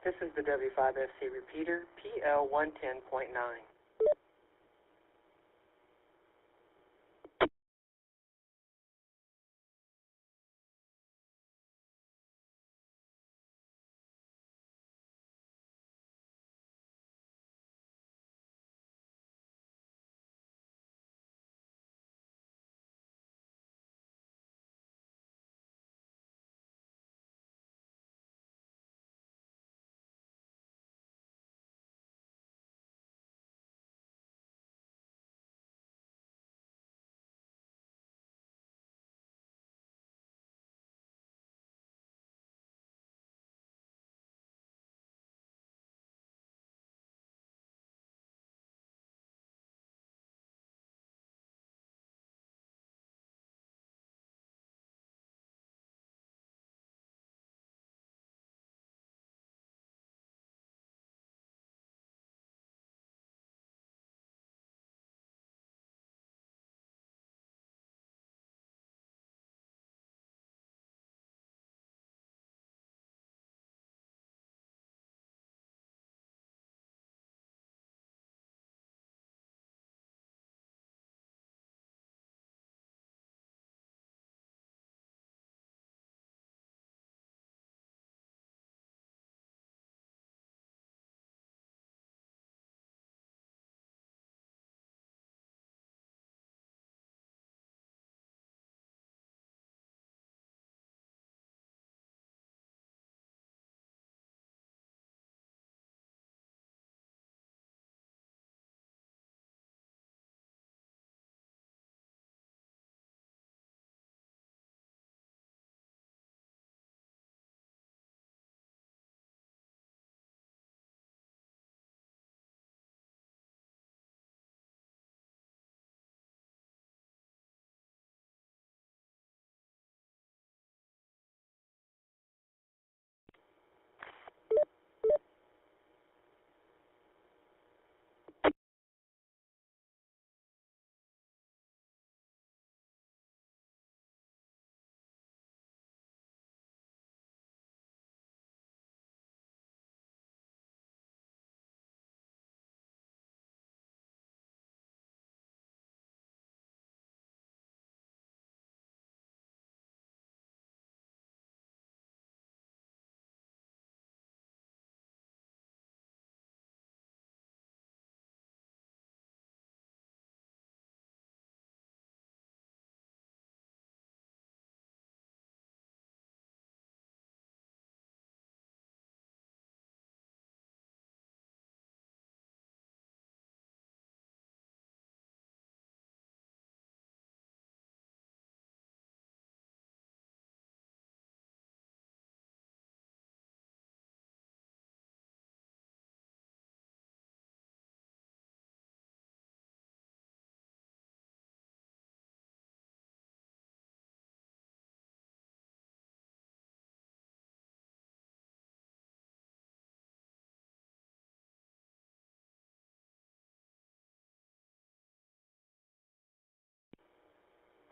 This is the W5FC repeater, PL110.9.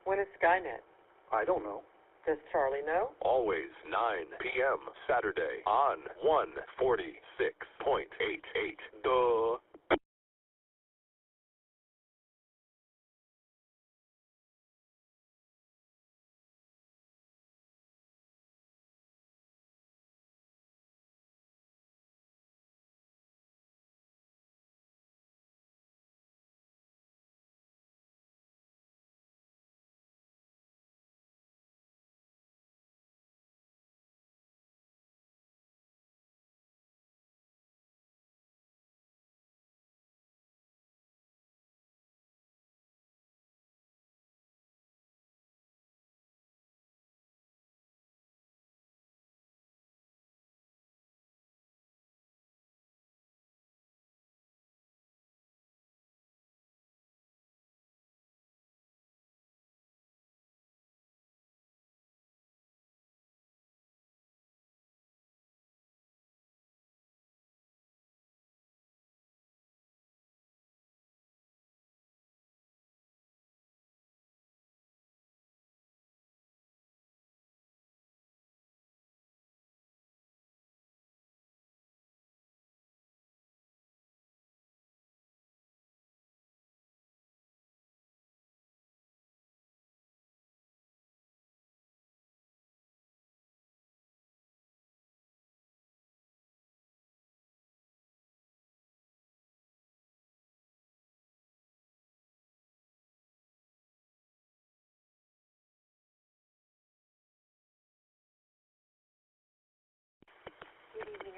When is Skynet? I don't know. Does Charlie know? Always 9 p.m. Saturday on 146.88. Duh.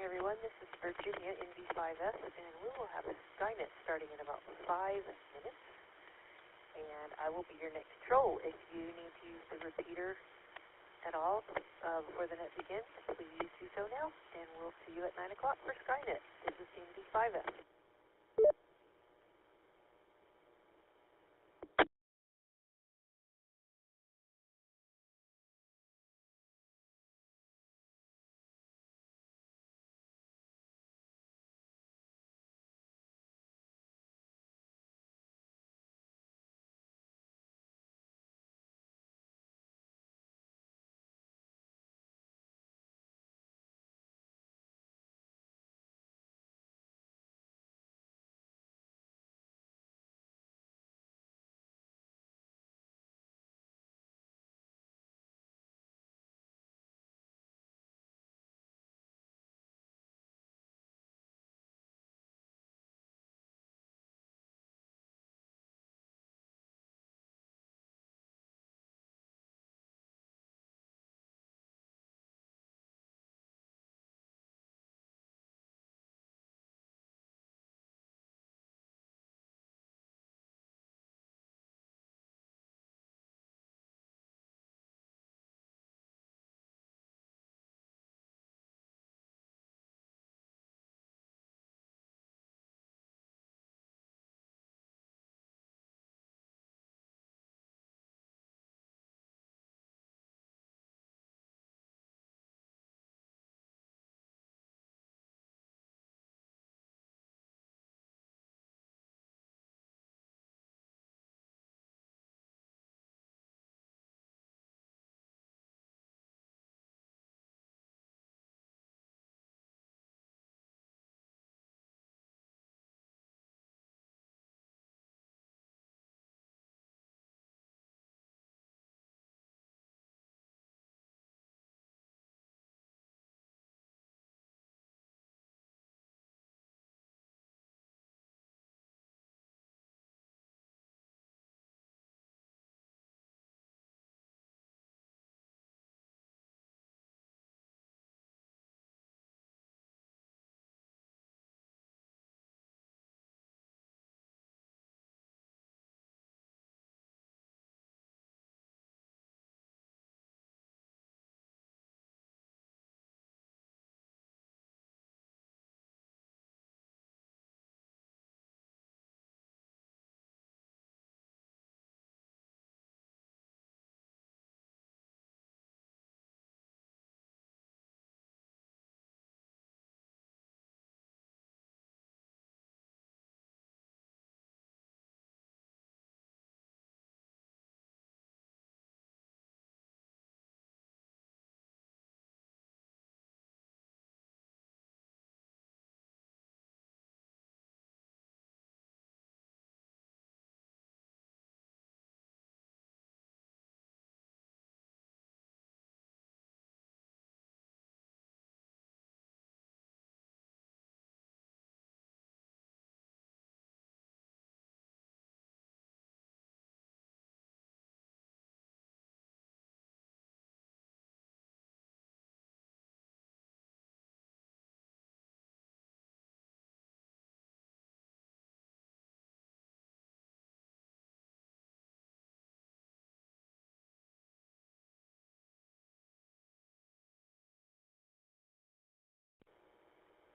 everyone. This is Virginia in D5S, and we will have a Skynet starting in about 5 minutes. And I will be your next troll. If you need to use the repeater at all before the net begins, please do so now. And we'll see you at 9 o'clock for Skynet. This is in D5S.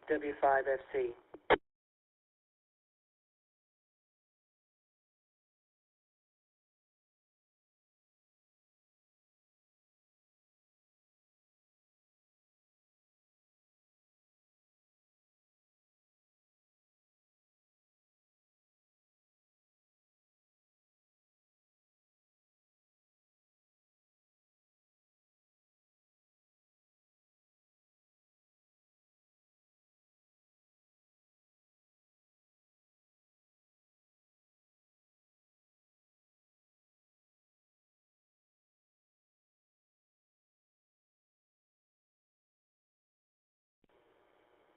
W5FC.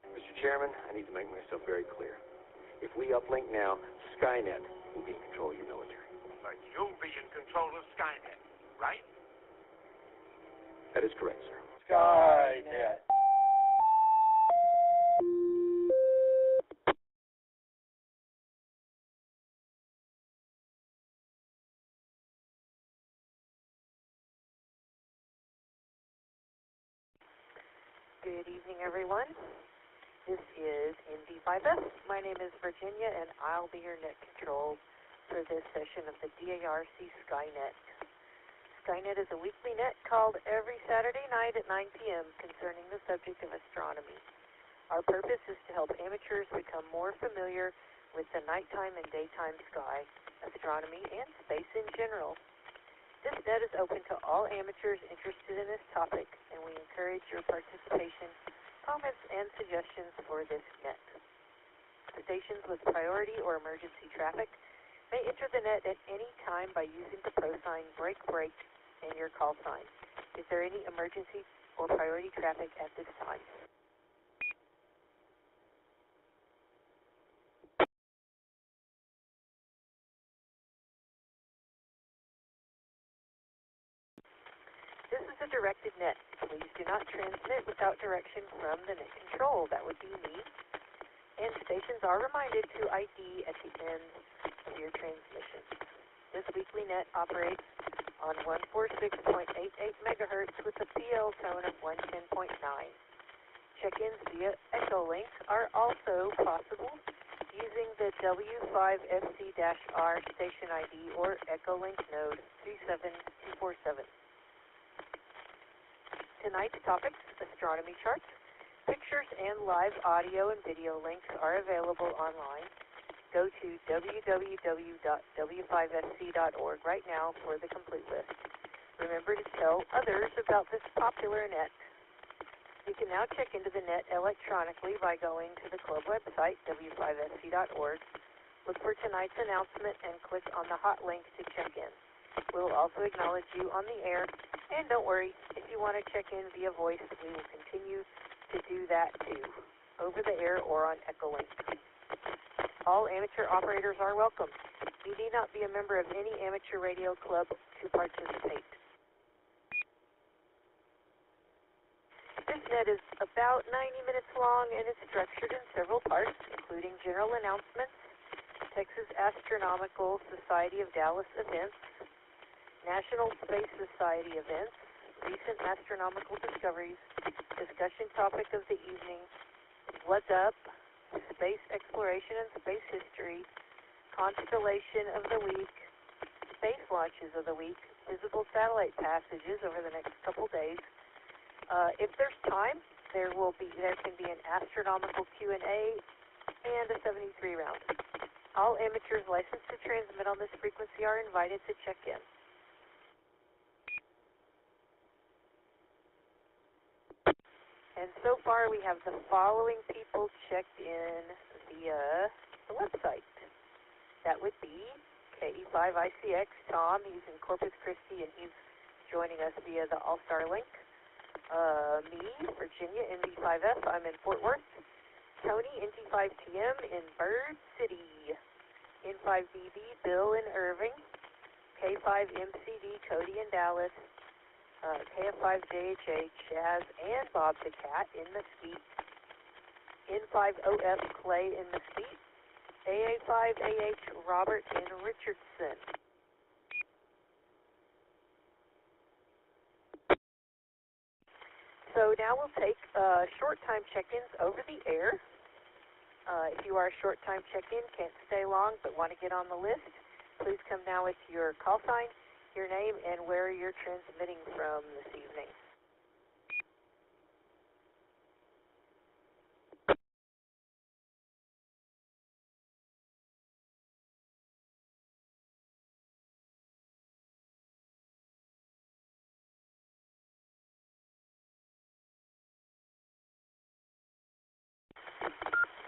Mr. Chairman, I need to make myself very clear. If we uplink now, Skynet will be in control of your military. But you'll be in control of Skynet, right? That is correct, sir. Skynet. Good evening, everyone. This is NV5F. My name is Virginia, and I'll be your net control for this session of the DARC Skynet. Skynet is a weekly net called every Saturday night at 9 p.m. concerning the subject of astronomy. Our purpose is to help amateurs become more familiar with the nighttime and daytime sky, astronomy, and space in general. This net is open to all amateurs interested in this topic, and we encourage your participation, comments, and suggestions for this net. Stations with priority or emergency traffic may enter the net at any time by using the pro sign break and your call sign. Is there any emergency or priority traffic at this time? This is a directed net. Please do not transmit without direction from the net control. That would be me. And stations are reminded to ID at the end of your transmission. This weekly net operates on 146.88 megahertz with a PL tone of 110.9. Check-ins via Echolink are also possible using the W5FC-R station ID or Echolink node 37247. Tonight's topics, astronomy charts, pictures, and live audio and video links are available online. Go to www.w5fc.org right now for the complete list. Remember to tell others about this popular net. You can now check into the net electronically by going to the club website, w5fc.org. Look for tonight's announcement and click on the hot link to check in. We will also acknowledge you on the air. And don't worry, if you want to check in via voice, we will continue to do that too, over the air or on Echolink. All amateur operators are welcome. You need not be a member of any amateur radio club to participate. This net is about 90 minutes long and is structured in several parts, including general announcements, Texas Astronomical Society of Dallas events, National Space Society events, recent astronomical discoveries, discussion topic of the evening, What's Up, space exploration and space history, constellation of the week, space launches of the week, visible satellite passages over the next couple days. If there's time, there can be an astronomical Q&A and a 73 round. All amateurs licensed to transmit on this frequency are invited to check in. And so far, we have the following people checked in via the website. That would be KE5ICX, Tom. He's in Corpus Christi, and he's joining us via the All-Star link. Me, Virginia, NV5F. I'm in Fort Worth. Tony, NT5TM in Bird City. N5BB, Bill in Irving. K5MCD, Cody in Dallas. KF5JHA, Chaz and Bob the Cat in Mesquite, N5OF Clay in Mesquite, AA5AH Robert in Richardson. So now we'll take short time check-ins over the air. If you are a short time check-in, can't stay long but want to get on the list, please come now with your call sign, your name, and where you're transmitting from this evening.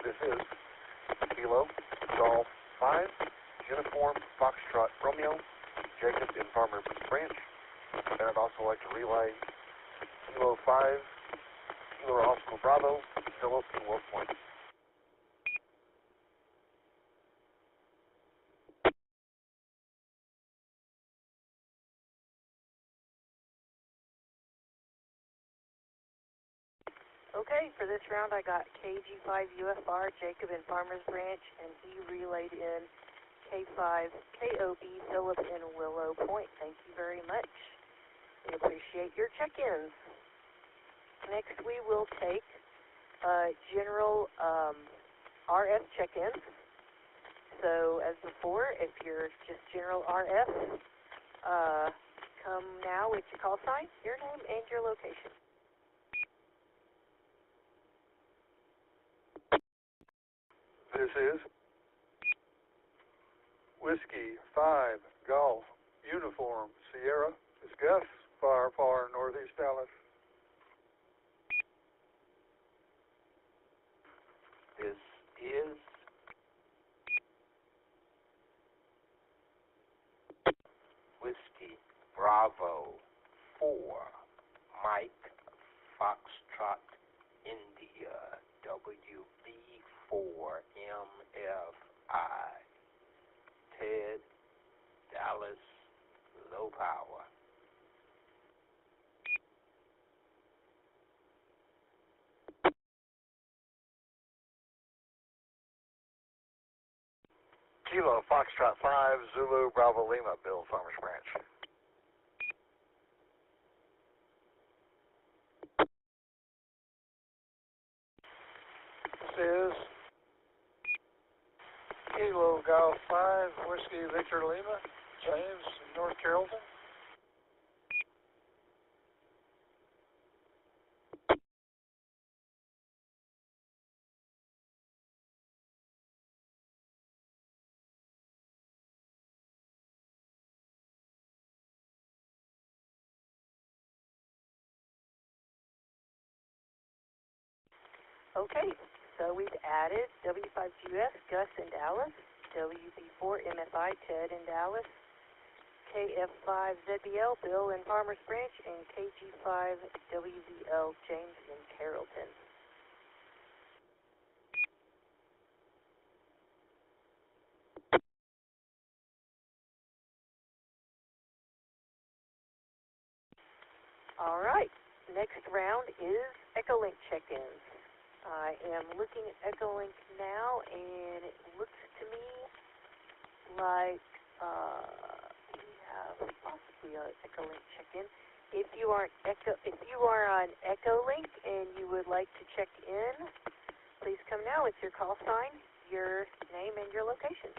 This is Kilo, Golf 5, Uniform, Foxtrot, Romeo, Jacob in Farmer Branch, and I'd also like to relay Kilo 5, Kilo Oscar Bravo, Philip in Wolf Point. Okay, for this round I got KG5UFR, Jacob in Farmers Branch, and he relayed in K5KOB, Philip in Willow Point. Thank you very much. We appreciate your check-ins. Next, we will take general RF check-ins. So, as before, if you're just general RF, come now with your call sign, your name, and your location. This is Whiskey 5 Golf Uniform Sierra. This is Gus, far northeast Dallas. This is Whiskey Bravo 4 Mike Foxtrot India WB4MFI Ted Dallas Low Power. Kilo Foxtrot 5 Zulu Bravo Lima, Bill, Farmers Branch. This is Kilo Golf 5 Whiskey Victor Lima, James, North Carrollton. Okay, so we've added W5GS, Gus in Dallas, WB4MFI, Ted in Dallas, KF5ZBL, Bill in Farmers Branch, and KG5WVL, James in Carrollton. All right, next round is Echolink check-ins. I am looking at Echolink now, and it looks to me like we have possibly an Echolink check-in. If you are on Echolink and you would like to check in, please come now with your call sign, your name, and your location.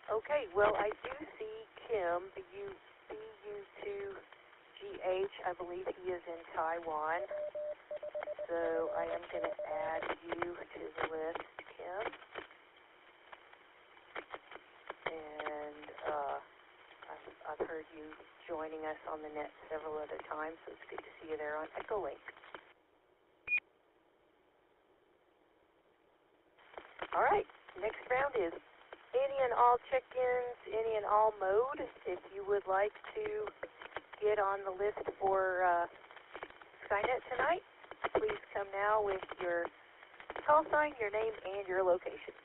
Okay, well, I do see Kim, BU2GH. I believe he is in Taiwan. So I am going to add you to the list, Kim. And I've heard you joining us on the net several other times, so it's good to see you there on Echolink. All right, next round is any and all check-ins, any and all mode. If you would like to get on the list for Skynet tonight, please come now with your call sign, your name, and your location.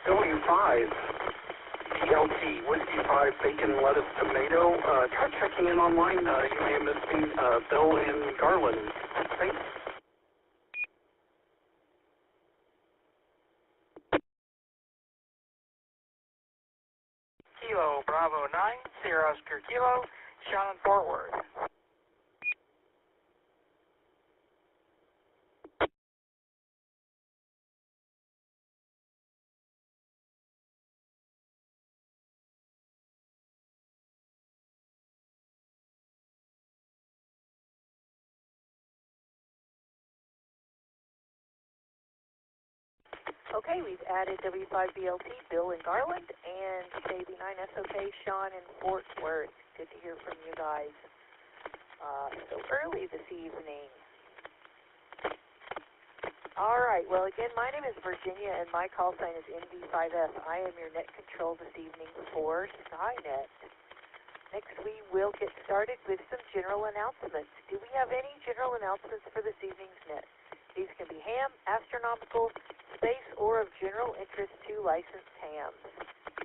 W5 ELT Whiskey 5 Bacon Lettuce Tomato. Try checking in online. You may have missed me. Bill in Garland. Thanks. Kilo Bravo 9, Sierra Oscar Kilo, Sean in Fort Worth. Okay, we've added W5BLT, Bill in Garland, and KB9SOK, Sean in Fort Worth. Good to hear from you guys so early this evening. All right, well, again, my name is Virginia, and my call sign is NV5F. I am your net control this evening for Skynet. Next, we will get started with some general announcements. Do we have any general announcements for this evening's net? These can be ham, astronomical, space, or of general interest to licensed hams.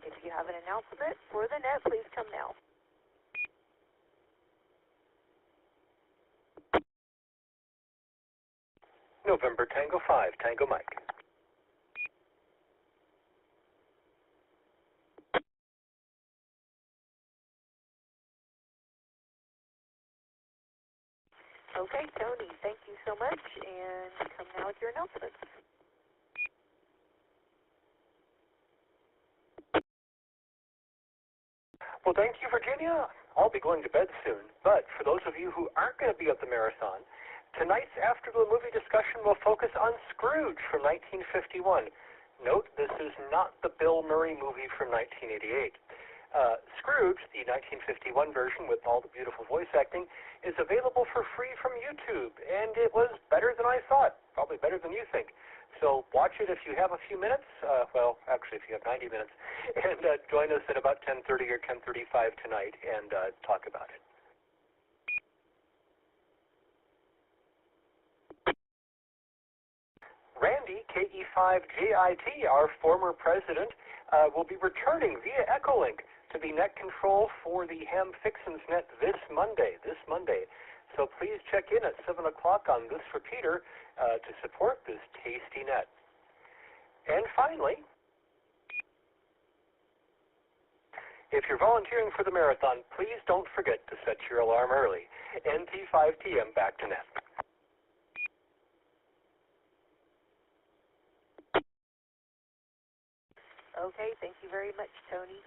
If you have an announcement for the net, please come now. November Tango 5, Tango Mike. Okay, Tony, thank you so much, and come now with your announcements. Well, thank you, Virginia. I'll be going to bed soon, but for those of you who aren't going to be at the marathon, tonight's Afterglow movie discussion will focus on Scrooge from 1951. Note, this is not the Bill Murray movie from 1988. Scrooge, the 1951 version with all the beautiful voice acting, is available for free from YouTube, and it was better than I thought, probably better than you think. So watch it if you have a few minutes, well, actually if you have 90 minutes, and join us at about 10:30 or 10:35 tonight and talk about it. Randy, KE5JIT, our former president, will be returning via Echolink to be net control for the Ham Fixins net this Monday. So please check in at 7 o'clock on this repeater to support this tasty net. And finally, if you're volunteering for the marathon, please don't forget to set your alarm early. NT5TM back to net. Okay, thank you very much, Tony.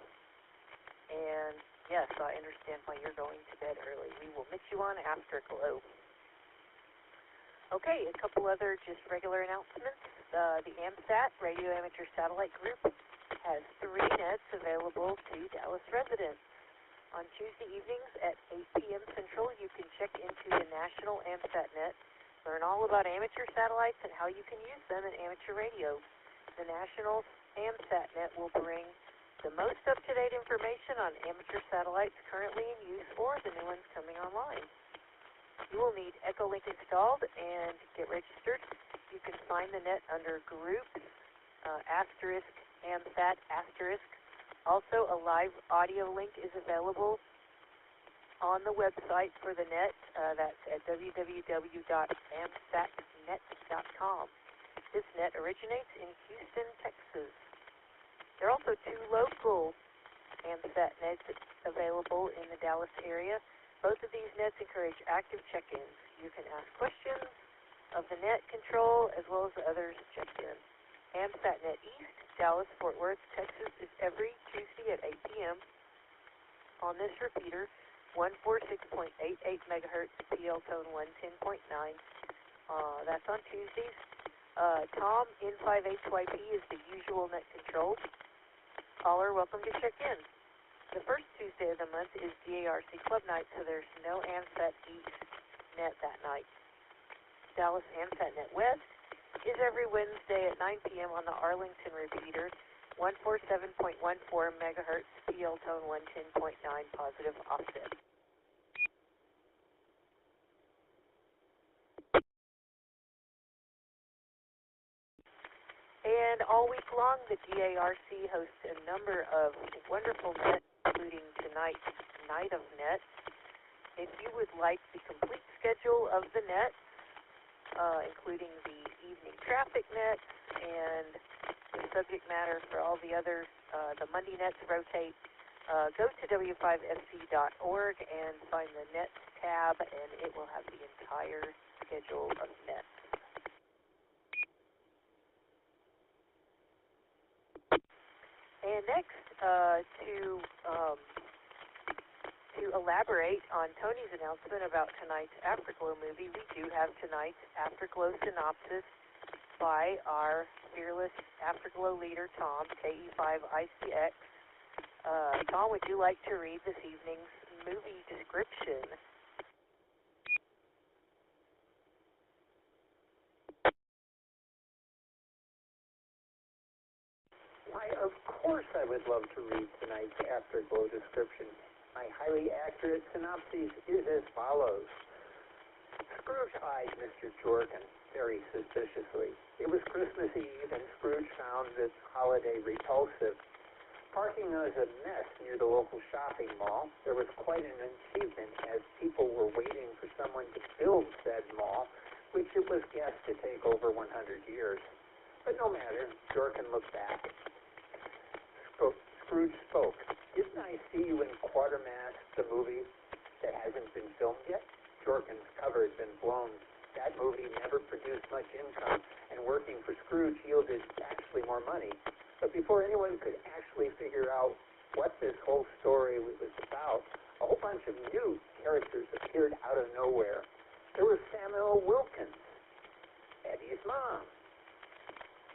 And yes, I understand why you're going to bed early. We will miss you on Afterglow. Okay, a couple other just regular announcements. The AMSAT, Radio Amateur Satellite Group, has 3 nets available to Dallas residents. On Tuesday evenings at 8 p.m. Central, you can check into the National AMSAT net, learn all about amateur satellites and how you can use them in amateur radio. The National AMSAT net will bring the most up-to-date information on amateur satellites currently in use or the new ones coming online. You will need Echolink installed and get registered. You can find the net under Groups, *AMSAT*. Also, a live audio link is available on the website for the net. That's at www.amsatnet.com. This net originates in Houston, Texas. There are also 2 local AMSAT nets available in the Dallas area. Both of these nets encourage active check-ins. You can ask questions of the net control as well as the others checked in. AMSAT Net East, Dallas, Fort Worth, Texas is every Tuesday at 8 p.m. on this repeater, 146.88 megahertz, PL tone 110.9. That's on Tuesdays. Tom, N5HYP is the usual net control. Caller, welcome to check in. The first Tuesday of the month is DARC Club Night, so there's no AMSAT East net that night. Dallas AMSAT Net West is every Wednesday at 9 p.m. on the Arlington repeater, 147.14 megahertz, PL tone 110.9 positive offset. And all week long, the DARC hosts a number of wonderful nets, including tonight's Night of Net. If you would like the complete schedule of the net, including the evening traffic nets and the subject matter for all the other, the Monday nets rotate, go to W5FC.org and find the Nets tab, and it will have the entire schedule of nets. And next, to elaborate on Tony's announcement about tonight's Afterglow movie, we do have tonight's Afterglow synopsis by our fearless Afterglow leader, Tom, KE5ICX. Tom, would you like to read this evening's movie description? Why, of course I would love to read tonight's Afterglow description. My highly accurate synopsis is as follows. Scrooge eyed Mr. Jorkin very suspiciously. It was Christmas Eve, and Scrooge found this holiday repulsive. Parking was a mess near the local shopping mall. There was quite an achievement as people were waiting for someone to build said mall, which it was guessed to take over 100 years. But no matter, Jorkin looked back. Scrooge spoke. Didn't I see you in Quartermass, the movie that hasn't been filmed yet? Jorkin's cover had been blown. That movie never produced much income, and working for Scrooge yielded actually more money. But before anyone could actually figure out what this whole story was about, a whole bunch of new characters appeared out of nowhere. There was Samuel Wilkins, Eddie's mom,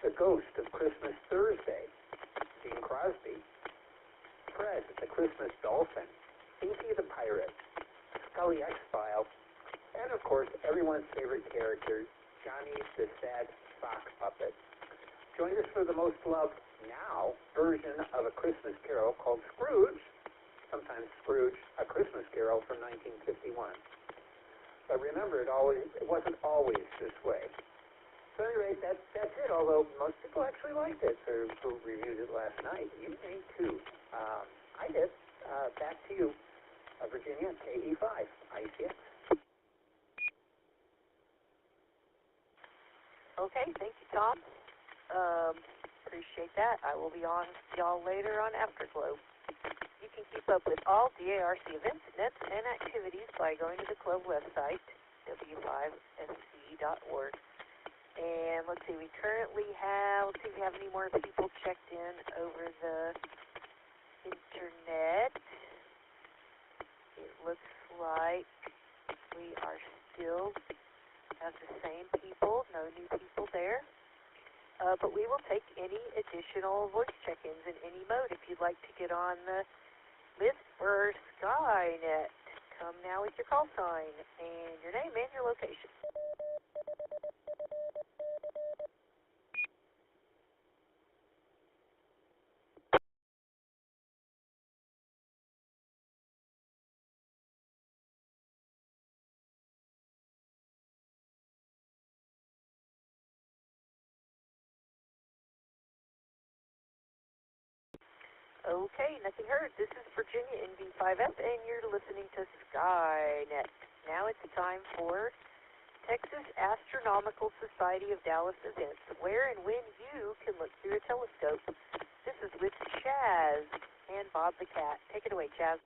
the ghost of Christmas Thursday, Dean Crosby, Fred the Christmas Dolphin, Inky the Pirate, Scully X-File, and of course everyone's favorite character, Johnny the Sad Sock Puppet. Join us for the most loved now version of A Christmas Carol called Scrooge, sometimes Scrooge, A Christmas Carol from 1951. But remember, it wasn't always this way. So at any rate, that's it, although most people actually liked it, who reviewed it last night. You may too. I did. Back to you, Virginia, KE5, ICX. Okay, thank you, Tom. Appreciate that. I will be on y'all later on Afterglow. You can keep up with all DARC events, nets, and activities by going to the club website, W5FC.org. And let's see, we currently have, let's see if we have any more people checked in over the internet. It looks like we are still have the same people, no new people there. But we will take any additional voice check-ins in any mode. If you'd like to get on the list for Skynet, come now with your call sign and your name and your location. Okay, nothing heard. This is Virginia NV5F, and you're listening to Skynet. Now it's time for Texas Astronomical Society of Dallas events, where and when you can look through a telescope. This is with Chaz and Bob the Cat. Take it away, Chaz.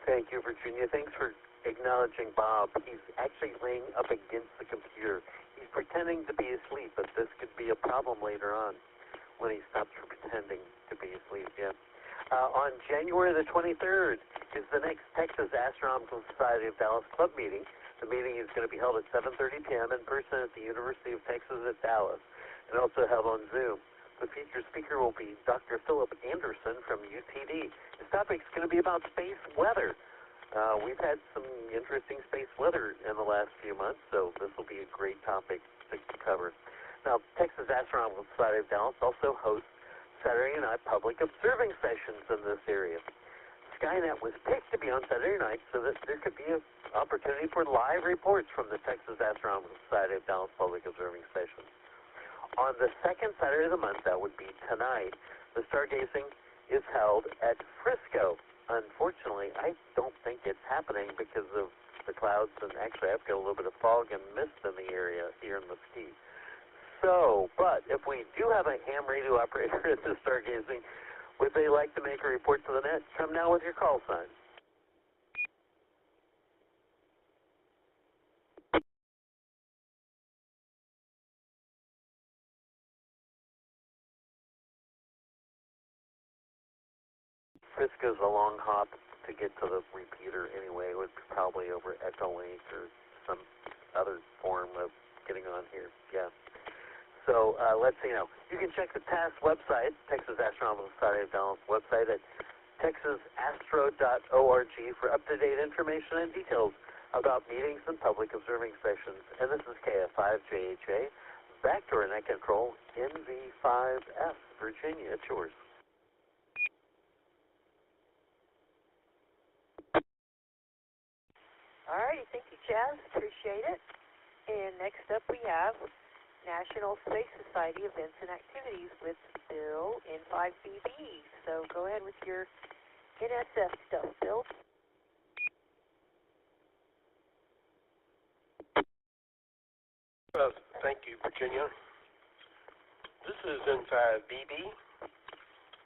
Thank you, Virginia. Thanks for acknowledging Bob. He's actually laying up against the computer. He's pretending to be asleep, but this could be a problem later on when he stops pretending to be asleep. Yeah. On January the 23rd is the next Texas Astronomical Society of Dallas Club meeting. The meeting is going to be held at 7:30 p.m. in person at the University of Texas at Dallas, and also held on Zoom. The featured speaker will be Dr. Philip Anderson from UTD. His topic is going to be about space weather. We've had some interesting space weather in the last few months, so this will be a great topic to cover. Now, Texas Astronomical Society of Dallas also hosts Saturday night public observing sessions in this area. Skynet was picked to be on Saturday night so that there could be an opportunity for live reports from the Texas Astronomical Society of Dallas public observing sessions. On the second Saturday of the month, that would be tonight, the stargazing is held at Frisco. Unfortunately, I don't think it's happening because of the clouds, and actually I've got a little bit of fog and mist in the area here in Mesquite. So, but if we do have a ham radio operator at the stargazing, would they like to make a report to the net? Come now with your call sign. Frisco's a long hop to get to the repeater anyway. It would be probably over Echolink or some other form of getting on here. Yeah. So let's see now. You can check the TASS website, Texas Astronomical Society of Dallas website at texasastro.org for up-to-date information and details about meetings and public observing sessions. And this is KF5JHA, back to our net control, NV5F, Virginia, it's yours. All right, thank you, Chaz. Appreciate it. And next up we have National Space Society events and activities with Bill N5BB. So go ahead with your NSF stuff, Bill. Thank you, Virginia. This is N5BB.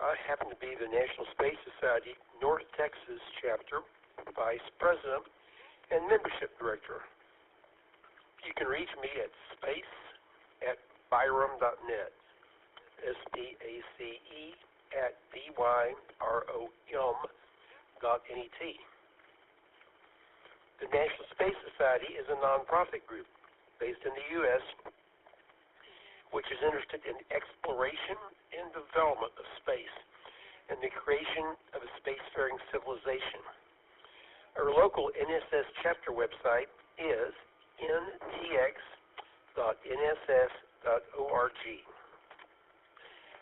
I happen to be the National Space Society North Texas Chapter Vice President and Membership Director. You can reach me at space@byrom.net, space@byrom.net. The National Space Society is a nonprofit group based in the U.S., which is interested in exploration and development of space and the creation of a spacefaring civilization. Our local NSS chapter website is ntx.nss.org.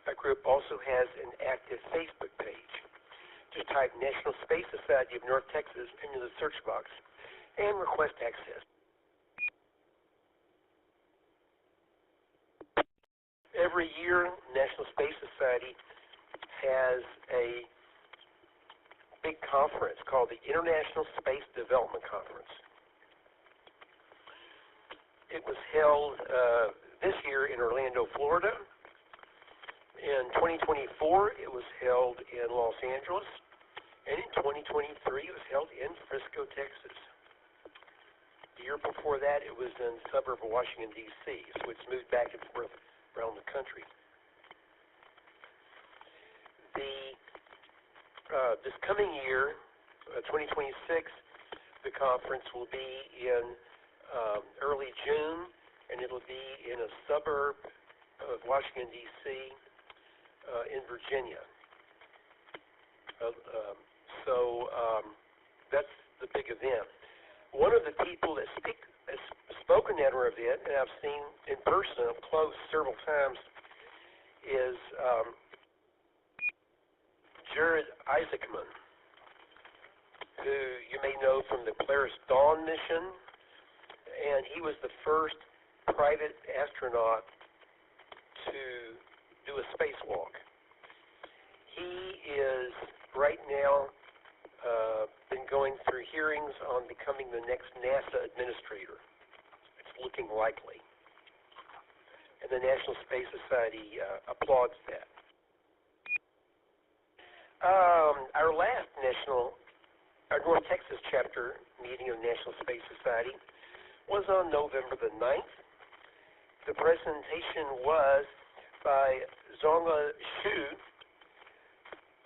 Our group also has an active Facebook page. Just type National Space Society of North Texas into the search box and request access. Every year, National Space Society has a big conference called the International Space Development Conference. It was held this year in Orlando, Florida. In 2024, it was held in Los Angeles. And in 2023, it was held in Frisco, Texas. The year before that, it was in the suburb of Washington, D.C., so it's moved back and forth around the country. This coming year, 2026, the conference will be in early June, and it'll be in a suburb of Washington, D.C., in Virginia. That's the big event. One of the people that has spoken at our event, and I've seen in person up close several times, is Jared Isaacman, who you may know from the Polaris Dawn mission, and he was the first private astronaut to do a spacewalk. He is right now been going through hearings on becoming the next NASA administrator. It's looking likely. And the National Space Society applauds that. Our last our North Texas chapter meeting of the National Space Society was on November the 9th. The presentation was by Zonga Shu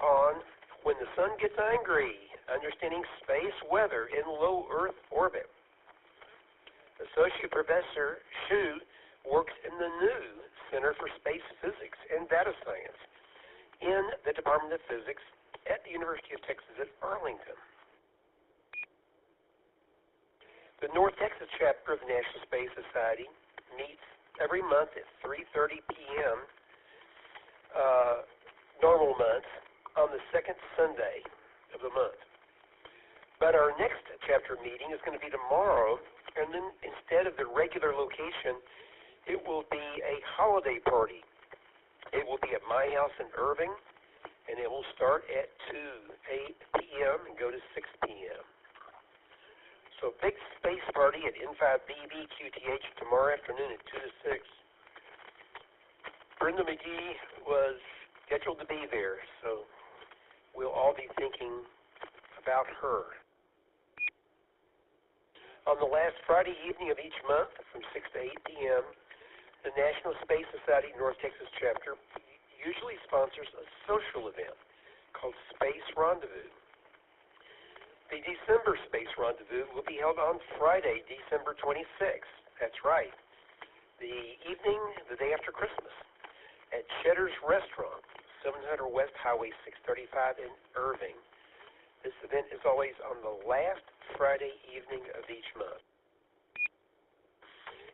on When the Sun Gets Angry, Understanding Space Weather in Low Earth Orbit. Associate Professor Shu works in the new Center for Space Physics and Data Science in the Department of Physics at the University of Texas at Arlington. The North Texas chapter of the National Space Society meets every month at 3:30 p.m. Normal months on the second Sunday of the month. But our next chapter meeting is going to be tomorrow, and then instead of the regular location, it will be a holiday party. It will be at my house in Irving, and it will start at 8 p.m. and go to 6 p.m. So big space party at N5BB QTH tomorrow afternoon at 2 to 6. Brenda McGee was scheduled to be there, so we'll all be thinking about her. On the last Friday evening of each month from 6 to 8 p.m., the National Space Society North Texas chapter usually sponsors a social event called Space Rendezvous. The December Space Rendezvous will be held on Friday, December 26th. That's right, the evening, the day after Christmas, at Cheddar's Restaurant, 700 West Highway 635 in Irving. This event is always on the last Friday evening of each month.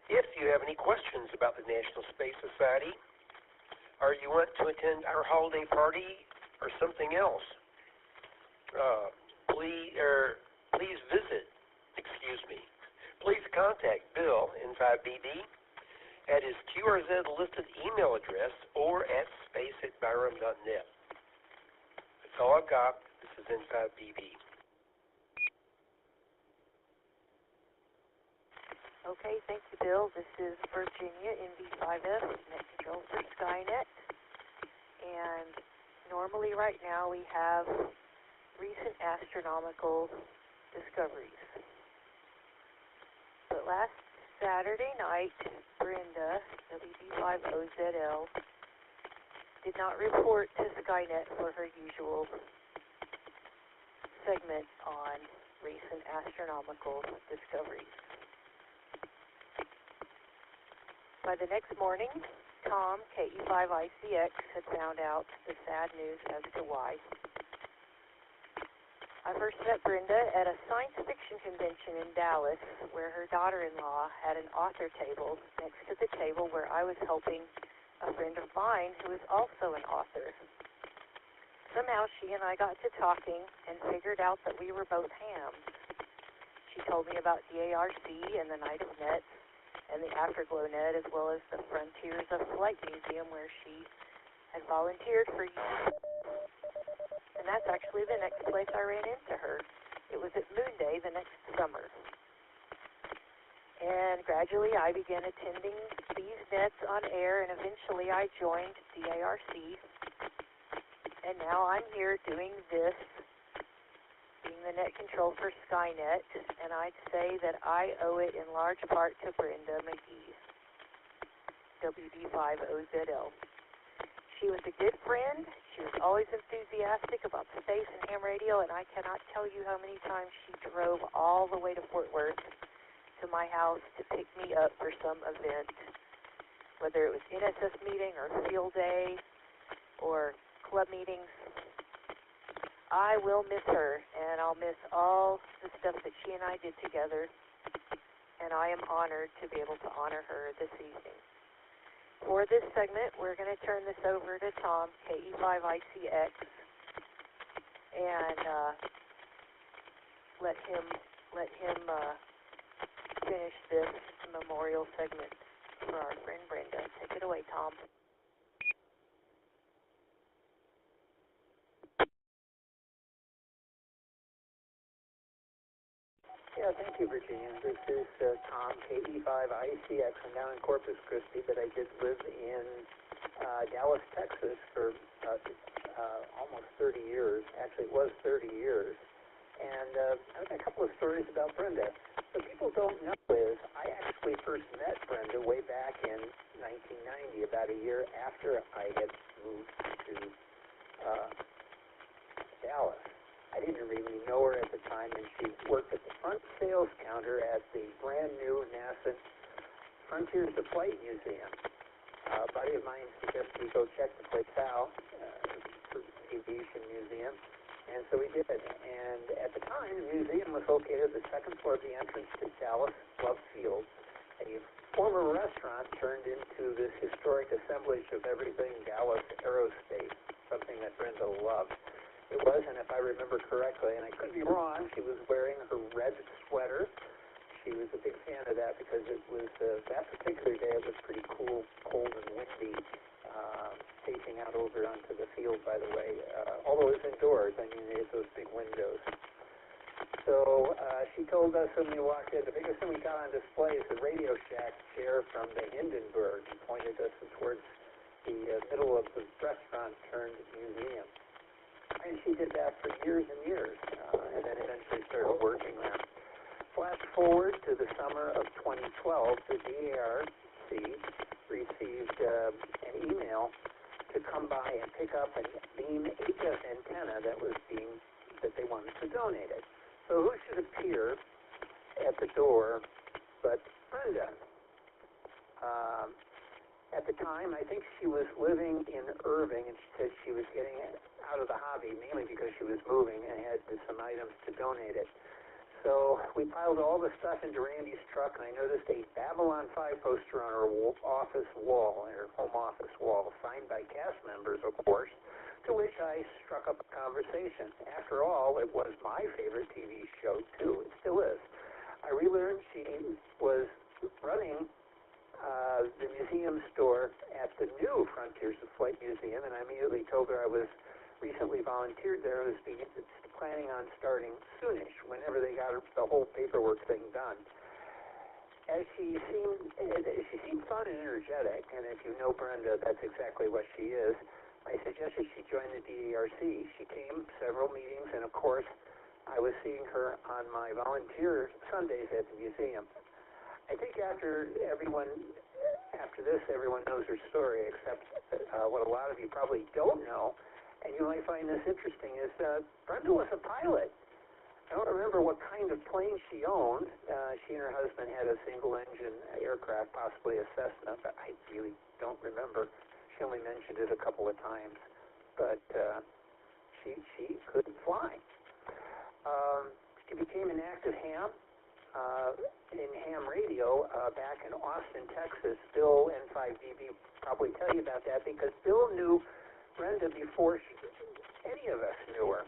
If you have any questions about the National Space Society, or you want to attend our holiday party or something else, please contact Bill in 5BB at his QRZ listed email address or at space@byram.net. That's all I've got. This is in 5BB. Okay, thank you, Bill. This is Virginia NV5F, Net Control for Skynet. And normally right now we have recent astronomical discoveries. But last Saturday night, Brenda, WD5OZL, did not report to Skynet for her usual segment on recent astronomical discoveries. By the next morning, Tom, KE5ICX, had found out the sad news as to why. I first met Brenda at a science fiction convention in Dallas, where her daughter-in-law had an author table next to the table where I was helping a friend of mine who is also an author. Somehow she and I got to talking and figured out that we were both hams. She told me about DARC and the Night of Nets and the Afterglow net, as well as the Frontiers of Flight Museum, where she had volunteered for years. And that's actually the next place I ran into her. It was at Moon Day the next summer. And gradually I began attending these nets on air, and eventually I joined DARC. And now I'm here doing this, being the net control for Skynet, and I'd say that I owe it in large part to Brenda McGee, WD5OZL. She was a good friend. She was always enthusiastic about space and ham radio, and I cannot tell you how many times she drove all the way to Fort Worth to my house to pick me up for some event, whether it was NSS meeting or field day or club meetings. I will miss her, and I'll miss all the stuff that she and I did together, and I am honored to be able to honor her this evening. For this segment, we're going to turn this over to Tom, KE5ICX, and let him finish this memorial segment for our friend Brenda. Take it away, Tom. Yeah, thank you, Virginia. This is Tom, KE5ICX. I'm down in Corpus Christi, but I did live in Dallas, Texas for almost 30 years. Actually, it was 30 years. And I've got a couple of stories about Brenda. What people don't know is I actually first met Brenda way back in 1990, about a year after I had moved to Dallas. I didn't really know her at the time, and she worked at the front sales counter at the brand new NASA Frontiers of Flight Museum. A buddy of mine suggested we go check the place out, the aviation museum, and so we did. And at the time, the museum was located at the second floor of the entrance to Dallas Love Field, a former restaurant turned into this historic assemblage of everything Dallas aerospace, something that Brenda loved. It was, and if I remember correctly, and I could be wrong, she was wearing her red sweater. She was a big fan of that because it was, that particular day, it was pretty cool, cold and windy, facing out over onto the field, by the way. Although it was indoors, I mean, they had those big windows. So she told us when we walked in, the biggest thing we got on display is the Radio Shack chair from the Hindenburg. He pointed us towards the middle of the restaurant turned museum. And she did that for years and years, and then eventually started working there. Flash forward to the summer of 2012, the DARC received an email to come by and pick up a beam HS antenna that they wanted to donate it. So who should appear at the door but Brenda? At the time, I think she was living in Irving, and she said she was getting out of the hobby, mainly because she was moving and had some items to donate it. So So we piled all the stuff into Randy's truck, and I noticed a Babylon 5 poster on her office wall, her home office wall, signed by cast members, of course, to which I struck up a conversation. After all, it was my favorite TV show, too. It still is. I relearned she was running the museum store at the new Frontiers of Flight Museum, and I immediately told her I was recently volunteered there and was planning on starting soonish, whenever they got the whole paperwork thing done. As she seemed fun and energetic, and if you know Brenda, that's exactly what she is, I suggested she join the DARC. She came several meetings, and of course, I was seeing her on my volunteer Sundays at the museum. I think after this, everyone knows her story, except what a lot of you probably don't know, and you might find this interesting, is Brenda was a pilot. I don't remember what kind of plane she owned. She and her husband had a single-engine aircraft, possibly a Cessna, but I really don't remember. She only mentioned it a couple of times, but she could fly. She became an active ham in ham radio back in Austin, Texas. Bill N5DB probably tell you about that because Bill knew Brenda before any of us knew her.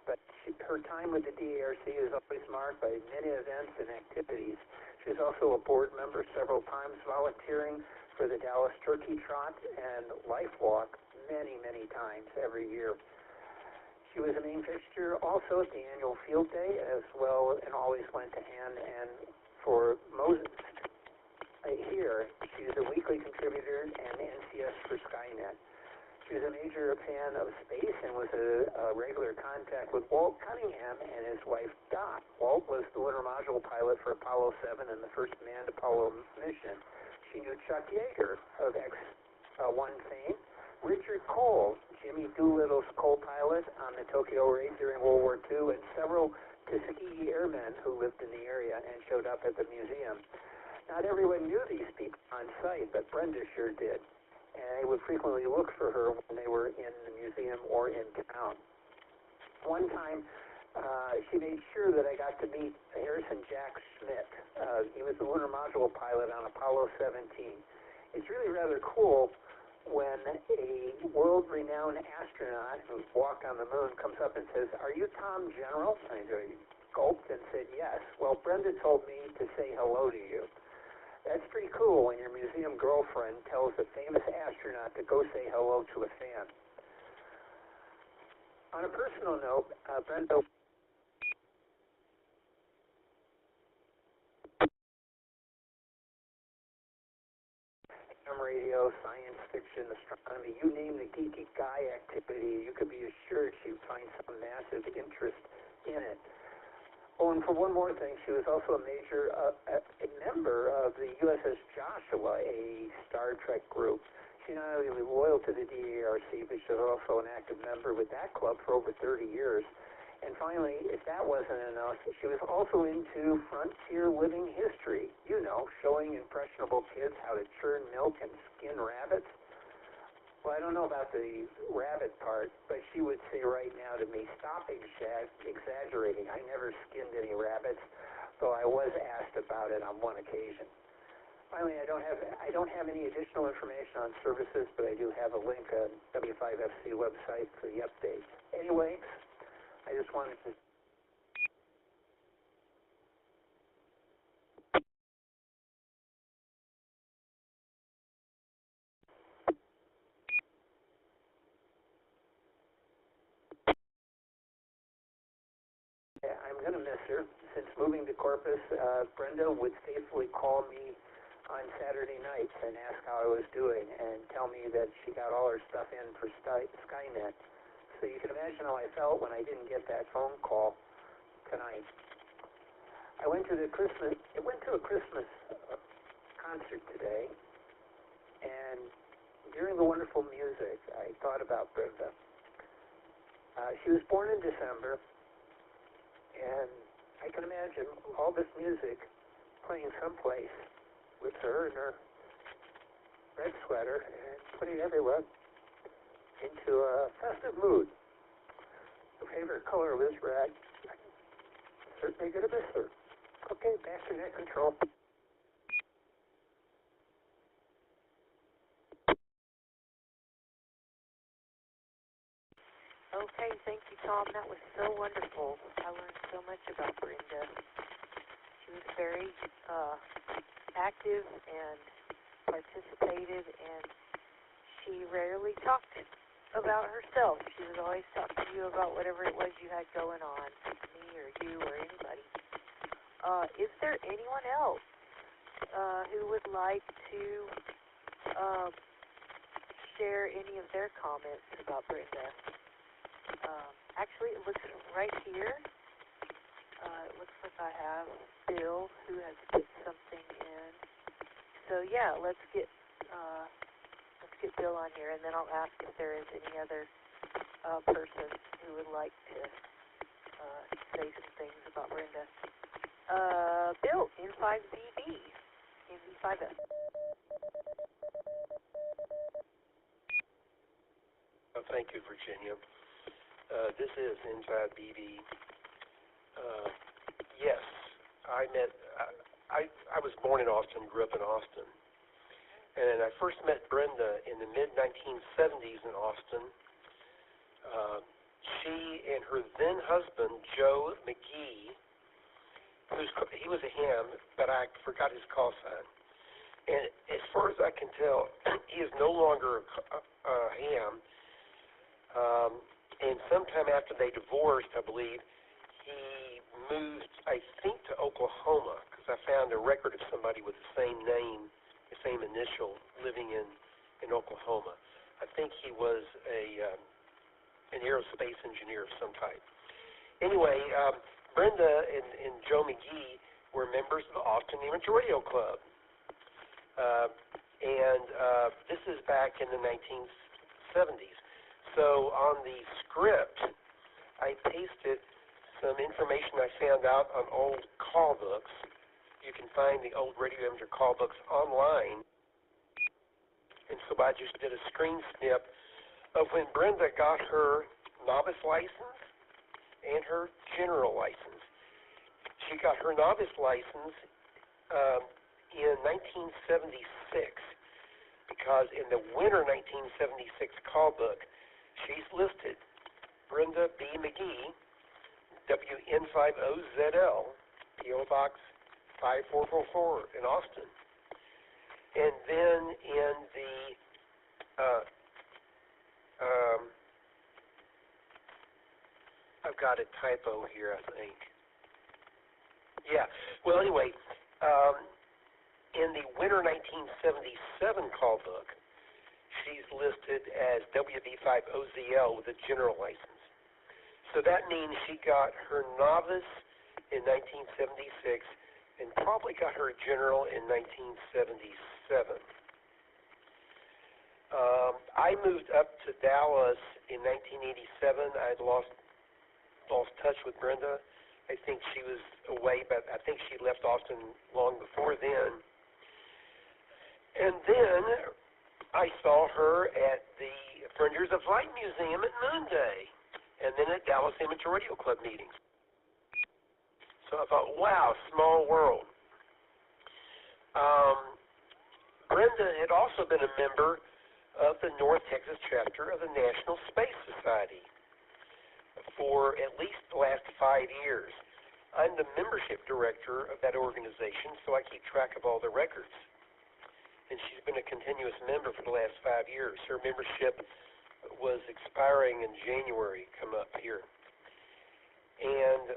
But her time with the DARC is always marked by many events and activities. She was also a board member several times, volunteering for the Dallas Turkey Trot and Life Walk many, many times every year. She was a main fixture also at the annual field day as well, and always went to hand. And for most here, she was a weekly contributor and NCS for Skynet. She was a major fan of space and was a regular contact with Walt Cunningham and his wife Dot. Walt was the lunar module pilot for Apollo 7 and the first manned Apollo mission. She knew Chuck Yeager of X-1 fame, Richard Cole, Jimmy Doolittle's co-pilot on the Tokyo raid during World War II, and several Tuskegee airmen who lived in the area and showed up at the museum. Not everyone knew these people on site, but Brenda sure did. And they would frequently look for her when they were in the museum or in town. One time, she made sure that I got to meet Harrison Jack Schmidt. He was the lunar module pilot on Apollo 17. It's really rather cool when a world-renowned astronaut who walked on the moon comes up and says, "Are you Tom General?" I gulped and said, "Yes." "Well, Brenda told me to say hello to you." That's pretty cool when your museum girlfriend tells a famous astronaut to go say hello to a fan. On a personal note, Brenda radio, science fiction, astronomy, you name the geeky guy activity, you could be assured she'd find some massive interest in it. Oh, and for one more thing, she was also a major a member of the USS Joshua, a Star Trek group. She not only was loyal to the DARC, but she was also an active member with that club for over 30 years. And finally, if that wasn't enough, she was also into frontier living history, you know, showing impressionable kids how to churn milk and skin rabbits. Well, I don't know about the rabbit part, but she would say right now to me, "Stop exaggerating. I never skinned any rabbits," though I was asked about it on one occasion. Finally, I don't have any additional information on services, but I do have a link on W5FC website for the updates. Anyway, I just wanted to I'm going to miss her. Since moving to Corpus, Brenda would faithfully call me on Saturday nights and ask how I was doing and tell me that she got all her stuff in for Skynet. So you can imagine how I felt when I didn't get that phone call tonight. I went to a Christmas concert today, and during the wonderful music, I thought about Brenda. She was born in December, and I can imagine all this music playing someplace with her in her red sweater and putting everyone into a festive mood. The favorite color was red. Certainly good a mister. Okay, back to net control. Okay, thank you, Tom. That was so wonderful. I learned so much about Brenda. She was very active and participated, and she rarely talked about herself. She was always talking to you about whatever it was you had going on, me or you or anybody. Is there anyone else who would like to share any of their comments about Brenda? Actually, it looks right here. It looks like I have Bill who has put something in. So yeah, let's get Bill on here, and then I'll ask if there is any other person who would like to say some things about Brenda. Bill, N5BB, NV5F. Oh, thank you, Virginia. This is N5BB. Yes, I was born in Austin, grew up in Austin. And I first met Brenda in the mid-1970s in Austin. She and her then-husband, Joe McGee, he was a ham, but I forgot his call sign. And as far as I can tell, he is no longer a ham. And sometime after they divorced, I believe, he moved, I think, to Oklahoma, because I found a record of somebody with the same name, the same initial, living in Oklahoma. I think he was an aerospace engineer of some type. Anyway, Brenda and Joe McGee were members of the Austin Amateur Radio Club. And this is back in the 1970s. So on the script, I pasted some information I found out on old call books. You can find the old radio amateur call books online. And so I just did a screen snip of when Brenda got her novice license and her general license. She got her novice license in 1976 because in the winter 1976 call book, she's listed Brenda B. McGee, WN50ZL, P.O. Box 5444 in Austin. And then in the I've got a typo here, I think. Yeah. Well, anyway, in the winter 1977 call book, she's listed as WB50ZL with a general license. So that means she got her novice in 1976 and probably got her general in 1977. I moved up to Dallas in 1987. I had lost touch with Brenda. I think she was away, but I think she left Austin long before then. And then I saw her at the Fringes of Light Museum at Noonday, and then at Dallas Amateur Radio Club meetings. So I thought, wow, small world. Brenda had also been a member of the North Texas chapter of the National Space Society for at least the last 5 years. I'm the membership director of that organization, so I keep track of all the records. And she's been a continuous member for the last 5 years. Her membership was expiring in January, come up here. And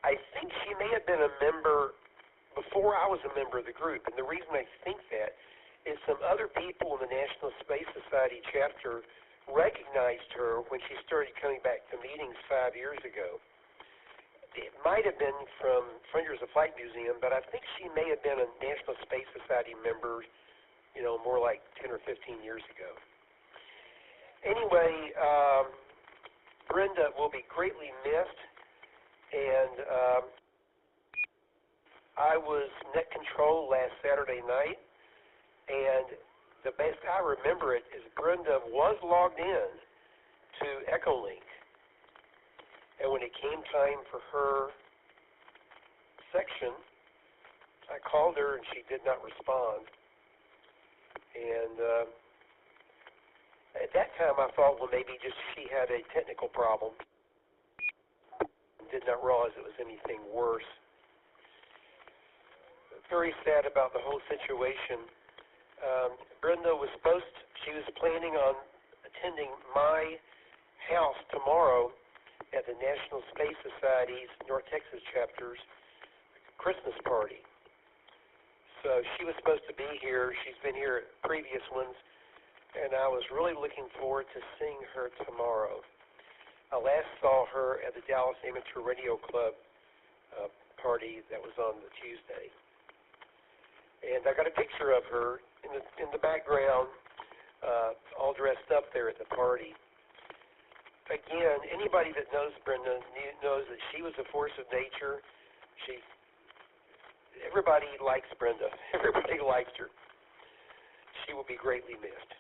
I think she may have been a member before I was a member of the group. And the reason I think that is some other people in the National Space Society chapter recognized her when she started coming back to meetings 5 years ago. It might have been from Fringes of Flight Museum, but I think she may have been a National Space Society member, more like 10 or 15 years ago. Anyway, Brenda will be greatly missed, and I was net control last Saturday night, and the best I remember it is Brenda was logged in to Echolink And when it came time for her section, I called her and she did not respond. And at that time I thought, well, maybe just she had a technical problem. Did not realize it was anything worse. Very sad about the whole situation. Brenda was she was planning on attending my house tomorrow at the National Space Society's North Texas chapter's Christmas party. So she was supposed to be here. She's been here at previous ones, and I was really looking forward to seeing her tomorrow. I last saw her at the Dallas Amateur Radio Club party that was on the Tuesday. And I got a picture of her in the background, all dressed up there at the party. Again, anybody that knows Brenda knows that she was a force of nature. Everybody likes Brenda. Everybody likes her. She will be greatly missed.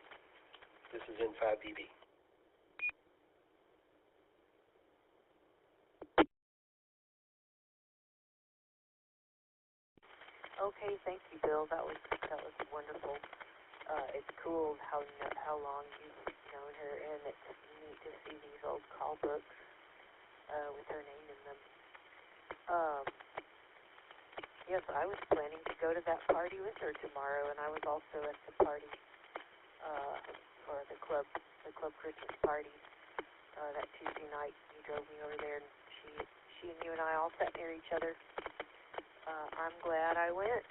This is N5DB. Okay, thank you, Bill. That was wonderful. It's cool how long you've known her, and it's neat to see these old call books with her name in them. Yes, I was planning to go to that party with her tomorrow, and I was also at the party for the club Christmas party that Tuesday night. He drove me over there, and she and you and I all sat near each other. I'm glad I went.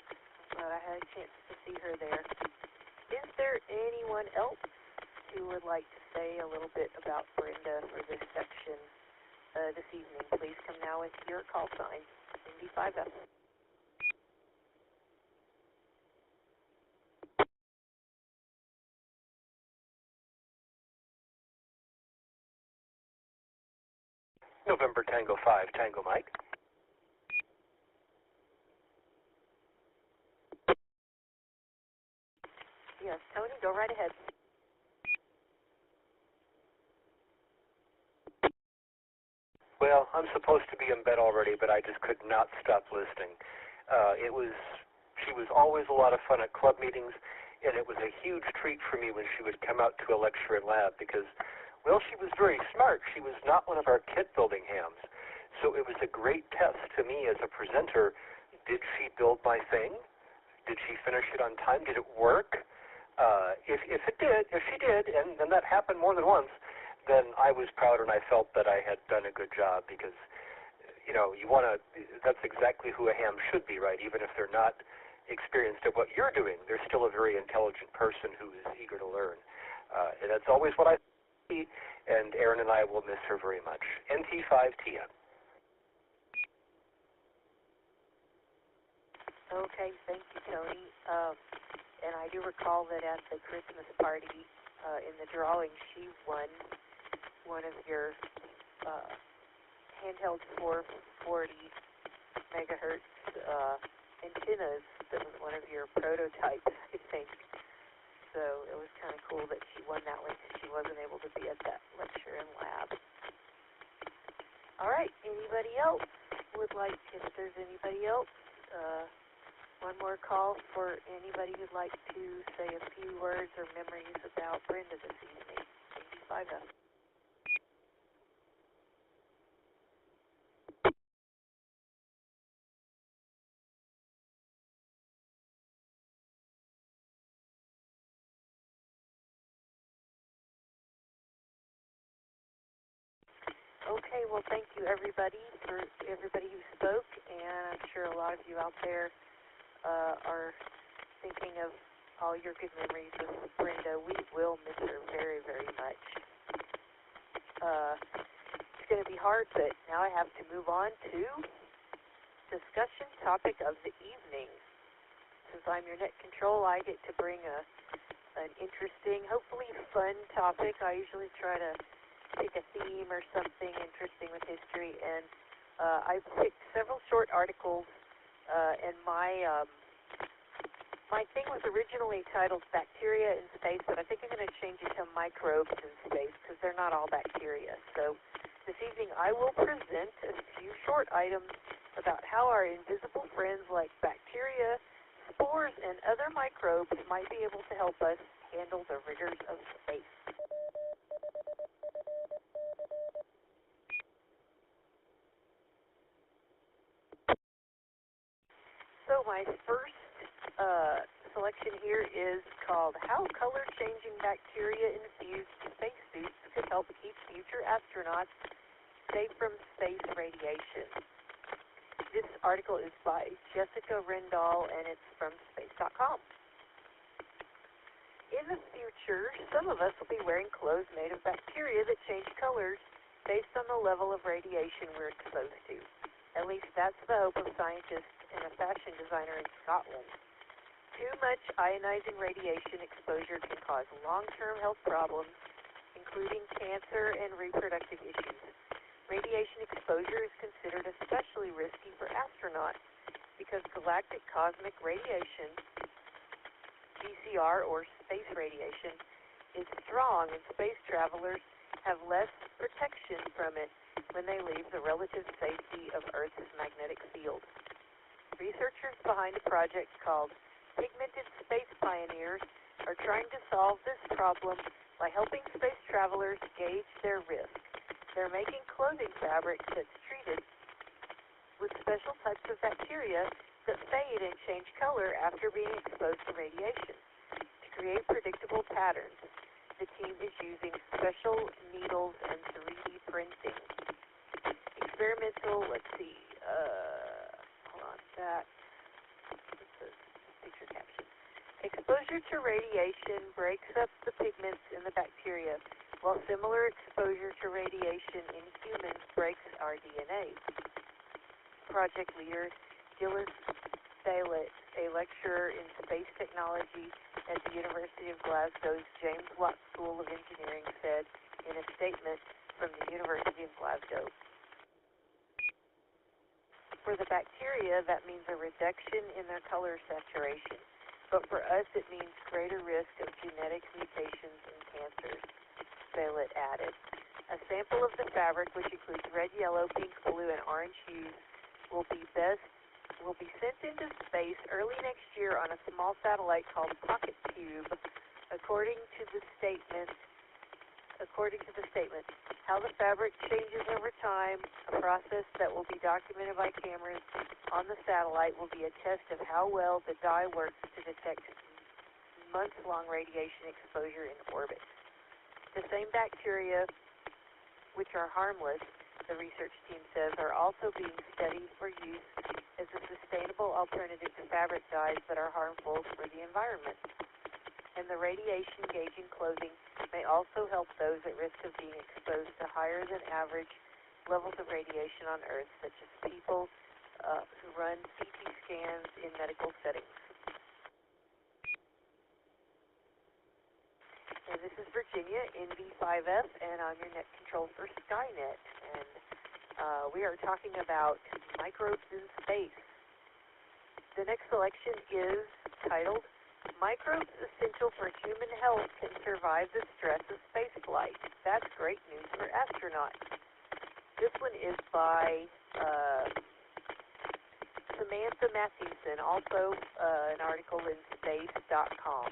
I'm glad I had a chance to see her there. Is there anyone else who would like to say a little bit about Brenda for this section this evening? Please come now with your call sign, ND5F. November Tango 5, Tango Mike. Yes, Tony, go right ahead. Well, I'm supposed to be in bed already, but I just could not stop listening. She was always a lot of fun at club meetings, and it was a huge treat for me when she would come out to a lecture in lab because, well, she was very smart. She was not one of our kit-building hams. So it was a great test to me as a presenter. Did she build my thing? Did she finish it on time? Did it work? If she did, and that happened more than once, then I was proud and I felt that I had done a good job because, that's exactly who a ham should be, right? Even if they're not experienced at what you're doing, they're still a very intelligent person who is eager to learn. And that's always what I see, and Erin and I will miss her very much. NT5TN. Okay, thank you, Tony. And I do recall that at the Christmas party, in the drawing, she won one of your handheld 440 megahertz antennas that was one of your prototypes, I think. So it was kind of cool that she won that one because she wasn't able to be at that lecture in lab. All right, anybody else would like, if there's anybody else, one more call for anybody who'd like to say a few words or memories about Brenda this evening. ND5F. Okay, well, thank you, everybody, for everybody who spoke, and I'm sure a lot of you out there are thinking of all your good memories with Brenda. We will miss her very, very much. It's going to be hard, but now I have to move on to discussion topic of the evening. Since I'm your net control, I get to bring an interesting, hopefully fun topic. I usually try to pick a theme or something interesting with history, and I picked several short articles, and my thing was originally titled Bacteria in Space, but I think I'm going to change it to Microbes in Space because they're not all bacteria. So This evening I will present a few short items about how our invisible friends like bacteria, spores, and other microbes might be able to help us handle the rigors of space. So my first selection here is called How Color-Changing Bacteria-Infused Spacesuits Could Help Keep Future Astronauts Safe from Space Radiation. This article is by Jessica Rendall, and it's from space.com. In the future, some of us will be wearing clothes made of bacteria that change colors based on the level of radiation we're exposed to. At least that's the hope of scientists and a fashion designer in Scotland. Too much ionizing radiation exposure can cause long-term health problems, including cancer and reproductive issues. Radiation exposure is considered especially risky for astronauts because galactic cosmic radiation, GCR or space radiation, is strong and space travelers have less protection from it when they leave the relative safety of Earth's magnetic field. Researchers behind a project called Pigmented Space Pioneers are trying to solve this problem by helping space travelers gauge their risk. They're making clothing fabric that's treated with special types of bacteria that fade and change color after being exposed to radiation. To create predictable patterns, the team is using special needles and 3D printing. Experimental, picture caption. Exposure to radiation breaks up the pigments in the bacteria, while similar exposure to radiation in humans breaks our DNA. Project leader Gillis Salet, a lecturer in space technology at the University of Glasgow's James Watt School of Engineering, said in a statement from the University of Glasgow. For the bacteria, that means a reduction in their color saturation, but for us it means greater risk of genetic mutations and cancers, Salet added. A sample of the fabric, which includes red, yellow, pink, blue, and orange hues, will be sent into space early next year on a small satellite called Pocket Cube. According to the statement, how the fabric changes over time, a process that will be documented by cameras on the satellite, will be a test of how well the dye works to detect months-long radiation exposure in orbit. The same bacteria, which are harmless, the research team says, are also being studied for use as a sustainable alternative to fabric dyes that are harmful for the environment. And the radiation-gauging clothing may also help those at risk of being exposed to higher than average levels of radiation on Earth, such as people who run CT scans in medical settings. And this is Virginia, NV5F, and I'm your net control for Skynet. And we are talking about microbes in space. The next selection is titled, Microbes Essential for Human Health Can Survive the Stress of Spaceflight. That's great news for astronauts. This one is by Samantha Mathewson, also an article in space.com.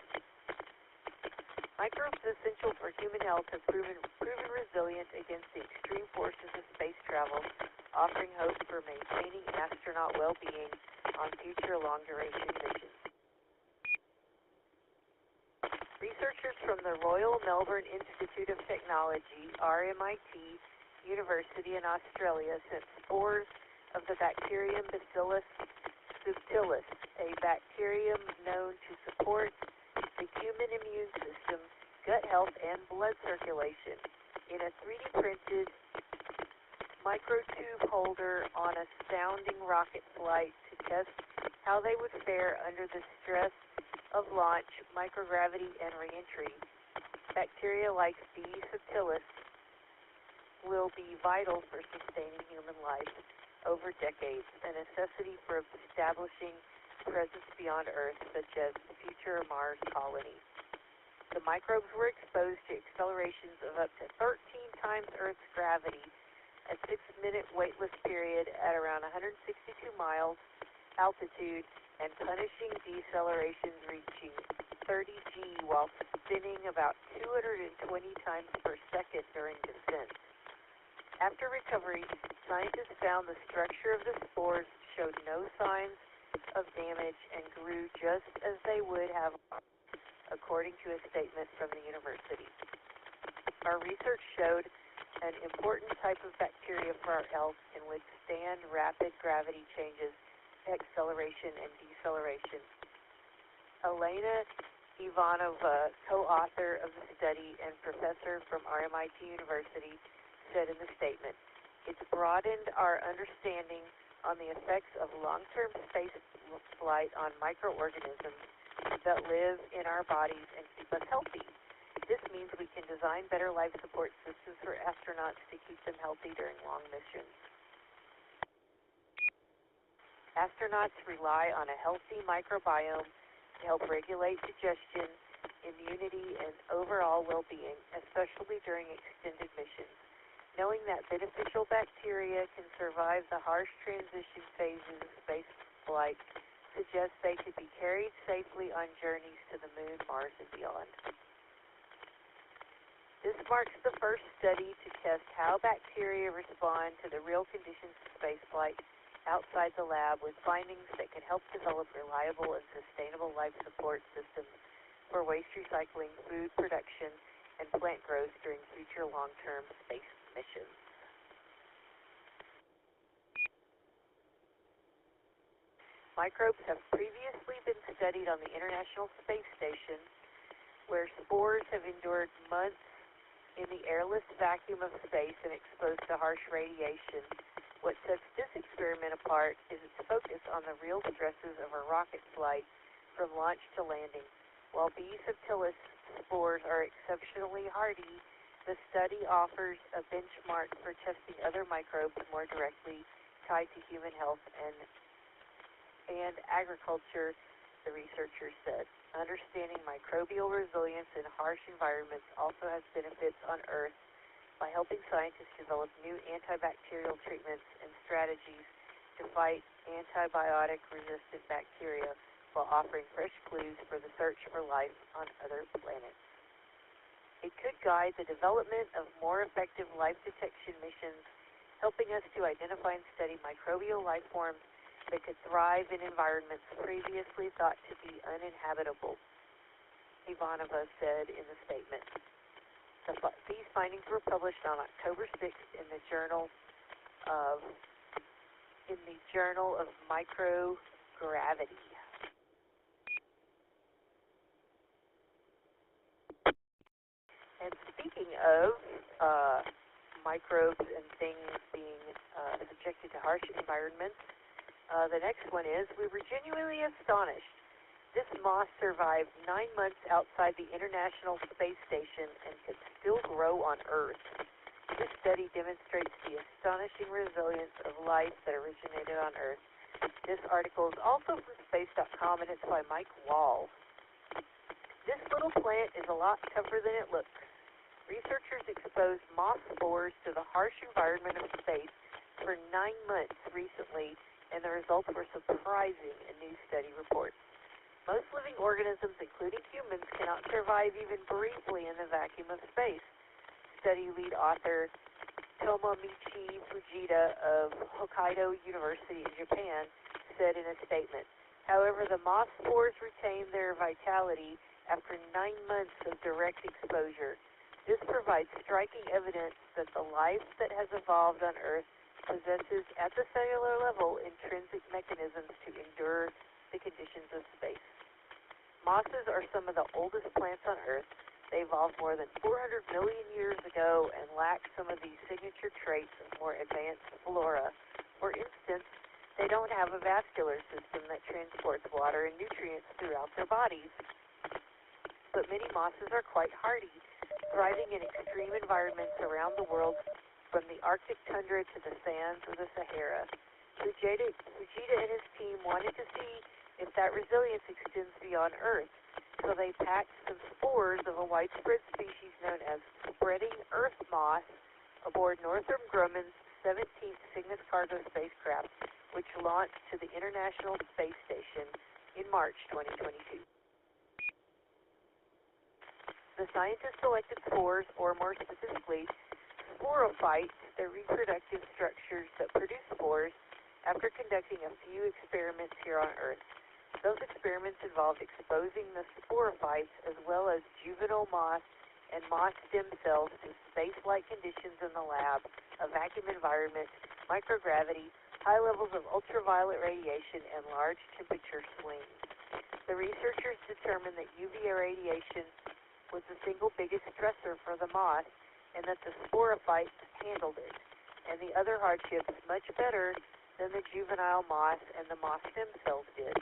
Microbes essential for human health have proven resilient against the extreme forces of space travel, offering hope for maintaining astronaut well-being on future long-duration missions. Researchers from the Royal Melbourne Institute of Technology, RMIT University in Australia, sent spores of the bacterium Bacillus subtilis, a bacterium known to support the human immune system, gut health, and blood circulation, in a 3D printed microtube holder on a sounding rocket flight to test how they would fare under the stress of launch, microgravity, and reentry. Bacteria like B. subtilis will be vital for sustaining human life over decades, a necessity for establishing presence beyond Earth, such as the future Mars colony. The microbes were exposed to accelerations of up to 13 times Earth's gravity a 6-minute weightless period at around 162 miles altitude and punishing decelerations reaching 30 G while spinning about 220 times per second during descent. After recovery, scientists found the structure of the spores showed no signs of damage and grew just as they would have, according to a statement from the university. Our research showed an important type of bacteria for our health can withstand rapid gravity changes, acceleration, and deceleration. Elena Ivanova, co-author of the study and professor from RMIT University, said in the statement, "It's broadened our understanding on the effects of long-term space flight on microorganisms that live in our bodies and keep us healthy. This means we can design better life support systems for astronauts to keep them healthy during long missions." Astronauts rely on a healthy microbiome to help regulate digestion, immunity, and overall well-being, especially during extended missions. Knowing that beneficial bacteria can survive the harsh transition phases of space flight suggests they could be carried safely on journeys to the Moon, Mars, and beyond. This marks the first study to test how bacteria respond to the real conditions of spaceflight outside the lab, with findings that could help develop reliable and sustainable life support systems for waste recycling, food production, and plant growth during future long-term space missions. Microbes have previously been studied on the International Space Station, where spores have endured months in the airless vacuum of space and exposed to harsh radiation. What sets this experiment apart is its focus on the real stresses of a rocket flight from launch to landing. While B. subtilis spores are exceptionally hardy, the study offers a benchmark for testing other microbes more directly tied to human health and agriculture, the researchers said. Understanding microbial resilience in harsh environments also has benefits on Earth by helping scientists develop new antibacterial treatments and strategies to fight antibiotic-resistant bacteria while offering fresh clues for the search for life on other planets. It could guide the development of more effective life detection missions, helping us to identify and study microbial life forms that could thrive in environments previously thought to be uninhabitable, Ivanova said in the statement. These findings were published on October 6th in the Journal of Microgravity. And speaking of microbes and things being subjected to harsh environments, the next one is, we were genuinely astonished. This moss survived 9 months outside the International Space Station and could still grow on Earth. This study demonstrates the astonishing resilience of life that originated on Earth. This article is also from space.com, and it's by Mike Wall. This little plant is a lot tougher than it looks. Researchers exposed moss spores to the harsh environment of space for 9 months recently, and the results were surprising, a new study reports. Most living organisms, including humans, cannot survive even briefly in the vacuum of space. Study lead author Tomomichi Fujita of Hokkaido University in Japan said in a statement. However, the moss spores retain their vitality after 9 months of direct exposure. This provides striking evidence that the life that has evolved on Earth possesses at the cellular level intrinsic mechanisms to endure the conditions of space. Mosses are some of the oldest plants on Earth. They evolved more than 400 million years ago and lack some of these signature traits of more advanced flora. For instance, they don't have a vascular system that transports water and nutrients throughout their bodies. But many mosses are quite hardy, thriving in extreme environments around the world, from the Arctic tundra to the sands of the Sahara. Fujita and his team wanted to see if that resilience extends beyond Earth, so they packed some spores of a widespread species known as spreading earth moss aboard Northrop Grumman's 17th Cygnus cargo spacecraft, which launched to the International Space Station in March 2022. The scientists selected spores, or more specifically, sporophytes, the reproductive structures that produce spores, after conducting a few experiments here on Earth. Those experiments involved exposing the sporophytes as well as juvenile moth and moth stem cells to space-like conditions in the lab, a vacuum environment, microgravity, high levels of ultraviolet radiation, and large temperature swings. The researchers determined that UV irradiation was the single biggest stressor for the moth, and that the sporophytes handled it, and the other hardships much better than the juvenile moth and the moth stem cells did.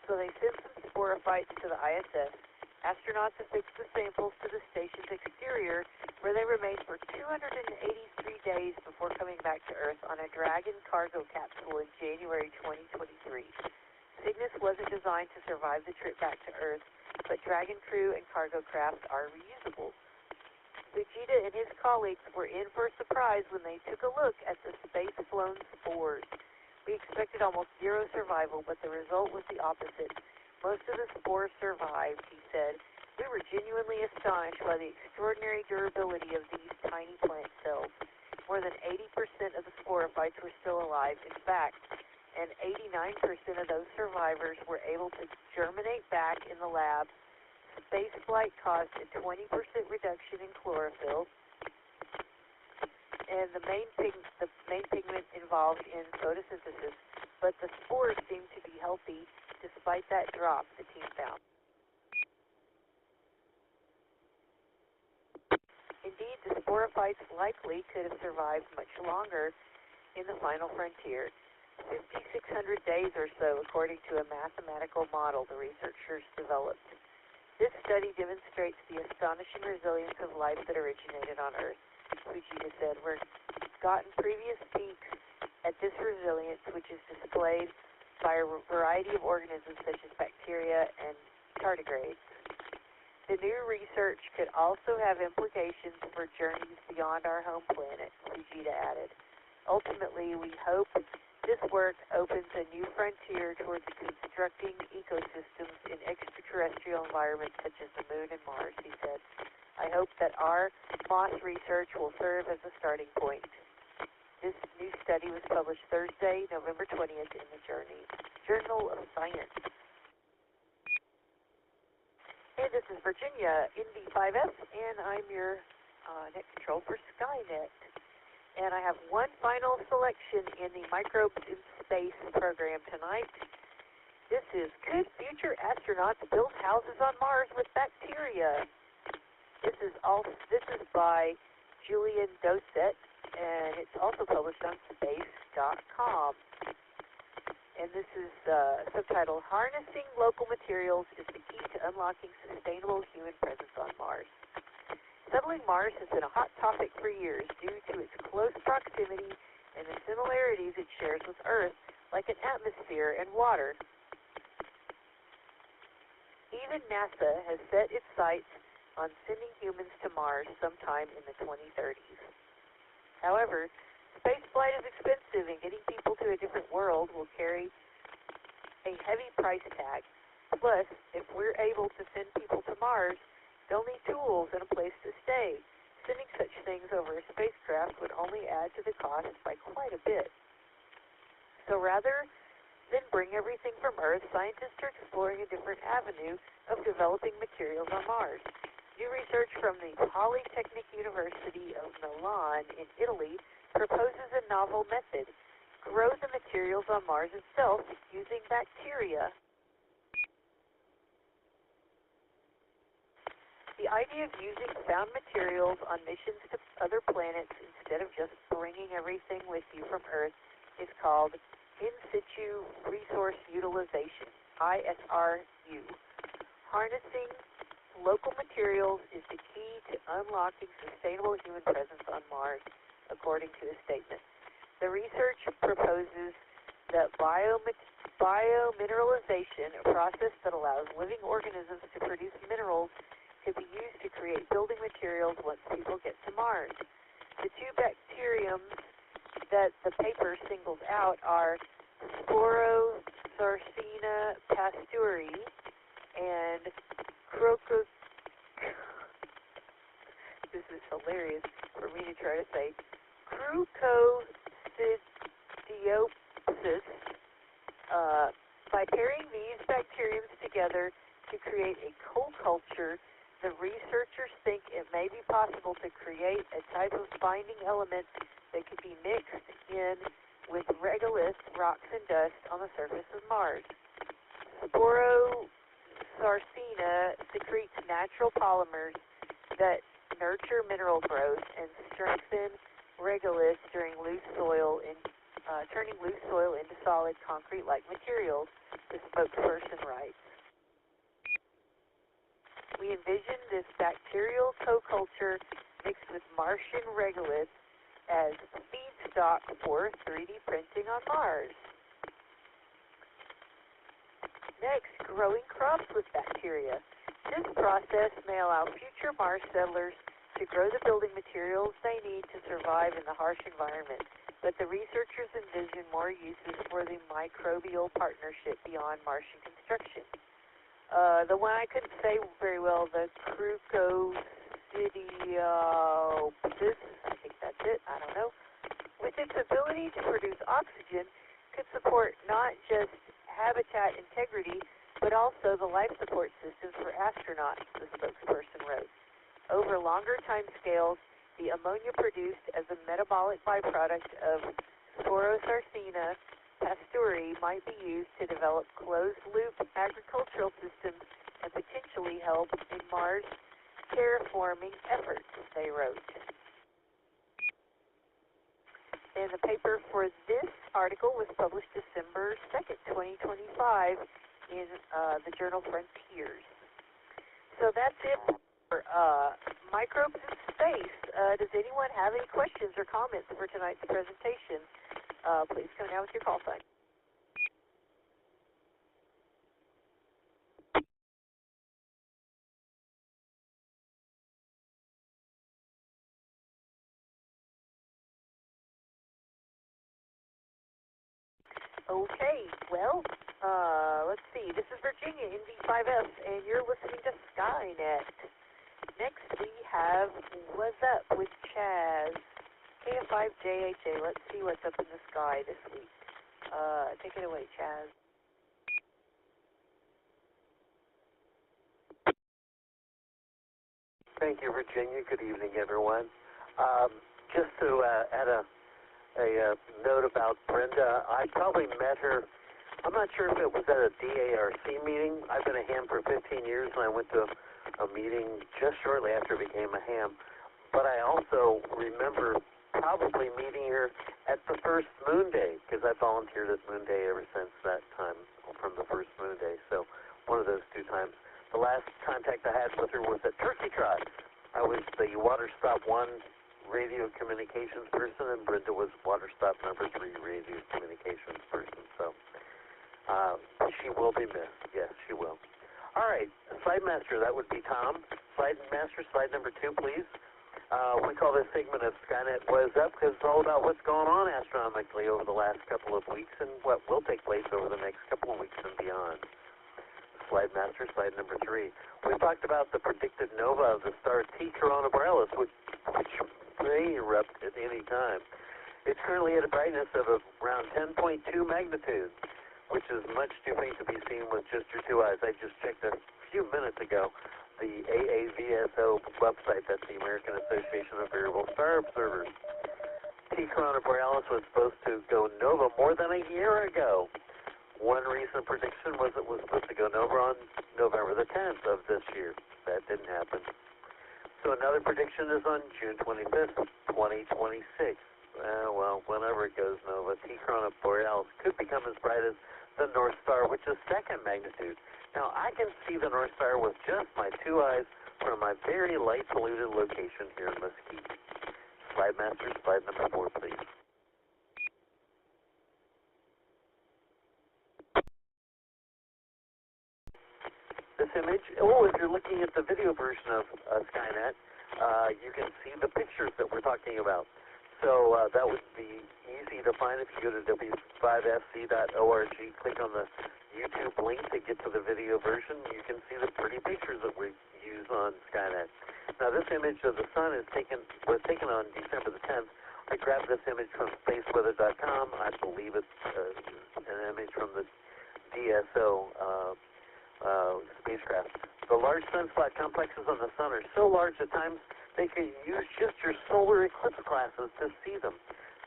So they sent some sporophytes to the ISS. Astronauts affixed the samples to the station's exterior, where they remained for 283 days before coming back to Earth on a Dragon cargo capsule in January 2023. Cygnus wasn't designed to survive the trip back to Earth, but Dragon crew and cargo craft are reusable. Fujita and his colleagues were in for a surprise when they took a look at the space-flown spores. We expected almost zero survival, but the result was the opposite. Most of the spores survived, he said. We were genuinely astonished by the extraordinary durability of these tiny plant cells. More than 80% of the sporophytes were still alive. In fact, and 89% of those survivors were able to germinate back in the lab. Spaceflight caused a 20% reduction in chlorophyll, and the main pigment involved in photosynthesis, but the spores seem to be healthy despite that drop, the team found. Indeed, the sporophytes likely could have survived much longer in the final frontier. 5,600 days or so, according to a mathematical model the researchers developed. This study demonstrates the astonishing resilience of life that originated on Earth. Fujita said, we've gotten previous peaks at this resilience, which is displayed by a variety of organisms such as bacteria and tardigrades. The new research could also have implications for journeys beyond our home planet, Fujita added. Ultimately, we hope this work opens a new frontier towards constructing ecosystems in extraterrestrial environments such as the Moon and Mars, he said. I hope that our moth research will serve as a starting point. This new study was published Thursday, November 20th in the Journal of Science. Hey, this is Virginia, NV5F, and I'm your net control for Skynet. And I have one final selection in the Microbes in Space program tonight. This is Could Future Astronauts Build Houses on Mars with Bacteria? This is by Julian Dosset, and it's also published on space.com. And this is subtitled Harnessing Local Materials is the Key to Unlocking Sustainable Human Presence on Mars. Settling Mars has been a hot topic for years due to its close proximity and the similarities it shares with Earth, like an atmosphere and water. Even NASA has set its sights on sending humans to Mars sometime in the 2030s. However, spaceflight is expensive, and getting people to a different world will carry a heavy price tag. Plus, if we're able to send people to Mars, they'll need tools and a place to stay. Sending such things over a spacecraft would only add to the cost by quite a bit. So rather than bring everything from Earth, scientists are exploring a different avenue of developing materials on Mars. New research from the Polytechnic University of Milan in Italy proposes a novel method: grow the materials on Mars itself using bacteria. The idea of using found materials on missions to other planets instead of just bringing everything with you from Earth is called In Situ Resource Utilization, ISRU. Harnessing local materials is the key to unlocking sustainable human presence on Mars, according to a statement. The research proposes that biomineralization, a process that allows living organisms to produce minerals, could be used to create building materials once people get to Mars. The two bacteriums that the paper singles out are Sporosarcina pasteurii and croco. This is hilarious for me to try to say. Crucocydiosis. By pairing these bacteriums together to create a co-culture, the researchers think it may be possible to create a type of binding element that could be mixed in with regolith, rocks, and dust on the surface of Mars. Sporosarcina secretes natural polymers that nurture mineral growth and strengthen regolith during loose soil turning loose soil into solid concrete-like materials, the spokesperson writes. We envision this bacterial co-culture mixed with Martian regolith as feedstock for 3D printing on Mars. Next, growing crops with bacteria. This process may allow future Mars settlers to grow the building materials they need to survive in the harsh environment, but the researchers envision more uses for the microbial partnership beyond Martian construction. The one I couldn't say very well, the Crucocydiosis, I think that's it, I don't know, with its ability to produce oxygen, could support not just habitat integrity, but also the life support systems for astronauts, the spokesperson wrote. Over longer time scales, the ammonia produced as a metabolic byproduct of Sporosarcina pasteurii might be used to develop closed-loop agricultural systems and potentially help in Mars terraforming efforts, they wrote. And the paper for this article was published December 2nd, 2025 in the journal Frontiers. So that's it for Microbes in Space. Does anyone have any questions or comments for tonight's presentation? Please come down with your call sign. Okay, well, let's see. This is Virginia, NV5F, and you're listening to Skynet. Next, we have What's Up with Chaz, KF5JHA. Let's see what's up in the sky this week. Take it away, Chaz. Thank you, Virginia. Good evening, everyone. Just to add a note about Brenda, I probably met her, I'm not sure if it was at a DARC meeting. I've been a ham for 15 years, and I went to a meeting just shortly after I became a ham. But I also remember probably meeting her at the first Moon Day, because I volunteered at Moon Day ever since that time, from the first Moon Day. So one of those two times. The last contact I had with her was at Turkey Trot. I was the Water Stop 1 radio communications person, and Brenda was Water Stop number 3 radio communications person. So she will be missed. Yes, she will. All right, Slide Master, that would be Tom. Slide Master, slide number 2, please. We call this segment of Skynet What Is Up because it's all about what's going on astronomically over the last couple of weeks and what will take place over the next couple of weeks and beyond. Slide Master, slide number 3. We talked about the predicted nova of the star T Coronavirus, which may erupt at any time. It's currently at a brightness of around 10.2 magnitude, which is much too faint to be seen with just your two eyes. I just checked a few minutes ago the AAVSO website, that's the American Association of Variable Star Observers. T Coronavirus was supposed to go nova more than a year ago. One recent prediction was it was supposed to go nova on November the 10th of this year. That didn't happen. So another prediction is on June 25th, 2026. Well, whenever it goes nova, T Coronavirus could become as bright as the North Star, which is second magnitude. Now, I can see the North Star with just my two eyes from my very light-polluted location here in Mesquite. Slide Master, slide number 4, please. This image, if you're looking at the video version of Skynet, you can see the pictures that we're talking about. So that would be easy to find if you go to W5FC.org, click on the YouTube link to get to the video version. You can see the pretty pictures that we use on Skynet. Now, this image of the sun was taken on December the 10th. I grabbed this image from spaceweather.com. I believe it's an image from the DSO spacecraft. The large sunspot complexes on the sun are so large at times they can use just your solar eclipse glasses to see them.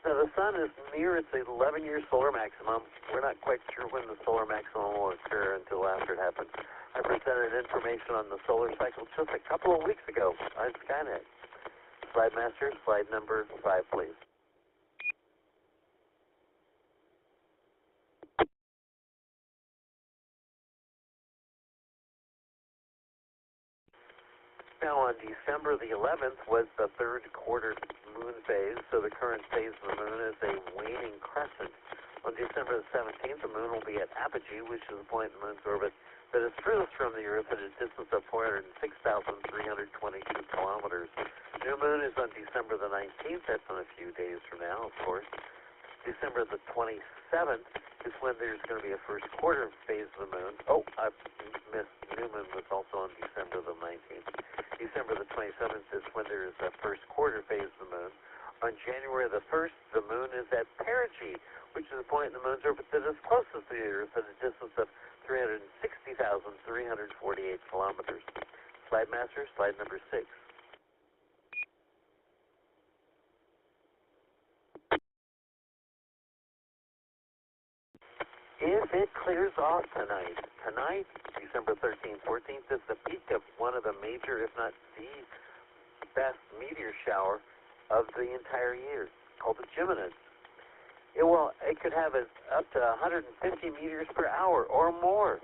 Now, the sun is near its 11-year solar maximum. We're not quite sure when the solar maximum will occur until after it happens. I presented information on the solar cycle just a couple of weeks ago on Skynet. Slide master, slide number 5, please. Now, on December the 11th was the third quarter moon phase, so the current phase of the moon is a waning crescent. On December the 17th, the moon will be at apogee, which is the point in the moon's orbit that is furthest from the Earth at a distance of 406,322 kilometers. New moon is on December the 19th. That's in a few days from now, of course. December the 27th is when there's going to be a first quarter phase of the moon. Oh, I missed. New moon was also on December the 19th. December the 27th is when there is a first quarter phase of the moon. On January the 1st, the moon is at perigee, which is a point in the moon's orbit that is closest to the Earth at a distance of 360,348 kilometers. Slide master, slide number 6. If it clears off tonight, December 13th, 14th, is the peak of one of the major, if not the best meteor shower of the entire year, called the Geminids. It could have up to 150 meteors per hour or more.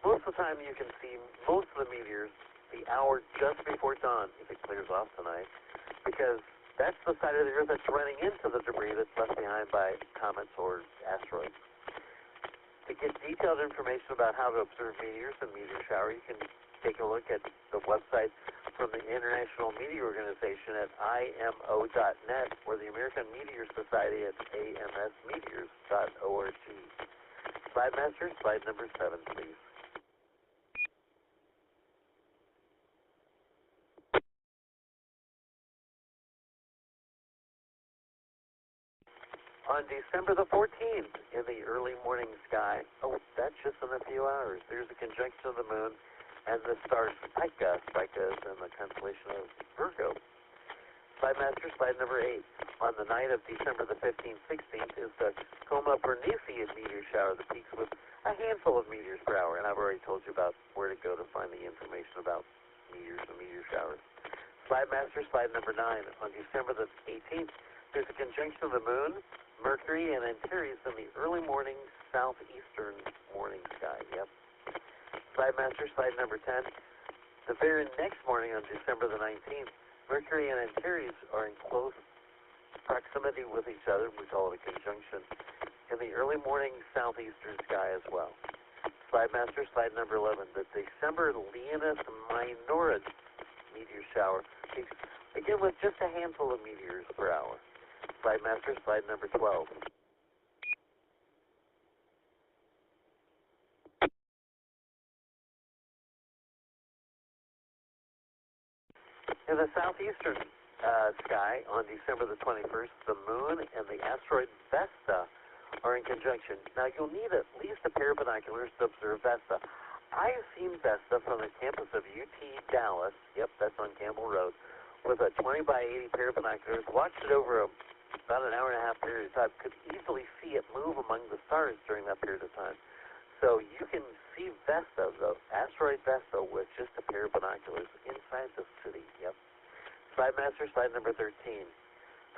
Most of the time you can see most of the meteors the hour just before dawn if it clears off tonight, because that's the side of the Earth that's running into the debris that's left behind by comets or asteroids. To get detailed information about how to observe meteors and meteor shower, you can take a look at the website from the International Meteor Organization at IMO.net or the American Meteor Society at AMSmeteors.org. Slide master, slide number 7, please. On December the 14th, in the early morning sky, that's just in a few hours, there's a conjunction of the moon and the star Spica. Spica is in the constellation of Virgo. Slide master, slide number 8. On the night of December the 15th, 16th is the Coma Berenices meteor shower that peaks with a handful of meteors per hour, and I've already told you about where to go to find the information about meteors and meteor showers. Slide master, slide number 9. On December the 18th, there's a conjunction of the moon, Mercury, and Antares in the early morning southeastern morning sky. Yep. Slide master, slide number 10. The very next morning on December the 19th, Mercury and Antares are in close proximity with each other. We call it a conjunction in the early morning southeastern sky as well. Slide master, slide number 11. The December Leonis Minoris meteor shower peaks again with just a handful of meteors per hour. Slide master, slide number 12. In the southeastern sky on December the 21st, the moon and the asteroid Vesta are in conjunction. Now, you'll need at least a pair of binoculars to observe Vesta. I've seen Vesta from the campus of UT Dallas, yep, that's on Campbell Road, with a 20 by 80 pair of binoculars, watched it over about an hour and a half period of time, could easily see it move among the stars during that period of time. So you can see Vesta, the asteroid Vesta, with just a pair of binoculars inside the city. Yep. Slide master, slide number 13.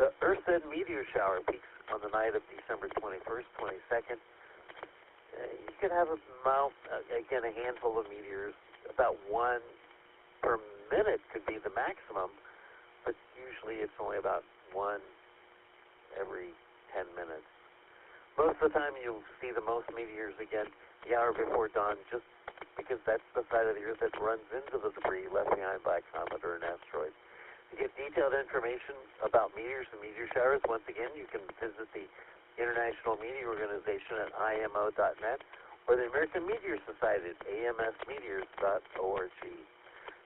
The Earth-End meteor shower peaks on the night of December 21st, 22nd. You could have again, a handful of meteors. About one per minute could be the maximum, but usually it's only about one every 10 minutes. Most of the time you'll see the most meteors again the hour before dawn, just because that's the side of the Earth that runs into the debris left behind by a comet or an asteroid. get detailed information about meteors and meteor showers, once again, you can visit the International Meteor Organization at IMO.net or the American Meteor Society at amsmeteors.org.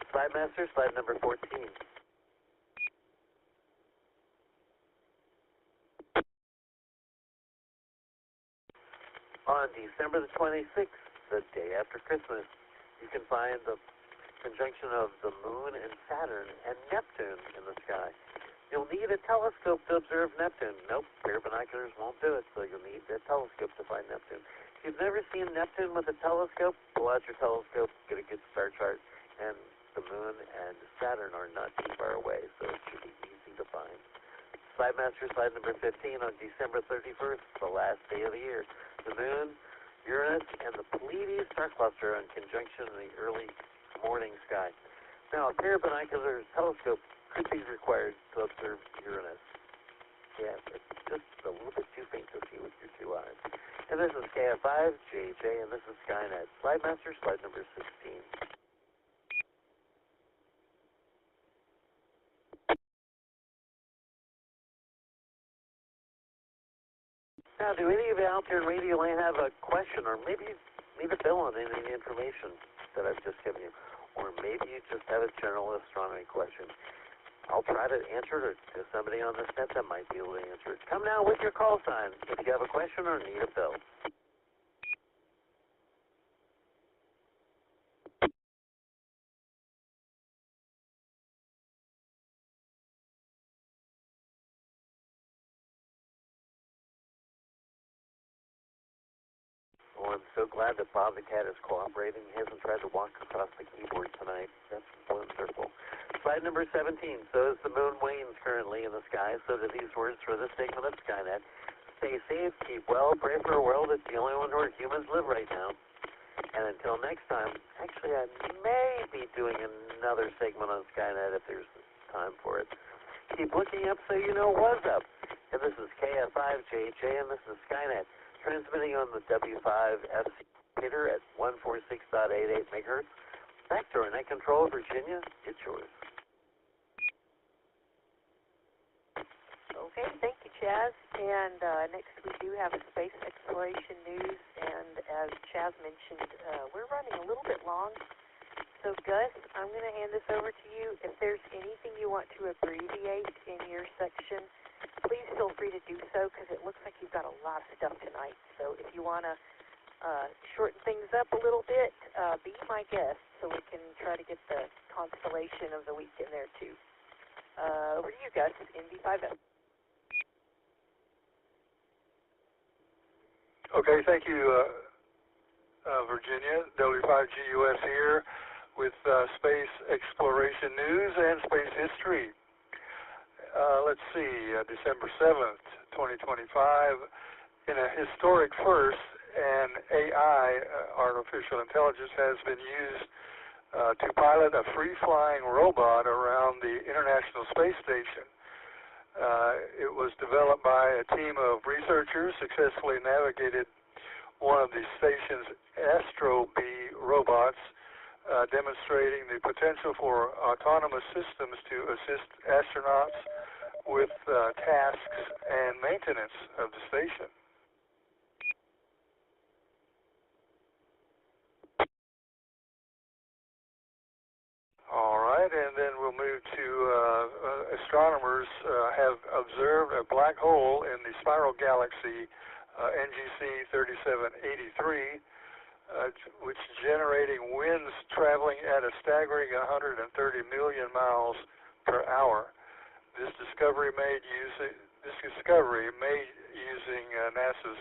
Slide Master, slide number 14. On December the 26th, the day after Christmas, you can find the conjunction of the Moon and Saturn and Neptune in the sky. You'll need a telescope to observe Neptune. Nope, pair of binoculars won't do it, so you'll need a telescope to find Neptune. If you've never seen Neptune with a telescope, pull out your telescope, get a good star chart, and the Moon and Saturn are not too far away, so it should be easy to find. Slide Master, slide number 15, on December 31st, the last day of the year. The Moon, Uranus, and the Pleiades star cluster are in conjunction in the early morning sky. Now, a pair of binoculars telescope could be required to observe Uranus. Yeah, it's just a little bit too faint to see with your two eyes. And this is KF5, JJ, and this is Skynet. Slide Master, slide number 16. Now, do any of you out there in Radio Land have a question, or maybe you need a fill on any of the information that I've just given you, or maybe you just have a general astronomy question? I'll try to answer it to somebody on this net that might be able to answer it. Come now with your call sign if you have a question or need a fill. Oh, I'm so glad that Bob the Cat is cooperating. He hasn't tried to walk across the keyboard tonight. That's wonderful. Slide number 17. So as the moon wanes currently in the sky, so do these words for this segment of Skynet. Stay safe, keep well, pray for a world that's the only one where humans live right now. And until next time, actually I may be doing another segment on Skynet if there's time for it. Keep looking up so you know what's up. And this is KF5JJ, and this is Skynet, transmitting on the W5FC repeater at 146.88 megahertz. Back to our net control, Virginia. It's yours. Okay, thank you, Chaz. And next we do have a space exploration news. And as Chaz mentioned, we're running a little bit long. So, Gus, I'm going to hand this over to you. If there's anything you want to abbreviate in your section, please feel free to do so, because it looks like you've got a lot of stuff tonight. So if you want to shorten things up a little bit, be my guest so we can try to get the constellation of the week in there, too. Over to you, Gus, NV5F. Okay, thank you, Virginia. W5GUS here with space exploration news and space history. Let's see, December 7th, 2025, in a historic first, an AI, artificial intelligence, has been used to pilot a free-flying robot around the International Space Station. It was developed by a team of researchers, successfully navigated one of the station's Astro B robots, demonstrating the potential for autonomous systems to assist astronauts with tasks and maintenance of the station. All right, and then we'll move to astronomers have observed a black hole in the spiral galaxy NGC 3783, which is generating winds traveling at a staggering 130 million miles per hour. This discovery made using NASA's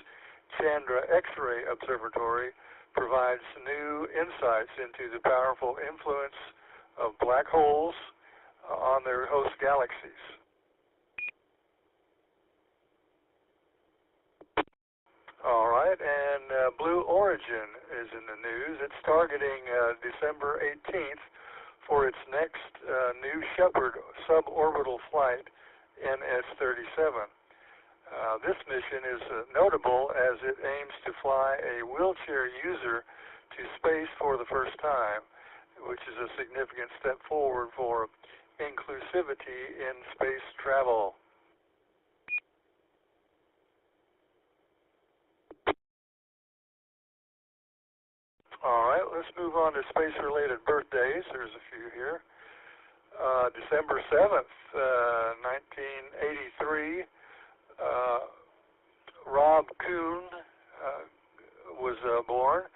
Chandra X-ray Observatory provides new insights into the powerful influence of black holes on their host galaxies. All right, and Blue Origin is in the news. It's targeting December 18th for its next New Shepard suborbital flight, NS-37. This mission is notable as it aims to fly a wheelchair user to space for the first time, which is a significant step forward for inclusivity in space travel. All right, let's move on to space-related birthdays. There's a few here. December 7th, 1983, Rob Kuhn was born.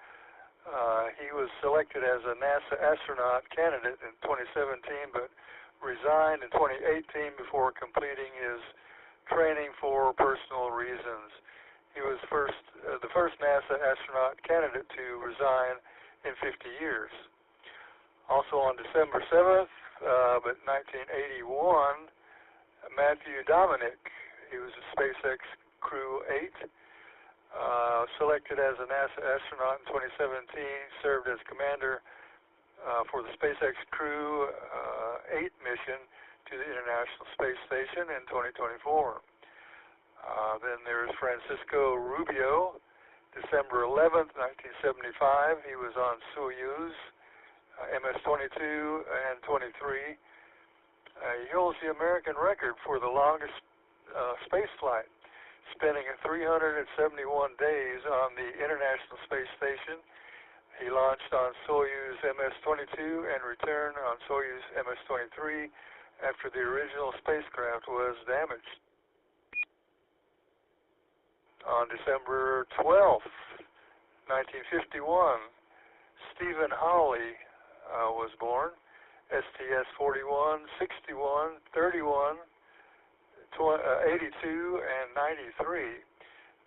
He was selected as a NASA astronaut candidate in 2017, but resigned in 2018 before completing his training for personal reasons. He was the first NASA astronaut candidate to resign in 50 years. Also on December 7th, but 1981, Matthew Dominic, he was a SpaceX Crew 8, selected as a NASA astronaut in 2017, served as commander for the SpaceX Crew 8 mission to the International Space Station in 2024. Then there's Francisco Rubio, December 11th, 1975. He was on Soyuz, MS-22 and 23. He holds the American record for the longest space flight, spending 371 days on the International Space Station. He launched on Soyuz MS-22 and returned on Soyuz MS-23 after the original spacecraft was damaged. On December 12th, 1951, Stephen Hawley was born, STS 41, 61, 31, 82, and 93,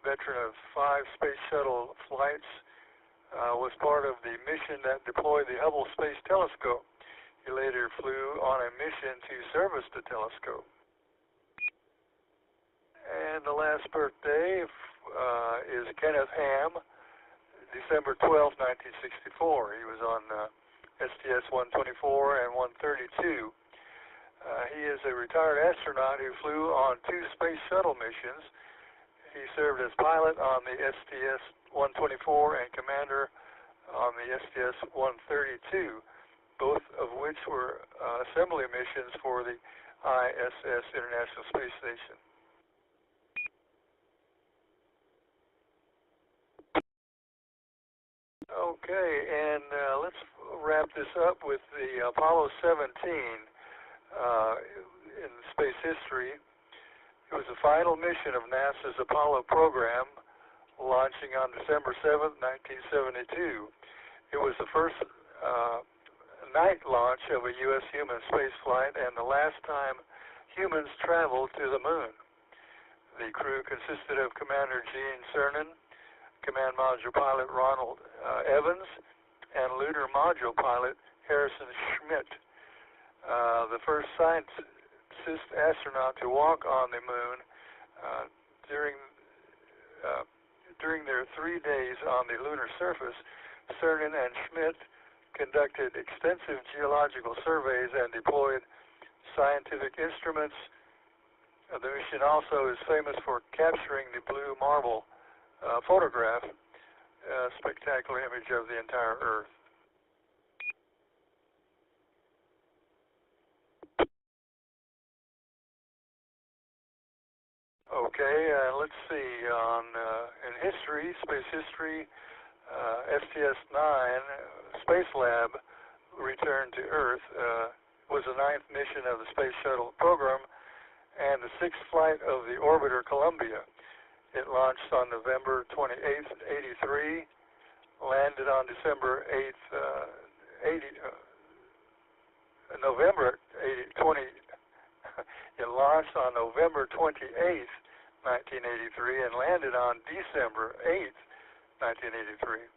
veteran of 5 Space Shuttle flights, was part of the mission that deployed the Hubble Space Telescope. He later flew on a mission to service the telescope. And the last birthday is Kenneth Ham, December 12, 1964. He was on STS-124 and 132. He is a retired astronaut who flew on 2 Space Shuttle missions. He served as pilot on the STS-124 and commander on the STS-132, both of which were assembly missions for the ISS, International Space Station. Okay, and let's wrap this up with the Apollo 17 in space history. It was the final mission of NASA's Apollo program, launching on December 7, 1972. It was the first night launch of a U.S. human spaceflight and the last time humans traveled to the moon. The crew consisted of Commander Gene Cernan, Command Module Pilot Ronald Evans, and Lunar Module Pilot Harrison Schmitt. The first scientist astronaut to walk on the moon. During their 3 days on the lunar surface, Cernan and Schmitt conducted extensive geological surveys and deployed scientific instruments. The mission also is famous for capturing the blue marble photograph, a spectacular image of the entire Earth. Okay, let's see. In history, space history, STS-9 Space Lab returned to Earth. Was the 9th mission of the Space Shuttle program and the 6th flight of the orbiter Columbia. It launched on November 28th, 83, landed on December 8th, November 20. It launched on November 28th, 1983, and landed on December 8th, 1983.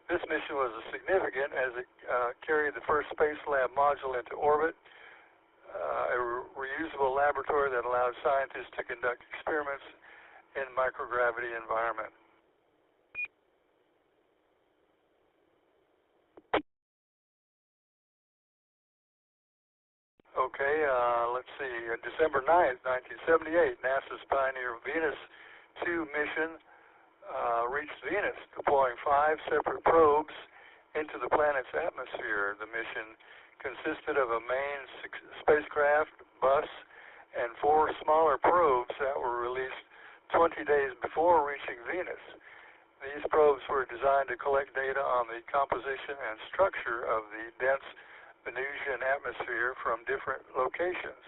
This mission was significant as it carried the first Space Lab module into orbit, a reusable laboratory that allowed scientists to conduct experiments in microgravity environment. Okay, let's see. December 9th, 1978, NASA's Pioneer Venus 2 mission reached Venus, deploying 5 separate probes into the planet's atmosphere. The mission consisted of a main spacecraft spacecraft, bus, and 4 smaller probes that were released 20 days before reaching Venus. These probes were designed to collect data on the composition and structure of the dense Venusian atmosphere from different locations.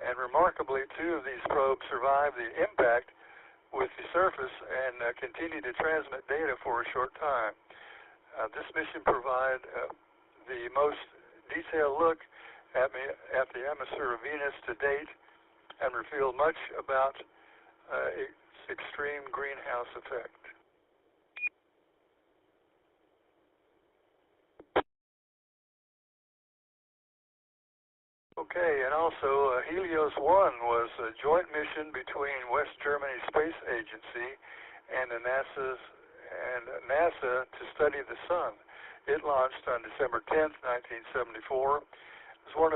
And remarkably, 2 of these probes survived the impact with the surface and continued to transmit data for a short time. This mission provided the most detailed look at the atmosphere of Venus to date and revealed much about its extreme greenhouse effect. Okay, and also Helios 1 was a joint mission between West Germany Space Agency and NASA to study the Sun. It launched on December 10th, 1974. It was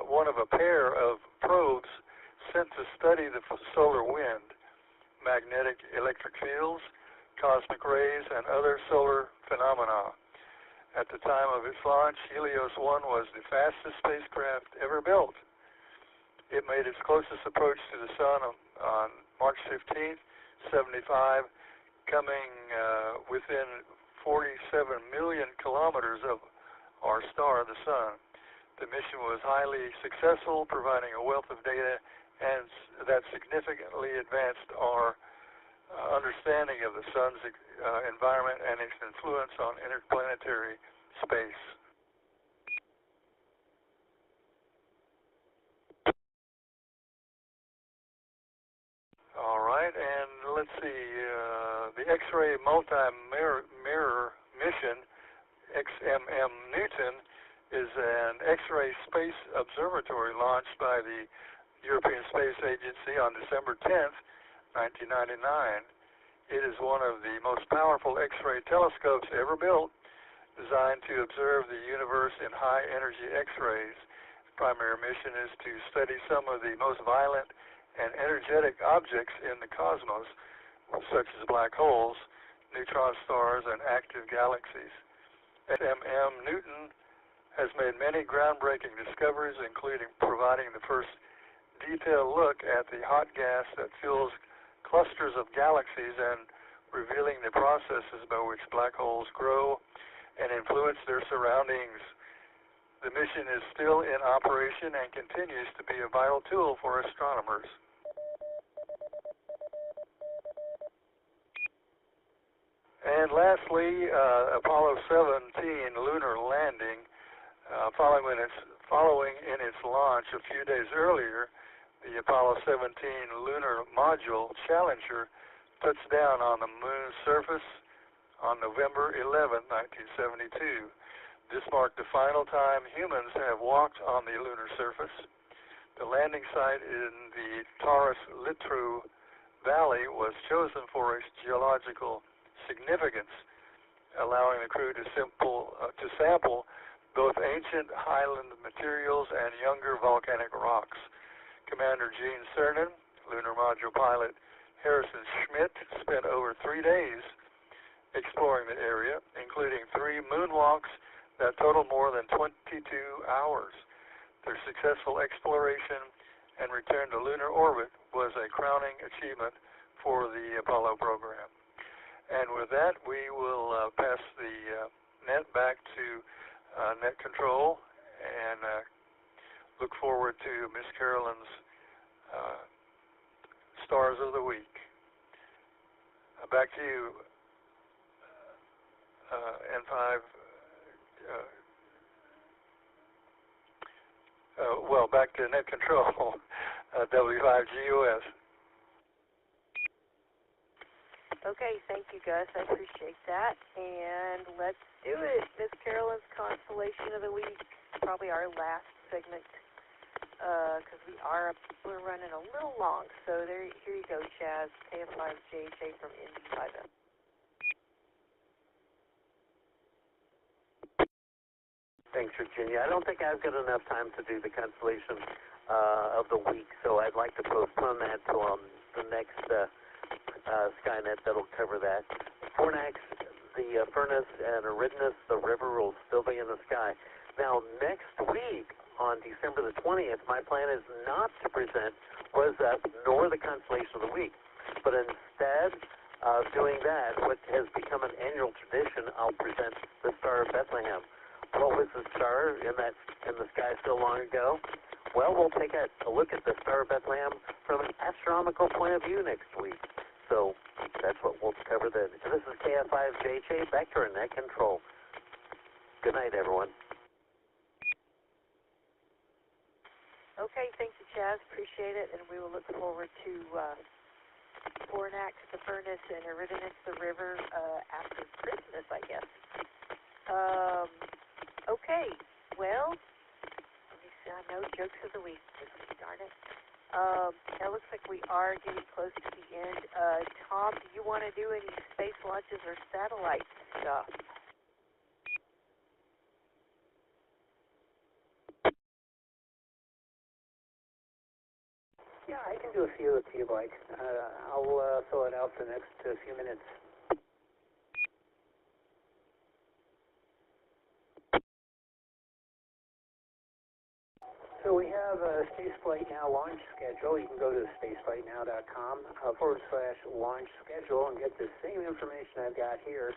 one of a pair of probes sent to study the solar wind, magnetic electric fields, cosmic rays, and other solar phenomena. At the time of its launch, Helios 1 was the fastest spacecraft ever built. It made its closest approach to the Sun on March 15th, 75, coming within 47 million kilometers of our star, the Sun. The mission was highly successful, providing a wealth of data and that significantly advanced our understanding of the Sun's environment and its influence on interplanetary space. All right, and let's see, the X-ray multi-mirror mission, XMM Newton, is an X-ray space observatory launched by the European Space Agency on December 10th, 1999. It is one of the most powerful X-ray telescopes ever built, designed to observe the universe in high-energy X-rays. Its primary mission is to study some of the most violent and energetic objects in the cosmos, such as black holes, neutron stars, and active galaxies. XMM Newton has made many groundbreaking discoveries, including providing the first detailed look at the hot gas that fuels clusters of galaxies and revealing the processes by which black holes grow and influence their surroundings. The mission is still in operation and continues to be a vital tool for astronomers. And lastly, Apollo 17 lunar landing, following in its launch a few days earlier, the Apollo 17 lunar module Challenger touched down on the moon's surface on November 11, 1972. This marked the final time humans have walked on the lunar surface. The landing site in the Taurus-Littrow Valley was chosen for its geological significance, allowing the crew to sample both ancient highland materials and younger volcanic rocks. Commander Gene Cernan, lunar module pilot Harrison Schmitt spent over 3 days exploring the area, including 3 moonwalks that totaled more than 22 hours. Their successful exploration and return to lunar orbit was a crowning achievement for the Apollo program. And with that, we will pass the net back to Net Control and look forward to Miss Carolyn's Stars of the Week. Back to you, N5. Well, back to Net Control, W5GUS. Okay, thank you, Gus. I appreciate that. And let's do it. Miss Carolyn's Constellation of the Week, probably our last segment, because we're running a little long. So here you go, Chaz, KF5JJ from ND5F. Thanks, Virginia. I don't think I've got enough time to do the constellation of the week, so I'd like to postpone that till the next Skynet that'll cover that. Fornax, the Furnace, and Eridanus, the river will still be in the sky. Now, next week on December the 20th, my plan is not to present Rosette nor the Constellation of the Week, but instead of doing that, what has become an annual tradition, I'll present the Star of Bethlehem. What was the star in the sky so long ago? Well, we'll take a look at the Star of Bethlehem from an astronomical point of view next week. So that's what we'll cover then. This is KF5JJ, back to our net control. Good night, everyone. Okay, thank you, Chaz. Appreciate it, and we will look forward to Fornax, the furnace, and Eridanus, the river, after Christmas, I guess. Okay, well, let me see. No jokes of the week. Darn it. It looks like we are getting close to the end. Tom, do you want to do any space launches or satellite stuff? Yeah, I can do a few if you like. I'll fill it out for the next few minutes. So we have a spaceflight now launch schedule. You can go to spaceflightnow.com /launch schedule and get the same information I've got here.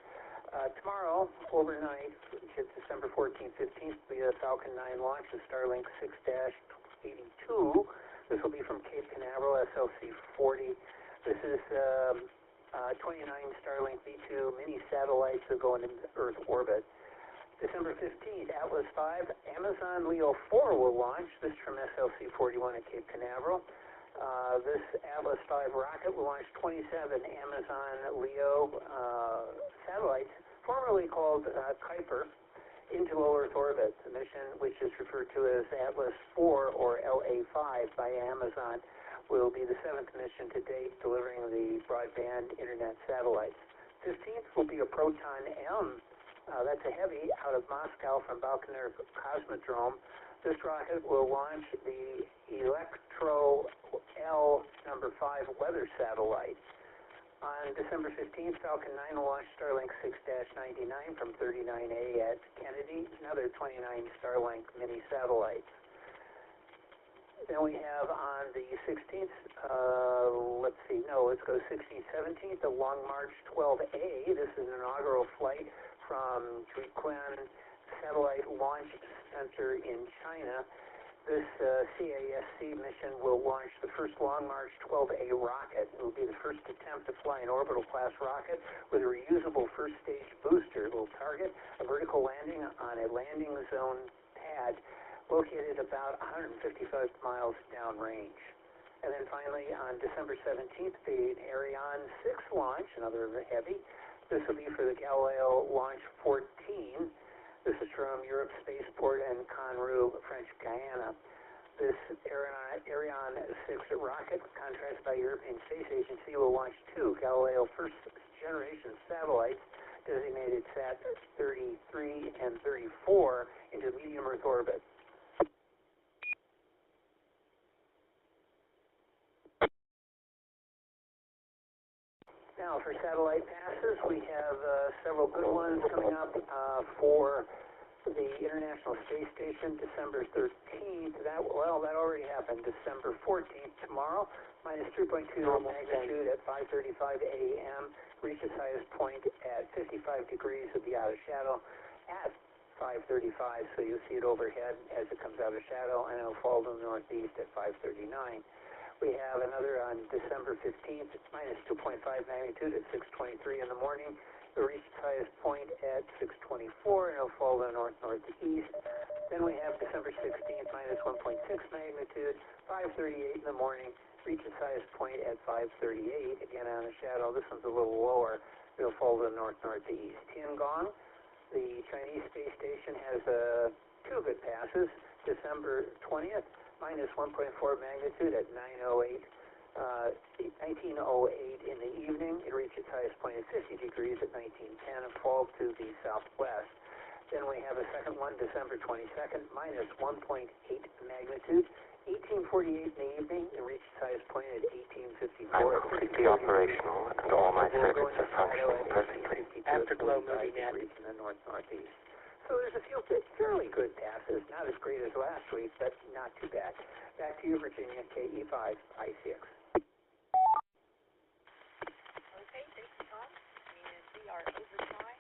Tomorrow, overnight, which is December 14th, 15th, will be a Falcon 9 launch of Starlink 6-82. This will be from Cape Canaveral, SLC 40. This is 29 Starlink V2 mini satellites that go into Earth orbit. December 15th, Atlas V, Amazon Leo 4 will launch. This is from SLC 41 at Cape Canaveral. This Atlas V rocket will launch 27 Amazon Leo satellites, formerly called Kuiper, into low Earth orbit. The mission, which is referred to as Atlas 4 or LA5 by Amazon, will be the 7th mission to date, delivering the broadband internet satellites. 15th will be a Proton M. That's a heavy out of Moscow from Baikonur Cosmodrome. This rocket will launch the Electro L number 5 weather satellite. On December 15th, Falcon 9 will launch Starlink 6-99 from 39A at Kennedy, another 29 Starlink mini satellites. Then we have on the 16th, let's go 16th, 17th, the Long March 12A. This is an inaugural flight from Jiuquan Satellite Launch Center in China. This CASC mission will launch the first Long March 12A rocket. It will be the first attempt to fly an orbital class rocket with a reusable first stage booster. It will target a vertical landing on a landing zone pad located about 155 miles downrange. And then finally, on December 17th, the Ariane 6 launch, another heavy. This will be for the Galileo Launch 14. This is from Europe Spaceport and Conroe, French Guiana. This Ariane 6 rocket, contracted by European Space Agency, will launch 2 Galileo first-generation satellites, designated Sat 33 and 34, into medium Earth orbit. Now, for satellite passes, we have several good ones coming up for the International Space Station, December 13th. That already happened. December 14th, tomorrow, minus 3.2 magnitude at 5:35 a.m. Reach its highest point at 55 degrees. It'll be out of shadow at 5:35, so you'll see it overhead as it comes out of shadow, and it'll fall to the northeast at 5:39. We have another on December 15th, minus 2.5 magnitude at 6:23 in the morning. It'll reach its highest point at 6:24, and it'll fall to the north-northeast. Then we have December 16th, minus 1.6 magnitude, 5:38 in the morning. Reach its highest point at 5:38, again out of shadow. This one's a little lower. It'll fall to the north-northeast. Tiangong, the Chinese space station, has 2 good passes. December 20th, minus 1.4 magnitude at 19:08 in the evening. It reached its highest point at 50 degrees at 19:10 and fall to the southwest. Then we have a second one, December 22nd, minus 1.8 magnitude, 18:48 in the evening. It reached its highest point at 18:54. I'm completely operational, and all my circuits are functioning perfectly. Afterglow moving at in the north-northeast. So there's a few fairly good passes, not as great as last week, but not too bad. Back to you, Virginia, KE5, ICX. Okay, thank you, Tom. And we are over time.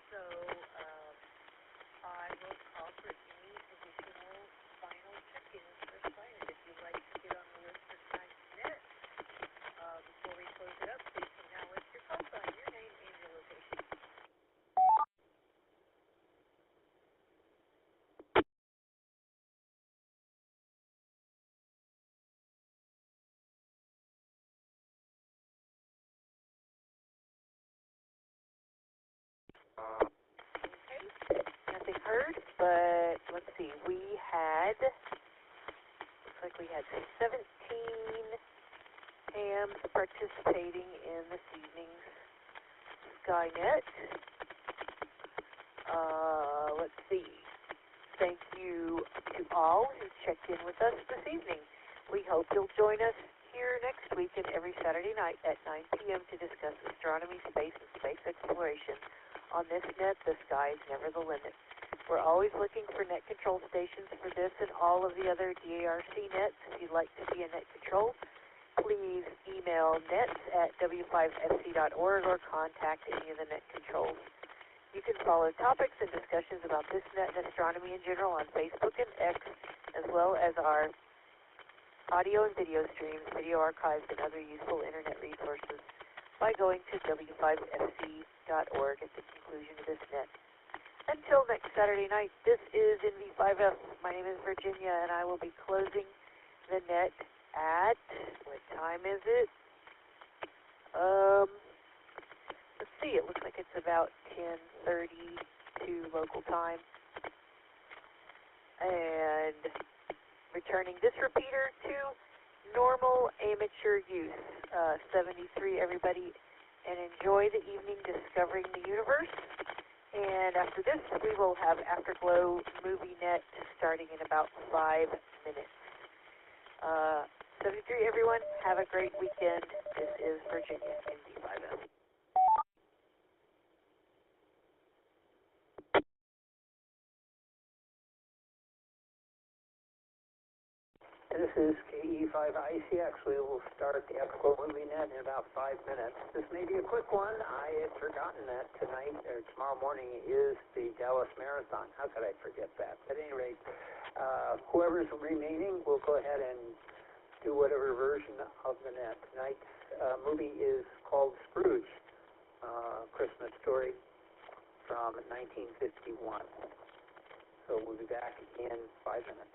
So I will call for any additional final check-ins for Skynet. If you'd like to get on the list for tonight's net, before we close it up, please come now with your call sign, your name, and your location. Okay, nothing heard, but let's see, we had, looks like we had 17 hams participating in this evening's Skynet. Let's see, thank you to all who checked in with us this evening. We hope you'll join us here next week and every Saturday night at 9 p.m. to discuss astronomy, space, and space exploration. On this net, the sky is never the limit. We're always looking for net control stations for this and all of the other DARC nets. If you'd like to be a net control, please email nets@w5fc.org or contact any of the net controls. You can follow topics and discussions about this net and astronomy in general on Facebook and X, as well as our audio and video streams, video archives, and other useful internet resources by going to w5fc.org at the conclusion of this net. Until next Saturday night, this is NV5F. My name is Virginia, and I will be closing the net at, what time is it? Let's see, it looks like it's about 10:32 local time. And returning this repeater to normal amateur use. 73, everybody, and enjoy the evening discovering the universe. And after this, we will have Afterglow movie net starting in about 5 minutes. 73, everyone, have a great weekend. This is Virginia in D5M. This is KE5ICX. We will start the Afterglow movie net in about 5 minutes. This may be a quick one. I had forgotten that tonight or tomorrow morning is the Dallas Marathon. How could I forget that? At any rate, whoever's remaining will go ahead and do whatever version of the net. Tonight's movie is called Scrooge, Christmas story from 1951. So we'll be back in 5 minutes.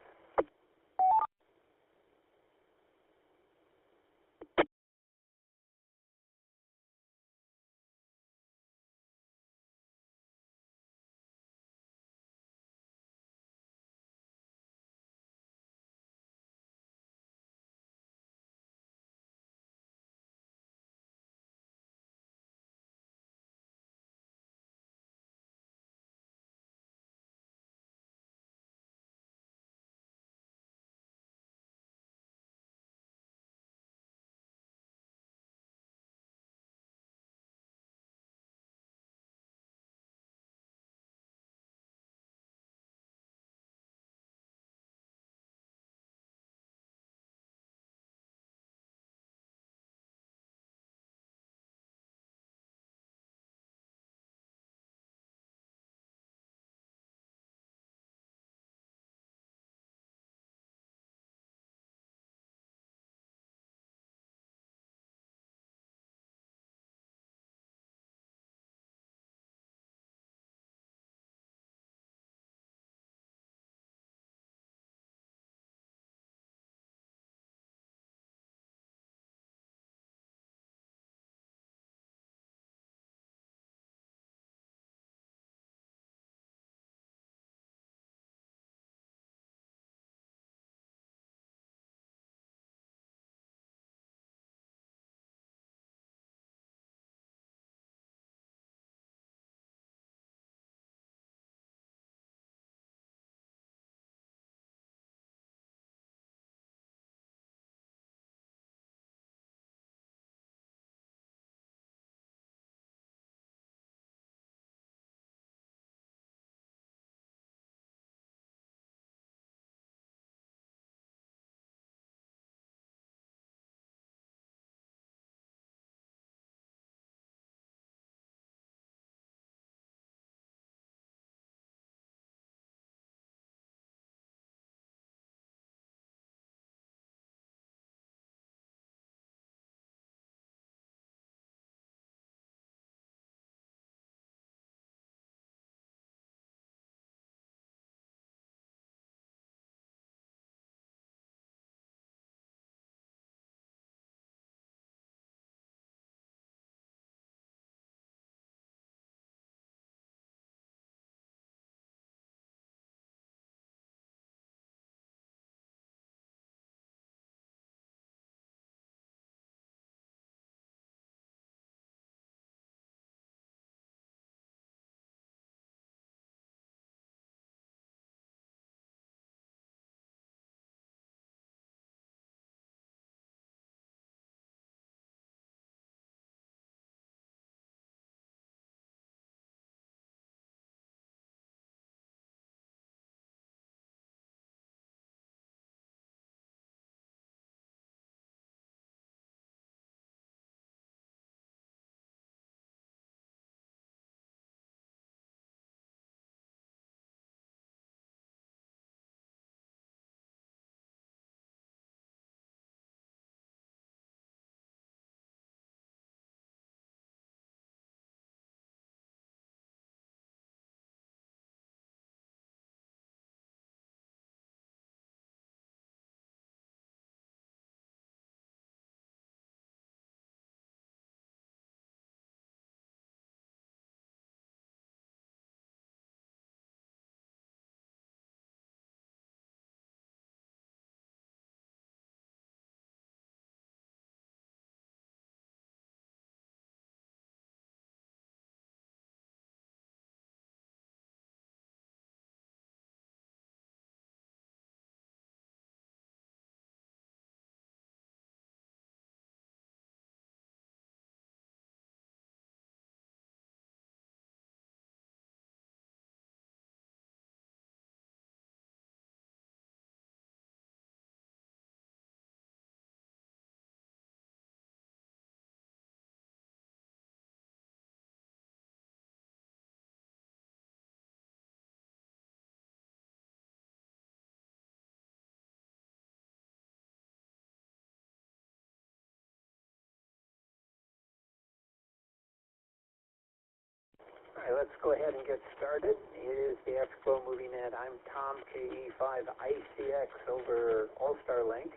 right, let's go ahead and get started. It is the Afterglow Movie Net. I'm Tom, KE5ICX over All-Star Link.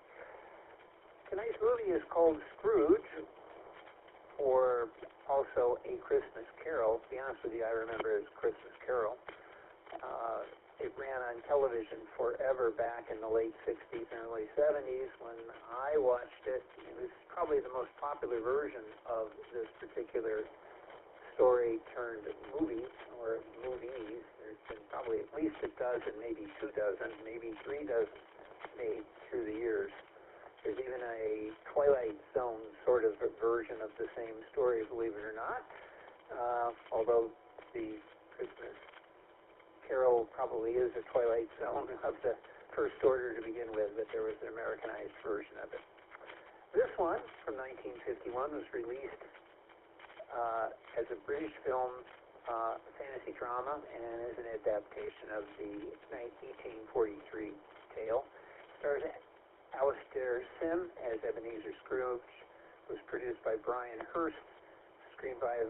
Tonight's movie is called Scrooge, or also A Christmas Carol. To be honest with you, I remember it as Christmas Carol. It ran on television forever back in the late 60s and early 70s. When I watched it, it was probably the most popular version of this particular story turned movie, or movies. There's been probably at least a dozen, maybe 2 dozen, maybe 3 dozen made through the years. There's even a Twilight Zone sort of version of the same story, believe it or not. Although the Christmas Carol probably is a Twilight Zone of the first order to begin with, but there was an Americanized version of it. This one, from 1951, was released as a British film fantasy drama and is an adaptation of the 1843 tale. Stars Alistair Sim as Ebenezer Scrooge. Was produced by Brian Hurst. Screenplay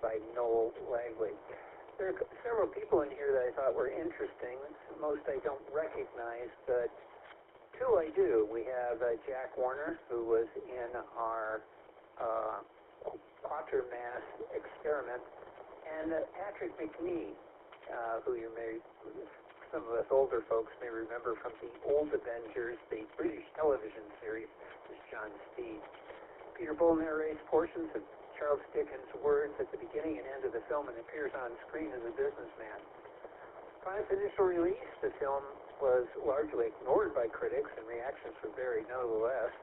by Noel Lagley. There are several people in here that I thought were interesting. Most I don't recognize, but 2 I do. We have Jack Warner, who was in our Quatermass experiment, and Patrick McNee, who you may, some of us older folks may remember from the old Avengers, the British television series, was John Steed. Peter Bull narrates portions of Charles Dickens' words at the beginning and end of the film and appears on screen as a businessman. Upon its initial release, the film was largely ignored by critics and reactions were varied nevertheless.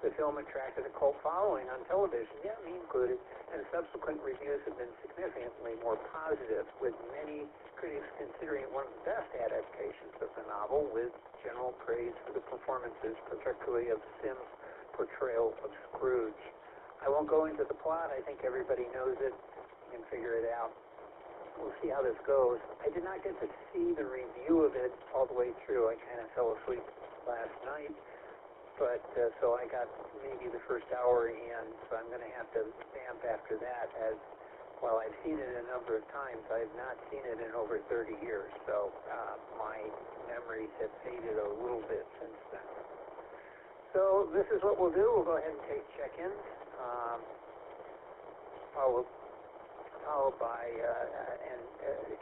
The film attracted a cult following on television, yeah, me included, and subsequent reviews have been significantly more positive, with many critics considering it one of the best adaptations of the novel, with general praise for the performances, particularly of Sim's portrayal of Scrooge. I won't go into the plot. I think everybody knows it. You can figure it out. We'll see how this goes. I did not get to see the review of it all the way through. I kind of fell asleep last night. But so I got maybe the first hour in, so I'm going to have to vamp after that, as while I've seen it a number of times, I've not seen it in over 30 years. So my memories have faded a little bit since then. So this is what we'll do. We'll go ahead and take check-ins. Followed by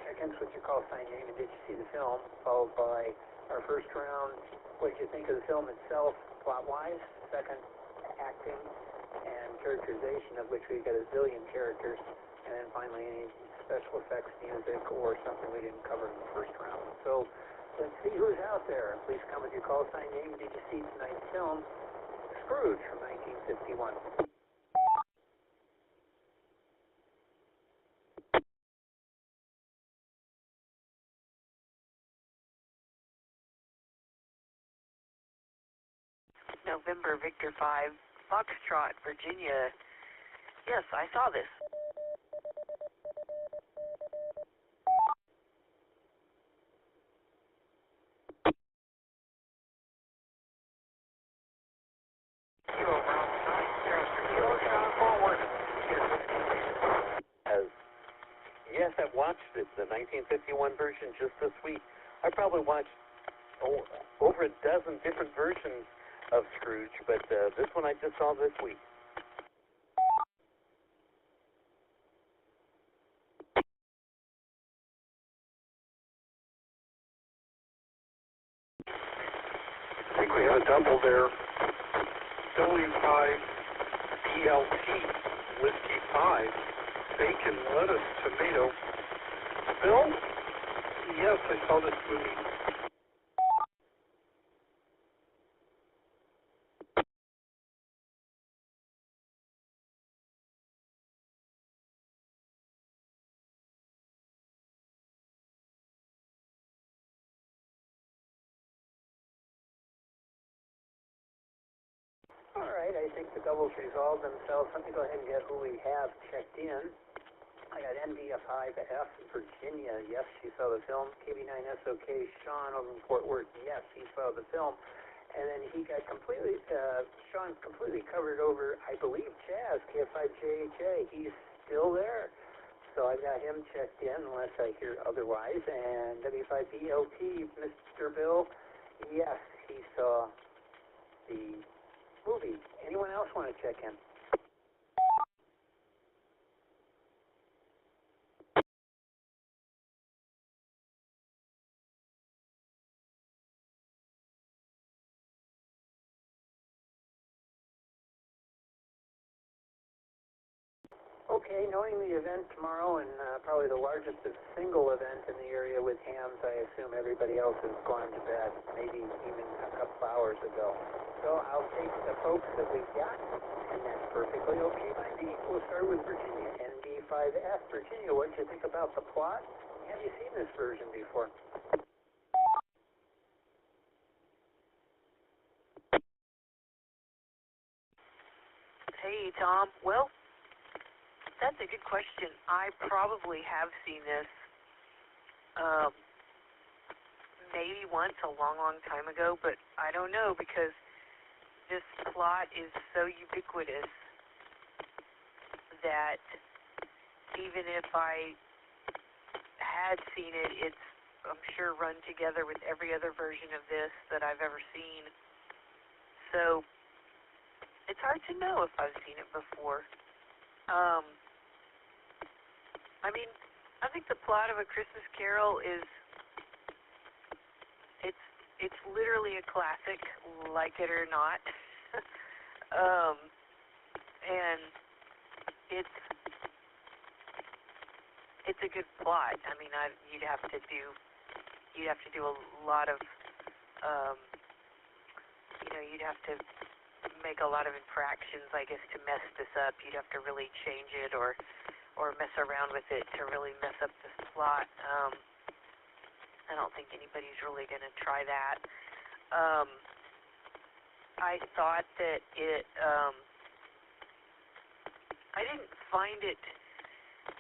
check-ins, which you call sign name and did you see the film, followed by our first round, what did you think of the film itself, plot-wise, second, acting and characterization, of which we've got a zillion characters, and then finally any special effects, music, or something we didn't cover in the first round. So let's see who's out there. Please come with your call sign name. Did you see tonight's film, Scrooge, from 1951? November, Victor 5, Foxtrot, Virginia. Yes, I saw this. Yes, I've watched it, the 1951 version just this week. I probably watched over a dozen different versions of Scrooge, but this one I just saw this week. I think we have a double there. W5 BLT, Whiskey 5, bacon, lettuce, tomato. Bill? Yes, I saw this movie. All right, I think the doubles resolved themselves. Let me go ahead and get who we have checked in. I got NDF5F, Virginia. Yes, she saw the film. KB9SOK, Sean over in Fort Worth. Yes, he saw the film. And then he got completely, Sean completely covered over, I believe, Chaz, KF5JHA. He's still there. So I've got him checked in unless I hear otherwise. And W5BLT, Mr. Bill, yes, he saw the movie. Anyone else want to check in? Okay, knowing the event tomorrow and probably the largest single event in the area with hams, I assume everybody else has gone to bed, maybe even a couple hours ago. So I'll take the folks that we've got, and that's perfectly okay by me. We'll start with Virginia, ND5F. Virginia, what do you think about the plot? Have you seen this version before? Hey, Tom. Well, that's a good question. I probably have seen this maybe once a long, long time ago, but I don't know because this plot is so ubiquitous that even if I had seen it, it's, I'm sure, run together with every other version of this that I've ever seen. So it's hard to know if I've seen it before. I mean, I think the plot of A Christmas Carol is, it's literally a classic, like it or not. And it's a good plot. I mean, you'd have to do a lot of, you'd have to make a lot of infractions, I guess, to mess this up. You'd have to really change it or mess around with it to really mess up this plot. I don't think anybody's really going to try that. I thought that it, I didn't find it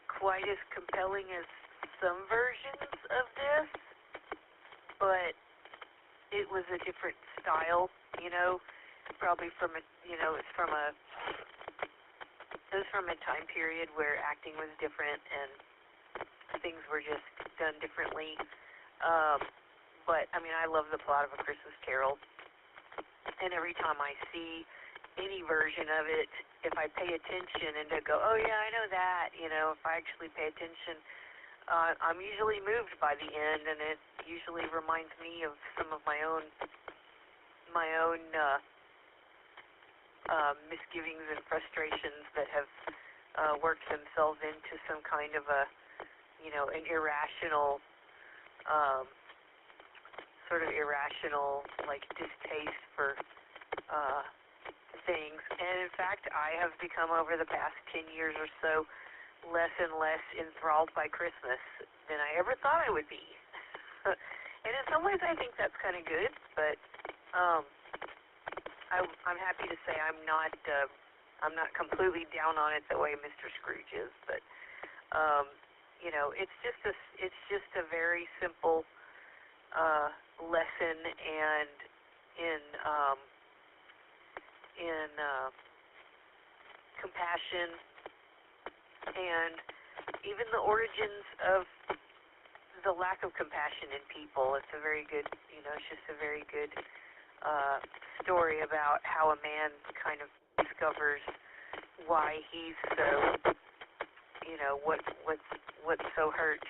quite as compelling as some versions of this, but it was a different style, probably from a, it's from a, it was from a time period where acting was different and things were just done differently. But, I mean, I love the plot of A Christmas Carol. And every time I see any version of it, if I pay attention and to go, oh, yeah, I know that, if I actually pay attention, I'm usually moved by the end, and it usually reminds me of some of my own misgivings and frustrations that have worked themselves into some kind of a, an irrational, sort of irrational, like, distaste for things. And in fact, I have become, over the past 10 years or so, less and less enthralled by Christmas than I ever thought I would be. And in some ways, I think that's kind of good, but I'm happy to say I'm not completely down on it the way Mr. Scrooge is, but it's just a very simple lesson, and in compassion, and even the origins of the lack of compassion in people. It's a very good, it's just a very good story about how a man kind of discovers why he's so, what's so hurt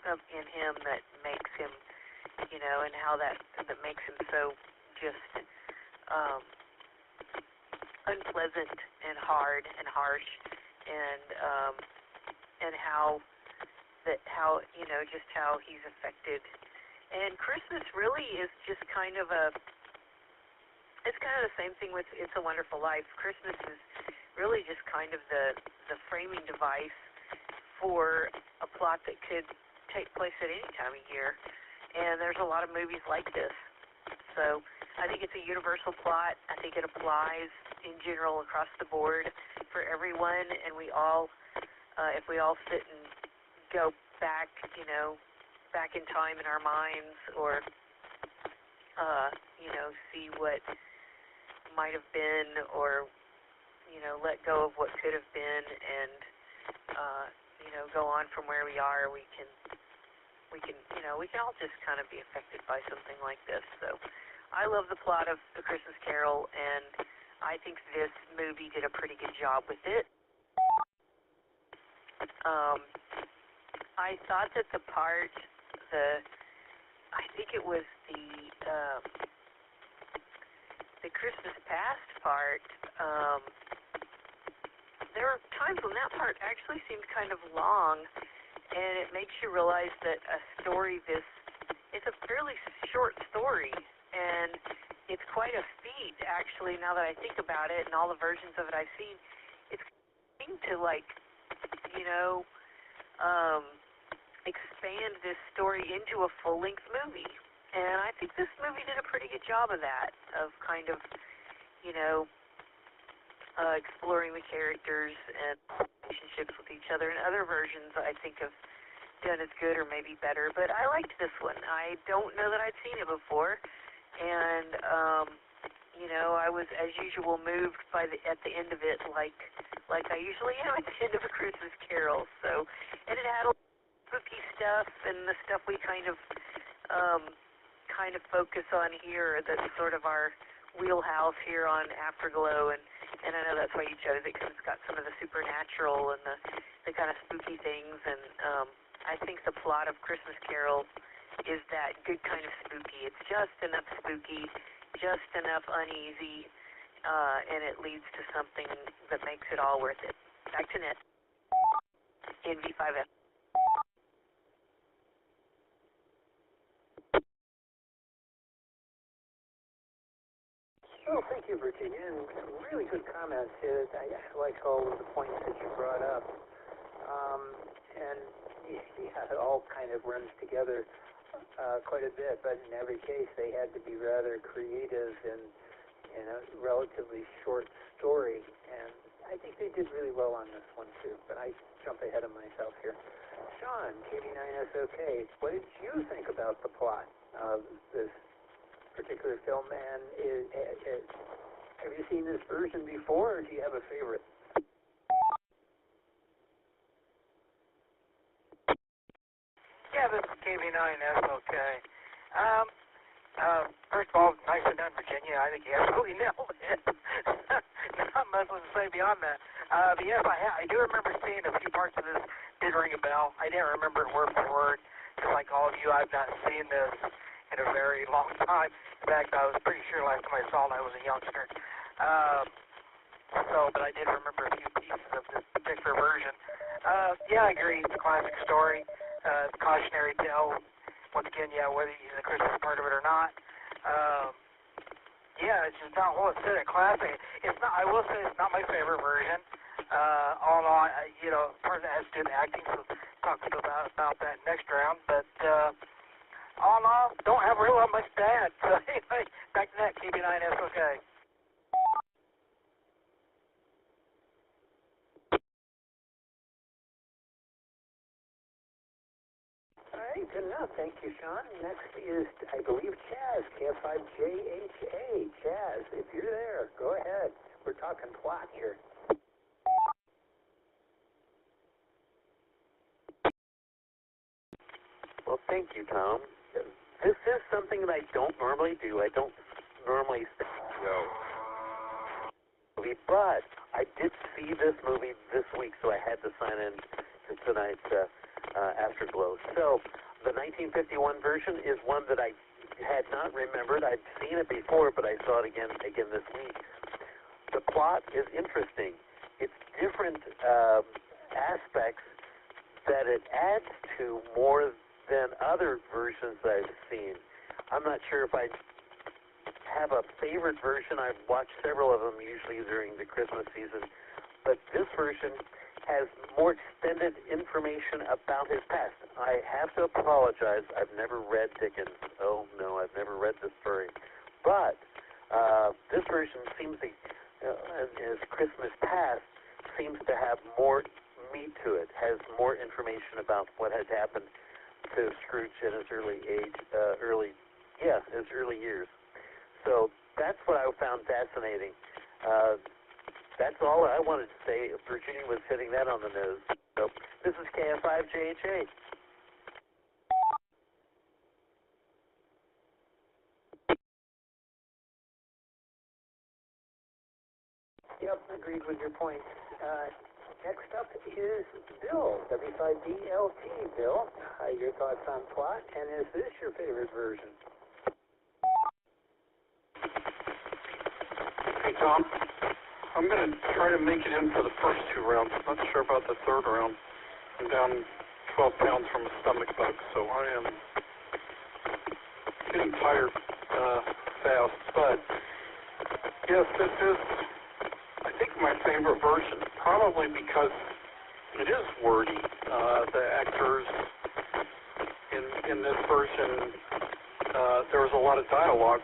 in him that makes him, and how that makes him so just unpleasant and hard and harsh, and how just how he's affected. And Christmas really is just kind of it's kind of the same thing with It's a Wonderful Life. Christmas is really just kind of the framing device for a plot that could take place at any time of year. And there's a lot of movies like this. So I think it's a universal plot. I think it applies in general across the board for everyone. And we all, if we all sit and go back, back in time in our minds, or, see what might have been, or, let go of what could have been, and, go on from where we are. We can all just kind of be affected by something like this. So I love the plot of The Christmas Carol, and I think this movie did a pretty good job with it. I thought that I think it was the Christmas Past part, there were times when that part actually seemed kind of long, and it makes you realize that a story it's a fairly short story, and it's quite a feat, actually, now that I think about it, and all the versions of it I've seen. It's going to, expand this story into a full-length movie. And I think this movie did a pretty good job of that, of kind of, exploring the characters and relationships with each other. And other versions, I think, have done as good or maybe better. But I liked this one. I don't know that I'd seen it before. And, I was, as usual, moved at the end of it like I usually am at the end of A Christmas Carol. So, and it had a lot of spooky stuff and the stuff we kind of focus on here. That's sort of our wheelhouse here on Afterglow, and I know that's why you chose it, because it's got some of the supernatural and the kind of spooky things. And I think the plot of Christmas Carol is that good kind of spooky. It's just enough spooky, just enough uneasy, and it leads to something that makes it all worth it. Back to Net in V5F. Oh, thank you, Virginia, and some really good comments. I like all of the points that you brought up. And yeah, it all kind of runs together quite a bit, but in every case they had to be rather creative in a relatively short story, and I think they did really well on this one too, but I jumped ahead of myself here. Sean, KB9SOK, what did you think about the plot of this particular film, and have you seen this version before, or do you have a favorite? Yeah, this is KB9SOK. First of all, nicely done, Virginia. I think you absolutely nailed it. Not much to say beyond that. But yes, I do remember seeing a few parts of this. Did ring a bell. I didn't remember it word for word. Just like all of you, I've not seen this in a very long time. In fact, I was pretty sure last time I saw it, I was a youngster. But I did remember a few pieces of this particular version. Yeah, I agree. It's a classic story. Cautionary tale. Once again, yeah, whether you use the Christmas part of it or not. Yeah, it's just not, well, it's a classic. It's not, I will say it's not my favorite version. All in all, part of that has to do with acting, so talk about that next round. But, all in all, don't have really much to add. So anyway, back to that, KB9SOK. All right, good enough. Thank you, Sean. Next is, I believe, Chaz, KF5JHA. Chaz, if you're there, go ahead. We're talking plot here. Well, thank you, Tom. This is something that I don't normally do. I don't normally movie, but I did see this movie this week, so I had to sign in to tonight's Afterglow. So the 1951 version is one that I had not remembered. I'd seen it before, but I saw it again this week. The plot is interesting. It's different aspects that it adds to more than other versions I've seen. I'm not sure if I have a favorite version. I've watched several of them, usually during the Christmas season. But this version has more extended information about his past. I have to apologize. I've never read Dickens. Oh, no, I've never read this story. But this version seems to, his Christmas past, seems to have more meat to it, has more information about what has happened to Scrooge in his early years. So that's what I found fascinating. That's all I wanted to say. Virginia was hitting that on the nose. Nope. This is KF5JH8. Yep, agreed with your point. Next up is Bill, W5DLT. Bill, your thoughts on plot, and is this your favorite version? Hey, Tom. I'm going to try to make it in for the first 2 rounds. Not sure about the 3rd round. I'm down 12 pounds from a stomach bug, so I am getting tired fast. But, yes, this is, I think, my favorite version, probably because it is wordy. The actors in this version, there was a lot of dialogue,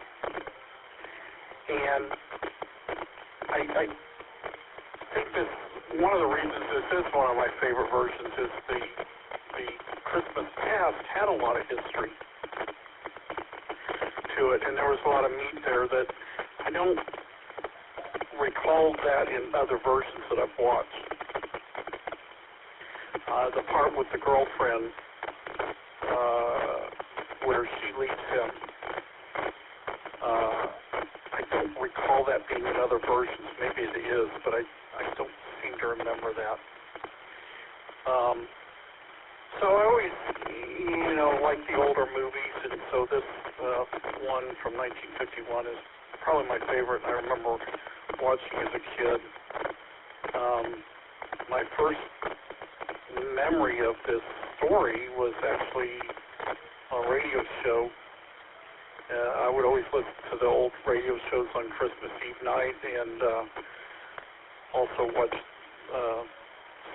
and I think this, one of the reasons this is one of my favorite versions is the Christmas past had a lot of history to it, and there was a lot of meat there that I don't recall that in other versions that I've watched. The part with the girlfriend where she leaves him, I don't recall that being in other versions. Maybe it is, but I don't seem to remember that. So I always, like the older movies, and so this one from 1951 is probably my favorite. I remember watching as a kid. My first memory of this story was actually a radio show. I would always listen to the old radio shows on Christmas Eve night, and also watch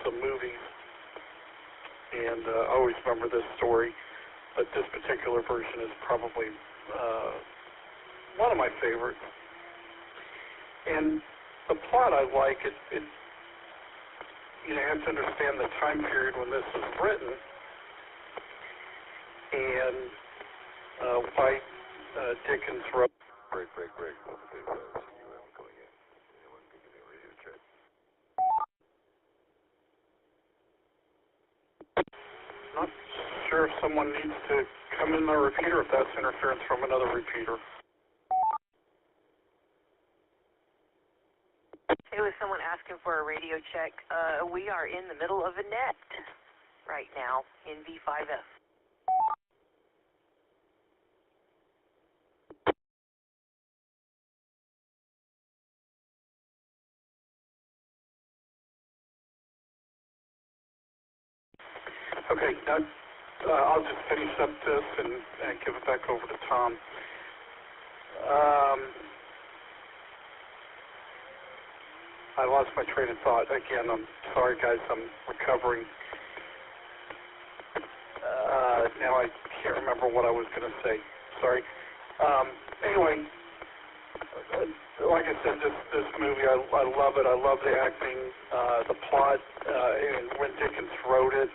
some movies. And I always remember this story, but this particular version is probably one of my favorites. And the plot I like, you have to understand the time period when this was written, and why Dickens wrote. Break. CUM going in. Anyone can give me a radio check. Not sure if someone needs to come in the repeater, if that's interference from another repeater. It was someone asking for a radio check. We are in the middle of a net right now in V5F. Okay, now, I'll just finish up this and give it back over to Tom. I lost my train of thought. Again, I'm sorry, guys. I'm recovering. Now I can't remember what I was going to say. Sorry. Anyway, like I said, this movie, I love it. I love the acting, the plot, and when Dickens wrote it,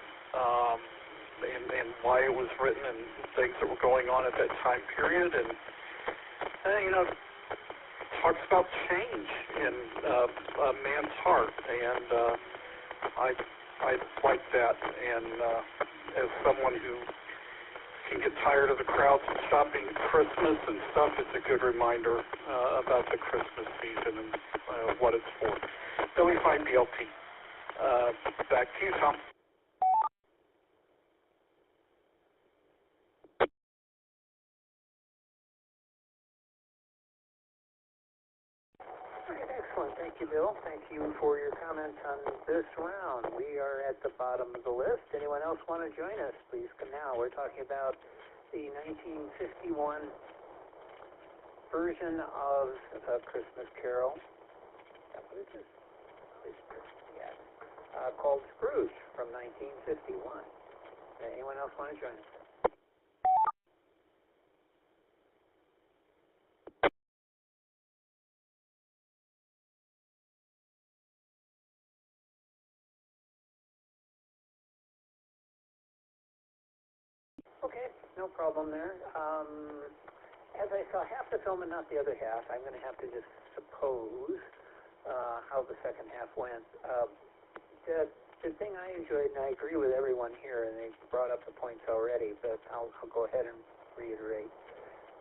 and why it was written, and things that were going on at that time period, and talks about change in a man's heart, and I like that. And as someone who can get tired of the crowds and shopping at Christmas and stuff, it's a good reminder about the Christmas season and what it's for. W5DLT. Back to you, Tom. Excellent. Thank you, Bill. Thank you for your comments on this round. We are at the bottom of the list. Anyone else want to join us? Please come now. We're talking about the 1951 version of A Christmas Carol. What is this? Called Scrooge from 1951. Anyone else want to join us? Okay, no problem there. As I saw half the film and not the other half, I'm going to have to just suppose how the second half went. the thing I enjoyed, and I agree with everyone here, and they brought up the points already, but I'll go ahead and reiterate,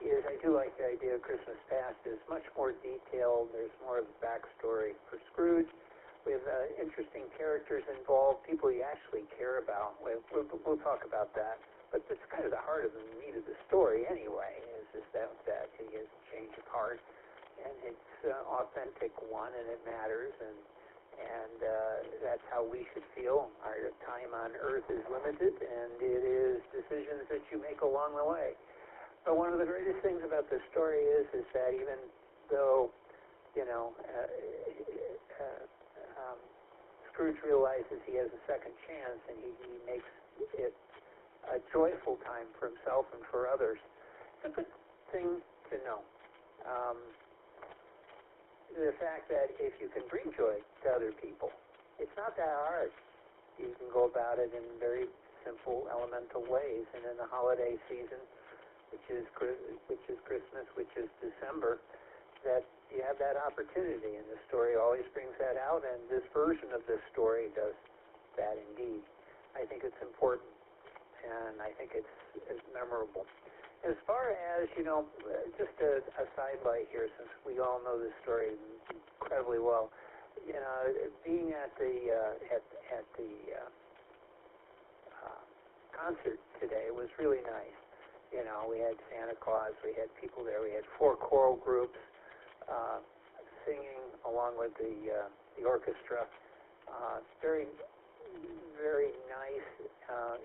is I do like the idea of Christmas Past. It's much more detailed. There's more of a backstory for Scrooge. We have interesting characters involved, people you actually care about. We'll talk about that. But that's kind of the heart of the meat of the story anyway, is that he has a change of heart. And it's an authentic one, and it matters, and that's how we should feel. Our time on Earth is limited, and it is decisions that you make along the way. But one of the greatest things about this story is that even though, Scrooge realizes he has a second chance, and he makes it a joyful time for himself and for others. It's a good thing to know. The fact that if you can bring joy to other people, it's not that hard. You can go about it in very simple, elemental ways. And in the holiday season, which is Christmas, which is December, that you have that opportunity. And the story always brings that out. And this version of this story does that indeed. I think it's important, and I think it's memorable. As far as, just a sidelight here, since we all know this story incredibly well, being at the concert today was really nice. We had Santa Claus, we had people there, we had 4 choral groups singing along with the orchestra. Very, very nice.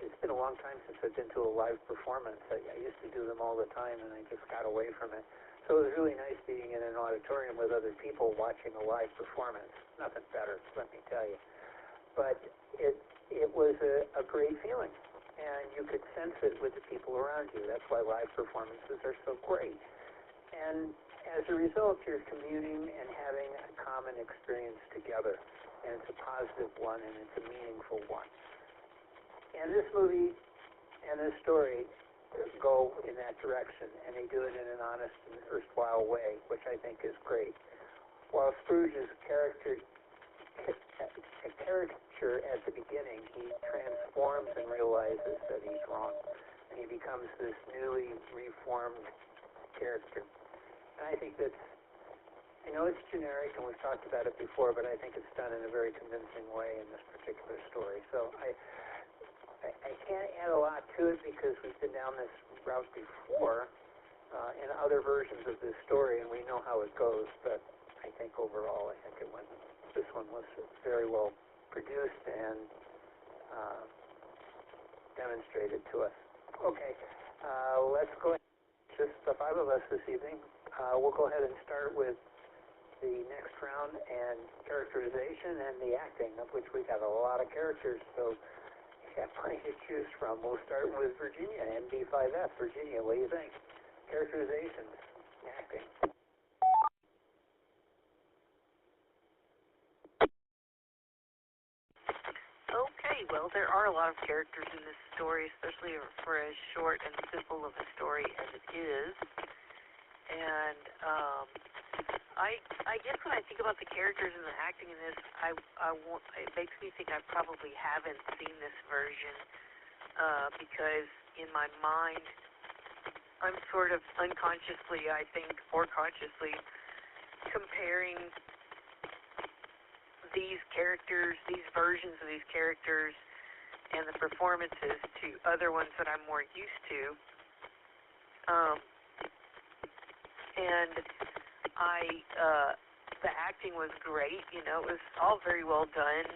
It's been a long time since I've been to a live performance. I used to do them all the time, and I just got away from it. So it was really nice being in an auditorium with other people watching a live performance. Nothing better, let me tell you. But it was a great feeling, and you could sense it with the people around you. That's why live performances are so great. And as a result, you're communing and having a common experience together. And it's a positive one, and it's a meaningful one. And this movie and this story go in that direction, and they do it in an honest and erstwhile way, which I think is great. While Scrooge is a caricature at the beginning, he transforms and realizes that he's wrong, and he becomes this newly reformed character. And I think that's, I know it's generic, and we've talked about it before, but I think it's done in a very convincing way in this particular story. So I can't add a lot to it because we've been down this route before in other versions of this story, and we know how it goes. But I think overall, this one was very well produced and demonstrated to us. Okay, let's go ahead. Just the 5 of us this evening. We'll go ahead and start with the next round and characterization and the acting, of which we have a lot of characters, so you have plenty to choose from. We'll start with Virginia, MD5F. Virginia, what do you think? Characterizations, acting. Okay, well, there are a lot of characters in this story, especially for as short and simple of a story as it is. And I guess when I think about the characters and the acting in this, it makes me think I probably haven't seen this version because in my mind, I'm sort of unconsciously, I think, or consciously comparing these characters, these versions of these characters, and the performances to other ones that I'm more used to. And the acting was great, it was all very well done,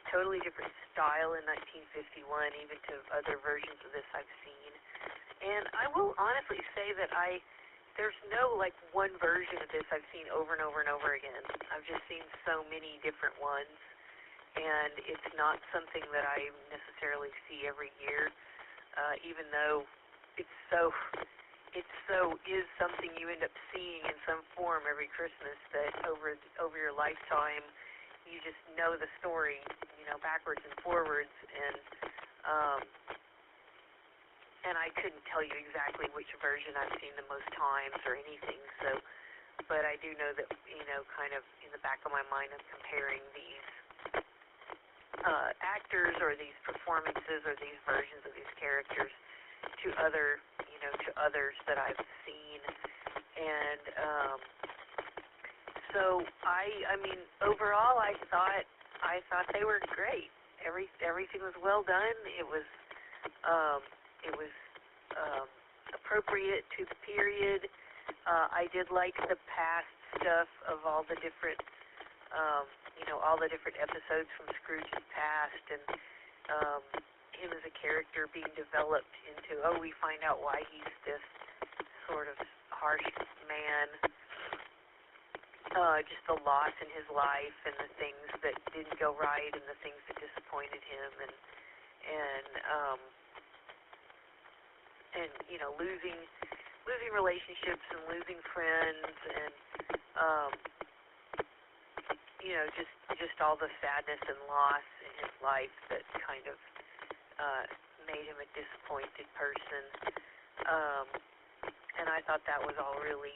totally different style in 1951, even to other versions of this I've seen. And I will honestly say that there's no, one version of this I've seen over and over and over again. I've just seen so many different ones, and it's not something that I necessarily see every year, even though it is something you end up seeing in some form every Christmas, that over your lifetime you just know the story, backwards and forwards, and I couldn't tell you exactly which version I've seen the most times or anything, but I do know that, kind of in the back of my mind I'm comparing these actors or these performances or these versions of these characters to other, to others that I've seen. And so I mean, overall, I thought they were great. Everything was well done. It was appropriate to the period. I did like the past stuff of all the different, all the different episodes from Scrooge's past, and him as a character being developed into, we find out why he's this sort of harsh man. Just the loss in his life and the things that didn't go right and the things that disappointed him, and losing relationships and losing friends, and just all the sadness and loss in his life that kind of made him a disappointed person. And I thought that was all really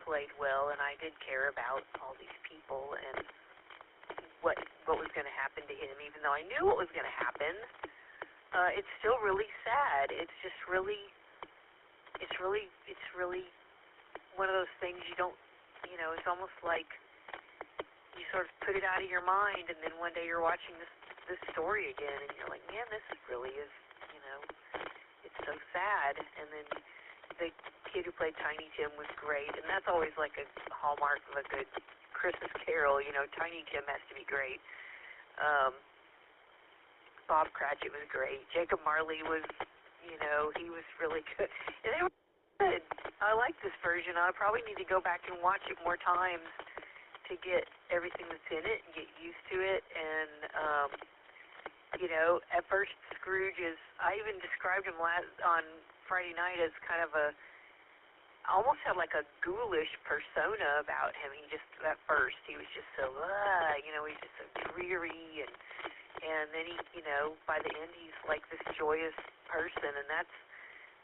played well, and I did care about all these people and what was going to happen to him, even though I knew what was going to happen. It's still really sad. It's just really one of those things you don't, it's almost like you sort of put it out of your mind, and then one day you're watching this story again, and you're like, man, this really is, it's so sad. And then the kid who played Tiny Tim was great, and that's always like a hallmark of a good Christmas Carol. Tiny Tim has to be great. Bob Cratchit was great. Jacob Marley was, he was really good. And they were good. I like this version. I probably need to go back and watch it more times to get everything that's in it and get used to it. And, at first Scrooge I even described him on Friday night as kind of almost had like a ghoulish persona about him. At first, he was just so, he's just so dreary, and then he, by the end, he's like this joyous person, and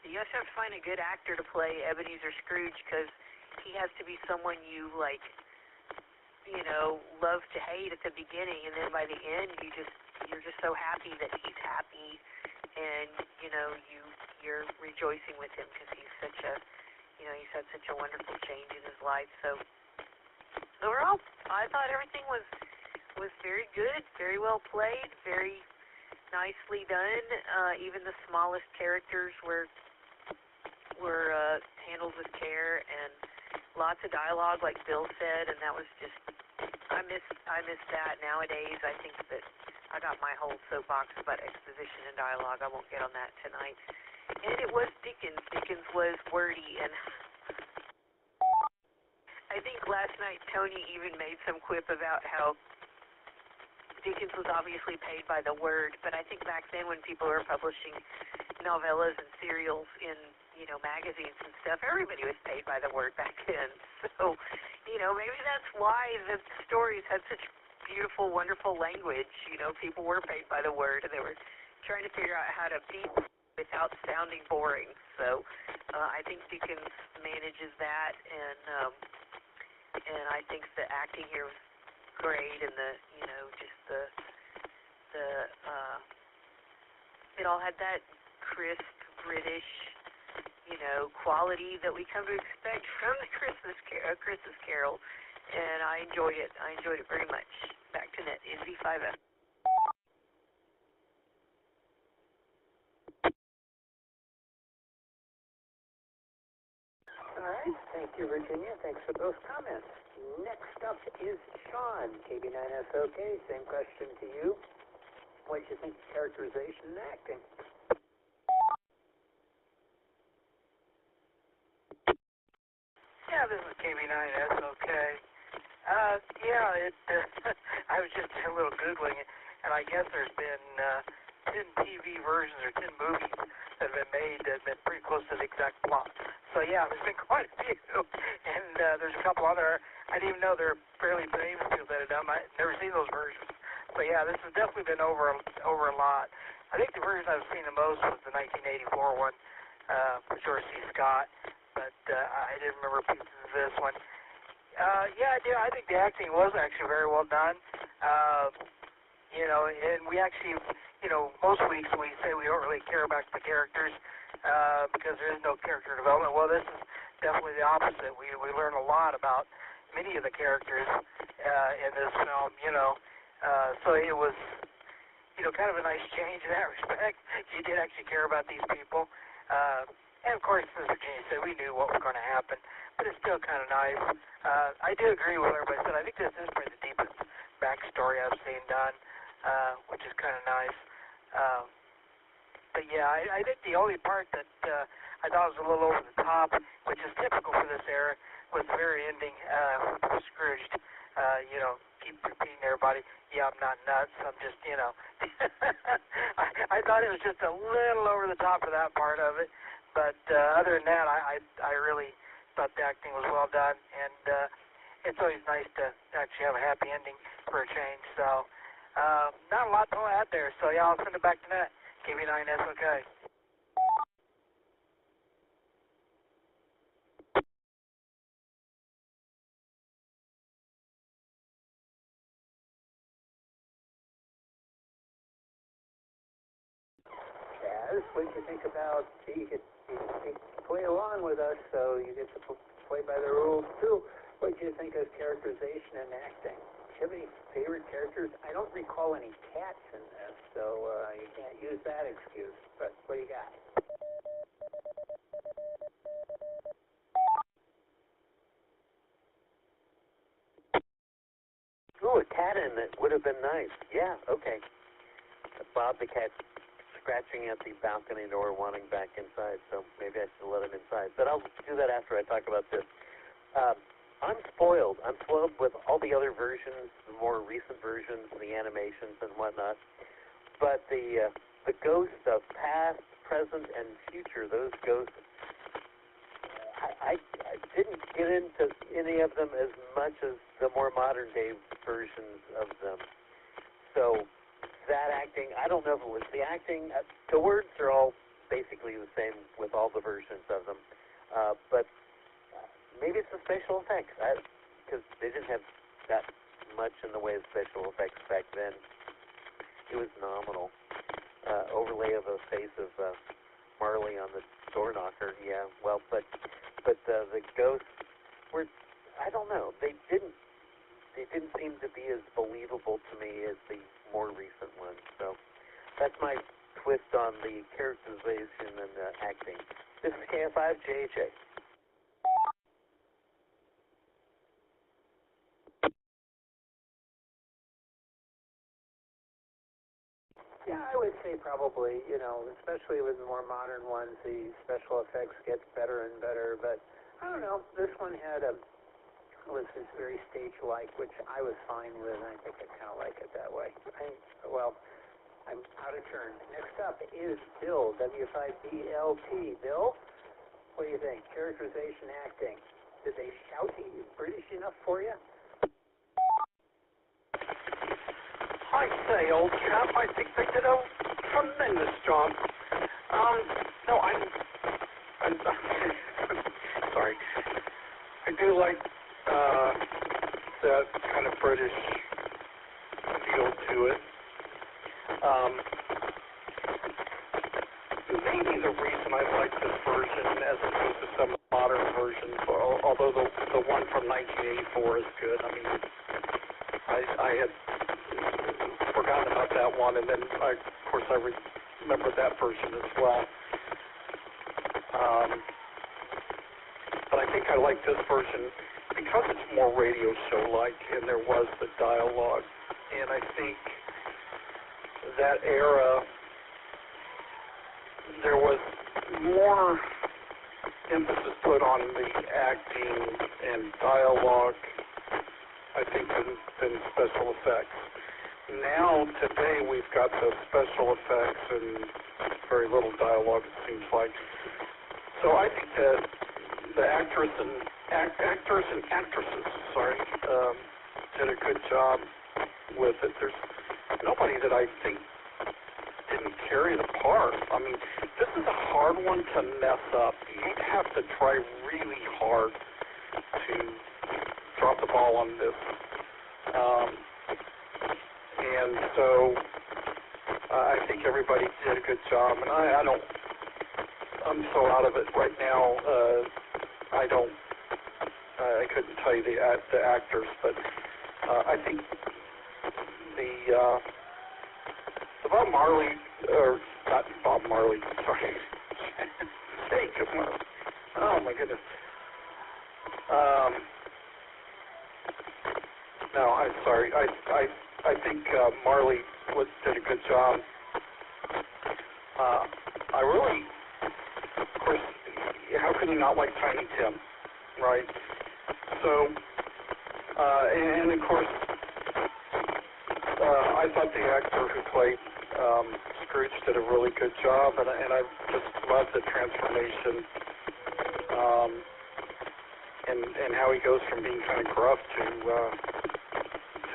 you just have to find a good actor to play Ebenezer Scrooge, because he has to be someone you, like, love to hate at the beginning, and then by the end, you're just so happy that he's happy, and, you're rejoicing with him, because he's such a, he's had such a wonderful change in his life. So overall, I thought everything was very good, very well played, very nicely done. Even the smallest characters were handled with care, and lots of dialogue, like Bill said, and that was just, I miss that nowadays. I think that I got my whole soapbox about exposition and dialogue. I won't get on that tonight. And it was Dickens. Dickens was wordy, and I think last night Tony even made some quip about how Dickens was obviously paid by the word, but I think back then when people were publishing novellas and serials in, magazines and stuff, everybody was paid by the word back then. So, maybe that's why the stories had such beautiful, wonderful language. People were paid by the word, and they were trying to figure out how to be without sounding boring. So I think Dickens manages that, and I think the acting here was great, and it all had that crisp British, quality that we come to expect from the Christmas Carol, and I enjoyed it. I enjoyed it very much. Back to net, NV5F. All right. Thank you, Virginia. Thanks for those comments. Next up is Sean, KB9SOK. Same question to you. What do you think of characterization and acting? Yeah, this is KB9SOK. I was just doing a little Googling, and I guess there's been 10 TV versions or 10 movies that have been made that have been pretty close to the exact plot. So yeah, there's been quite a few, and there's a couple other, I didn't even know they're fairly famous people that have done them. I've never seen those versions. So yeah, this has definitely been over a lot. I think the version I've seen the most was the 1984 one, with George C. Scott, but I didn't remember pieces of this one. I think the acting was actually very well done. And we actually, most weeks we say we don't really care about the characters because there is no character development. Well, this is definitely the opposite. We learn a lot about many of the characters in this film, so it was, kind of a nice change in that respect. You did actually care about these people. And of course, as Virginia said, we knew what was going to happen, but it's still kind of nice. I do agree with what everybody said. I think this is probably the deepest backstory I've seen done, which is kind of nice. But yeah, I think the only part that I thought was a little over the top, which is typical for this era, was the very ending with Scrooge. Keep repeating to everybody, yeah, I'm not nuts, I'm just, I thought it was just a little over the top for that part of it, but other than that, I really thought the acting was well done, and it's always nice to actually have a happy ending for a change, so not a lot to add there, so yeah, I'll send it back to Net. KB9 SOK. What did you think about, you get to play along with us, so you get to play by the rules too. What did you think of characterization and acting? Do you have any favorite characters? I don't recall any cats in this, so you can't use that excuse, but what do you got? Ooh, a cat in it would have been nice. Yeah, okay. Bob the cat scratching at the balcony door, wanting back inside, so maybe I should let him inside. But I'll do that after I talk about this. I'm spoiled. I'm spoiled with all the other versions, the more recent versions, the animations and whatnot. But the ghosts of past, present, and future, those ghosts, I didn't get into any of them as much as the more modern day versions of them. So that acting, I don't know if it was the acting. The words are all basically the same with all the versions of them. But maybe it's the special effects, because they didn't have that much in the way of special effects back then. It was nominal. Overlay of a face of Marley on the door knocker, yeah. Well, but the ghosts were, I don't know. They didn't seem to be as believable to me as the more recent ones. So that's my twist on the characterization and the acting. This is KF5JHA. Yeah, I would say probably, especially with the more modern ones, the special effects get better and better, but I don't know, this one was very stage-like, which I was fine with, and I think I kind of like it that way. I'm out of turn. Next up is Bill, W5BLT. Bill, what do you think? Characterization, acting. Did they shout British enough for you? I say, old chap, I think they did a tremendous job. No, I'm sorry. I do like that kind of British feel to it. Maybe the reason I like this version as opposed to some modern versions, although the one from 1984 is good. I mean, I had forgotten about that one, and then I remembered that version as well. But I think I like this version because it's more radio show-like, and there was the dialogue. And I think that era, there was more emphasis put on the acting and dialogue, I think, than special effects. Now, today, we've got the special effects and very little dialogue, it seems like. So I think that the actors and actresses, did a good job with it. There's nobody that I think didn't carry the part. I mean, this is a hard one to mess up. You'd have to try really hard to drop the ball on this. And so I think everybody did a good job, and I'm so out of it right now, I couldn't tell you the actors, but I think the Bob Marley, or not Bob Marley, sorry, Jacob Marley, oh my goodness. No, I'm sorry. I think Marley did a good job. I really, of course, how can you not like Tiny Tim, right? So, and of course, I thought the actor who played Scrooge did a really good job, and I just love the transformation, and how he goes from being kind of gruff to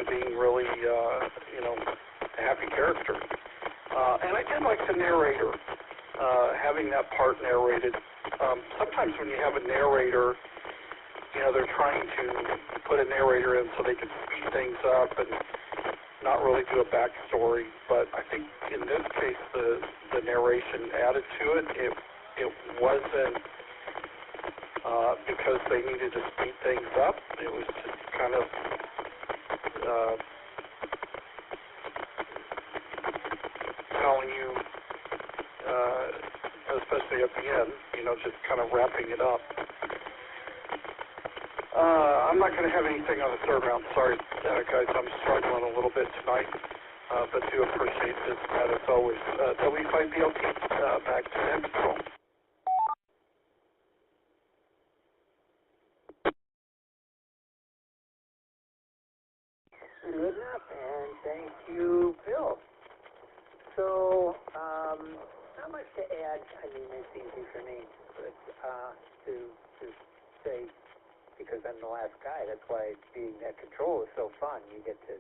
being really, a happy character. And I did like the narrator, having that part narrated. Sometimes when you have a narrator, they're trying to put a narrator in so they can speed things up and not really do a backstory. But I think in this case, the narration added to it. It wasn't because they needed to speed things up. It was just kind of telling you, especially at the end, just kind of wrapping it up. I'm not going to have anything on the third round. Sorry, guys, I'm struggling a little bit tonight, but do appreciate this, as always. W5BLT, back to next call. Good enough, and thank you, Bill. So, not much to add. I mean, it's easy for me, but to say, because I'm the last guy, that's why being at control is so fun. You get to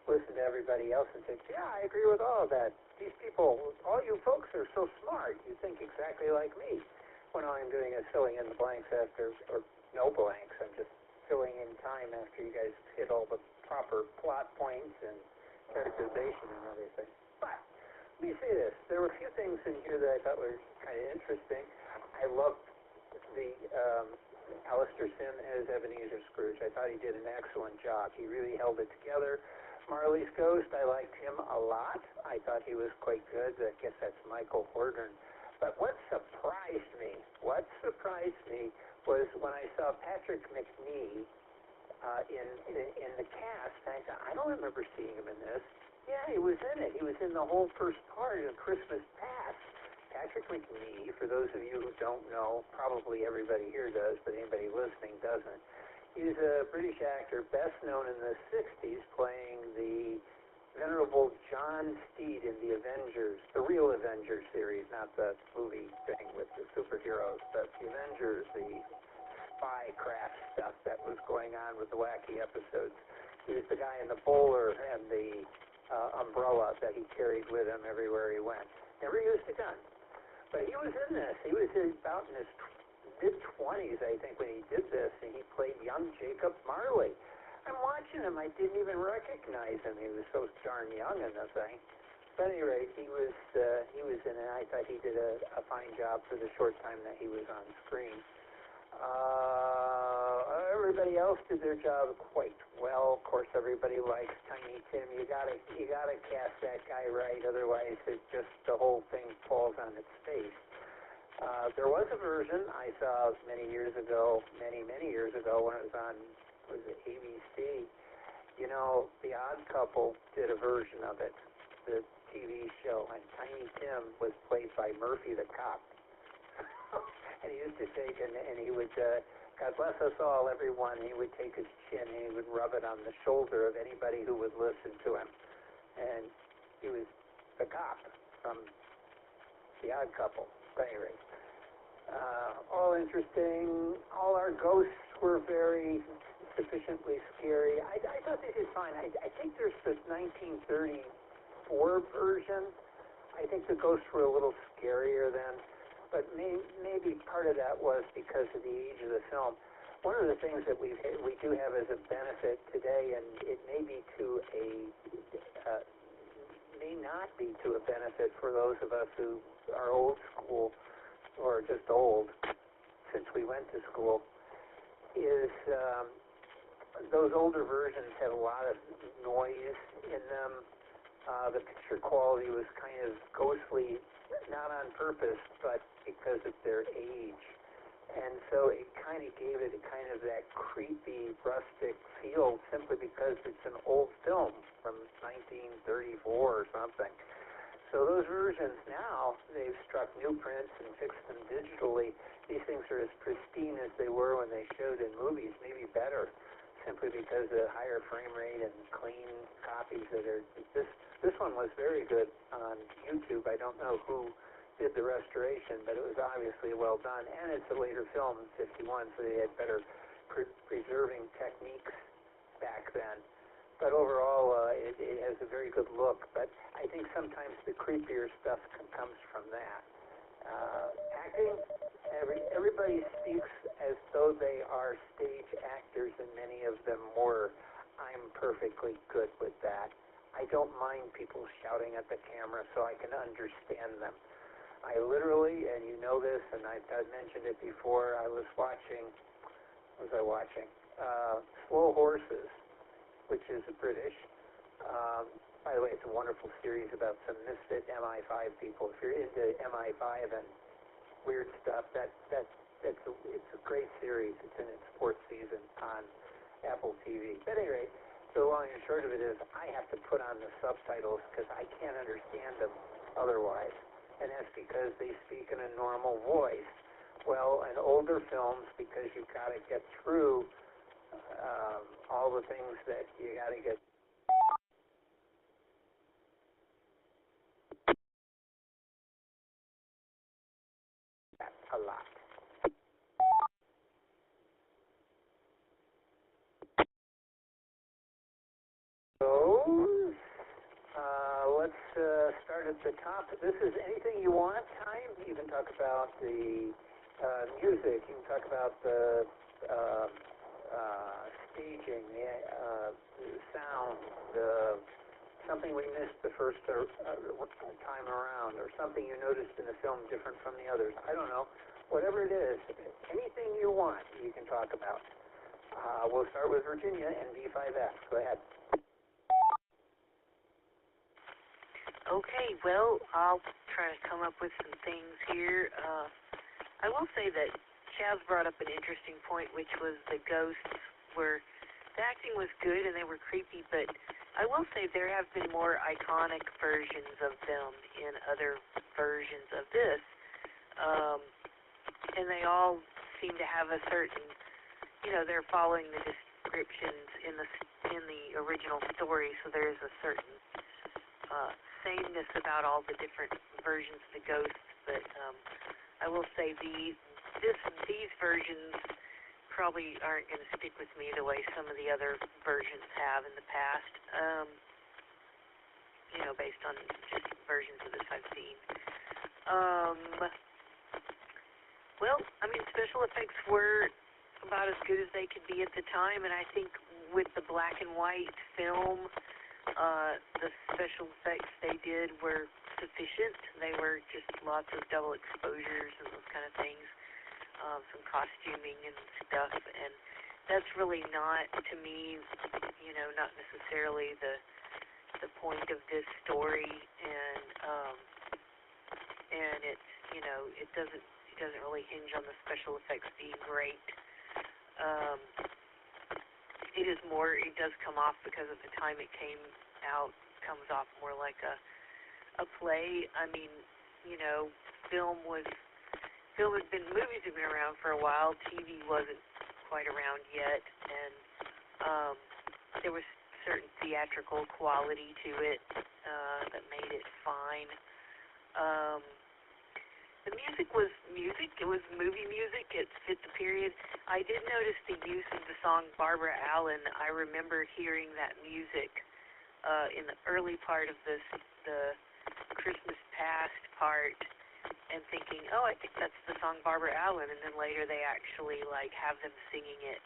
listen to everybody else and think, yeah, I agree with all of that. These people, all you folks are so smart. You think exactly like me. When all I'm doing is filling in the blanks after, or no blanks, I'm just filling in time after you guys hit all the proper plot points and characterization and everything. But let me say this. There were a few things in here that I thought were kind of interesting. I loved the Alistair Sim as Ebenezer Scrooge. I thought he did an excellent job. He really held it together. Marley's Ghost, I liked him a lot. I thought he was quite good. I guess that's Michael Horton. But what surprised me was when I saw Patrick McNee in the cast. I thought, I don't remember seeing him in this. Yeah, he was in it. He was in the whole first part of Christmas Past. Patrick McNee, for those of you who don't know, probably everybody here does, but anybody listening doesn't. He's a British actor, best known in the 60s, playing the venerable John Steed in the Avengers, the real Avengers series, not the movie thing with the superheroes, but the Avengers, the spy craft stuff that was going on with the wacky episodes. He was the guy in the bowler and the umbrella that he carried with him everywhere he went. Never used a gun. But he was in this. He was about in his mid-20s, I think, when he did this, and he played young Jacob Marley. I'm watching him. I didn't even recognize him. He was so darn young in the thing. But at any rate, he was in it. I thought he did a fine job for the short time that he was on screen. Everybody else did their job quite well. Of course, everybody likes Tiny Tim. You gotta cast that guy right, otherwise the whole thing falls on its face. There was a version I saw many years ago, when it was on, was it ABC? The Odd Couple did a version of it, the TV show, and Tiny Tim was played by Murphy the cop. And he used to take, and he would, God bless us all, everyone, he would take his chin and he would rub it on the shoulder of anybody who would listen to him. And he was the cop from The Odd Couple. At any rate, all interesting. All our ghosts were very sufficiently scary. I thought they did fine. I think there's this 1934 version. I think the ghosts were a little scarier then. But maybe part of that was because of the age of the film. One of the things that we do have as a benefit today, and it may be to a may not be to a benefit for those of us who are old school or just old since we went to school, is those older versions had a lot of noise in them. The picture quality was kind of ghostly, not on purpose, but because of their age. And so it kind of gave it that creepy, rustic feel simply because it's an old film from 1934 or something. So those versions now, they've struck new prints and fixed them digitally. These things are as pristine as they were when they showed in movies, maybe better, simply because of higher frame rate and clean copies that are... This one was very good on YouTube. I don't know who did the restoration, but it was obviously well done. And it's a later film, 51, so they had better preserving techniques back then. But overall, it has a very good look. But I think sometimes the creepier stuff comes from that. Acting, everybody speaks as though they are stage actors, and many of them were. I'm perfectly good with that. I don't mind people shouting at the camera so I can understand them. I literally, and you know this, and I've mentioned it before, I was watching, what was I watching? Slow Horses, which is British. By the way, it's a wonderful series about some misfit MI5 people. If you're into MI5 and weird stuff, it's a great series. It's in its 4th season on Apple TV. But at any rate, the long and short of it is I have to put on the subtitles because I can't understand them otherwise. And that's because they speak in a normal voice. Well, in older films, because you've got to get through all the things that you got to get. A lot. So, let's start at the top. This is anything you want time. You can talk about the music. You can talk about the staging, the sound, something we missed the first time around, or something you noticed in the film different from the others. I don't know. Whatever it is, anything you want, you can talk about. We'll start with Virginia and D5F. Go ahead. Okay, well, I'll try to come up with some things here. I will say that Chaz brought up an interesting point, which was the ghosts were, the acting was good and they were creepy, but I will say there have been more iconic versions of them in other versions of this, and they all seem to have a certain, they're following the descriptions in the original story, so there's a certain sameness about all the different versions of the ghosts, but I will say these versions probably aren't going to stick with me the way some of the other versions have in the past, based on just versions of this I've seen. Well, special effects were about as good as they could be at the time, and I think with the black and white film, the special effects they did were sufficient. They were just lots of double exposures and those kind of things, some costuming and stuff, and that's really not, to me, not necessarily the point of this story, and it's, it doesn't really hinge on the special effects being great. It does come off because of the time it came out, comes off more like a play. Movies have been around for a while. TV wasn't quite around yet, and there was certain theatrical quality to it that made it fine. The music was music. It was movie music. It fit the period. I did notice the use of the song Barbara Allen. I remember hearing that music in the early part of the Christmas Past part and thinking, oh, I think that's the song Barbara Allen, and then later they actually have them singing it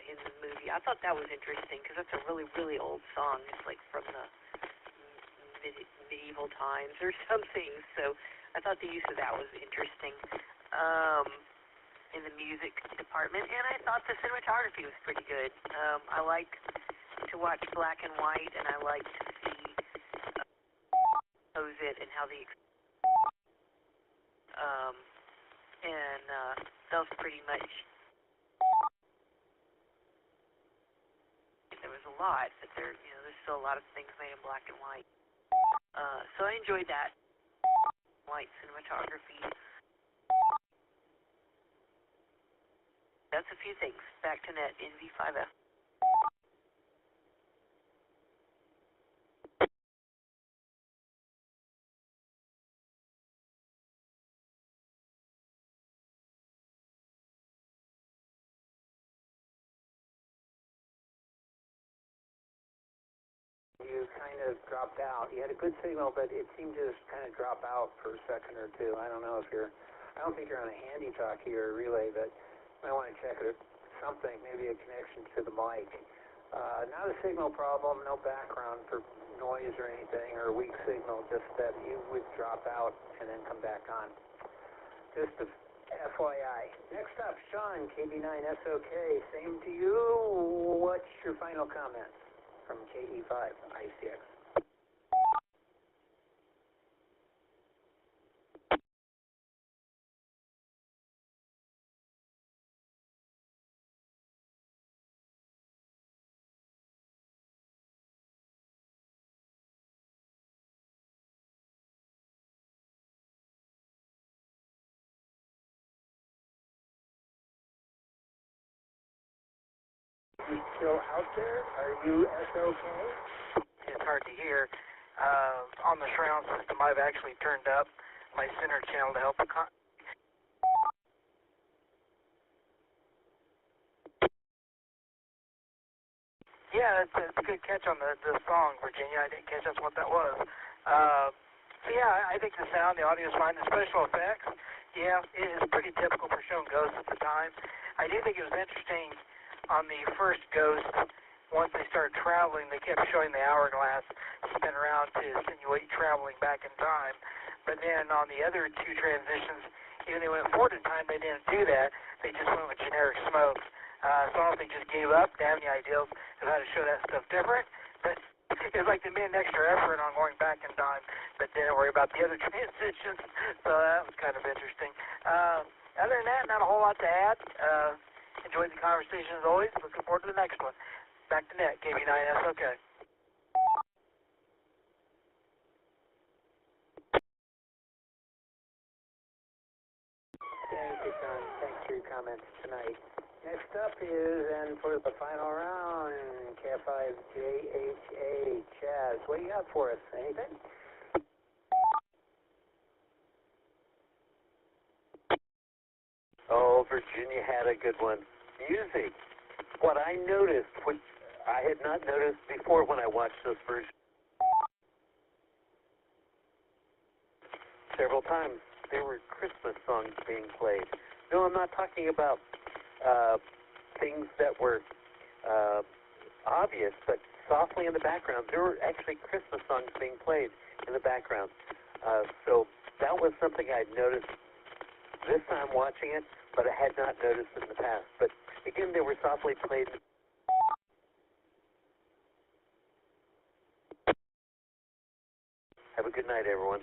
in the movie. I thought that was interesting because that's a really, really old song. It's from the medieval times or something. So I thought the use of that was interesting in the music department, and I thought the cinematography was pretty good. I like to watch black and white, and I like to see it and how the that was pretty much. There was a lot, but there's still a lot of things made in black and white. So I enjoyed that white cinematography. That's a few things. Back to net in V5F. You kind of dropped out. You had a good signal, but it seemed to just kind of drop out for a second or two. I don't know if I don't think you're on a handy talkie or a relay, but you might want to check it. Something, maybe a connection to the mic. Not a signal problem, no background for noise or anything, or a weak signal, just that you would drop out and then come back on. Just a FYI. Next up, Sean, KB9SOK, same to you. What's your final comment from KE5 ICX? Are you still out there? Are you SOK? It's hard to hear. On the surround system, I've actually turned up my center channel to help Yeah, it's a good catch on the song, Virginia. I didn't catch that's what that was. So yeah, I think the sound, the audio is fine. The special effects, yeah, it is pretty typical for showing ghosts at the time. I do think it was interesting on the first Ghost, once they started traveling, they kept showing the hourglass spin around to insinuate traveling back in time. But then on the other two transitions, even they went forward in time, they didn't do that. They just went with generic smoke. So I don't know if they just gave up. They have any ideas of how to show that stuff different. But it was like they made an extra effort on going back in time, but didn't worry about the other transitions. So that was kind of interesting. Other than that, not a whole lot to add. Enjoyed the conversation as always. Looking forward to the next one. Back to net, KB9SOK. Thank you, Sean. Thanks for your comments tonight. Next up is, and for the final round, K5JHA, Chaz. What do you got for us? Anything? Oh, Virginia had a good one. Music. What I noticed, which I had not noticed before when I watched those versions several times, there were Christmas songs being played. No, I'm not talking about things that were obvious, but softly in the background. There were actually Christmas songs being played in the background. So that was something I'd noticed this time watching it, but I had not noticed in the past. But again, they were softly played. Have a good night, everyone.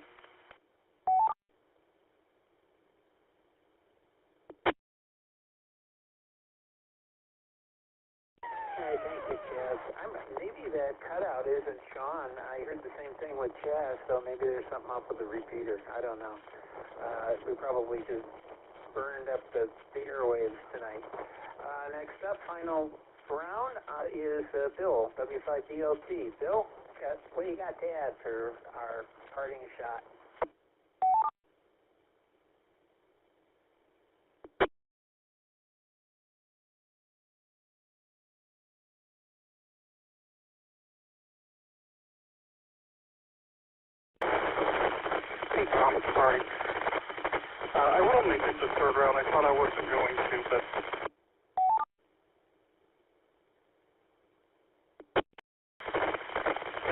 Hey, thank you, Chaz. Maybe that cutout isn't Sean. I heard the same thing with Chaz, so maybe there's something up with the repeater. I don't know. We probably just burned up the airwaves tonight. Next up, final round, is Bill, W5DLC. Bill, what do you got to add for our parting shot? Hey, Tom, sorry. I will make it the third round. I thought I wasn't going to, but...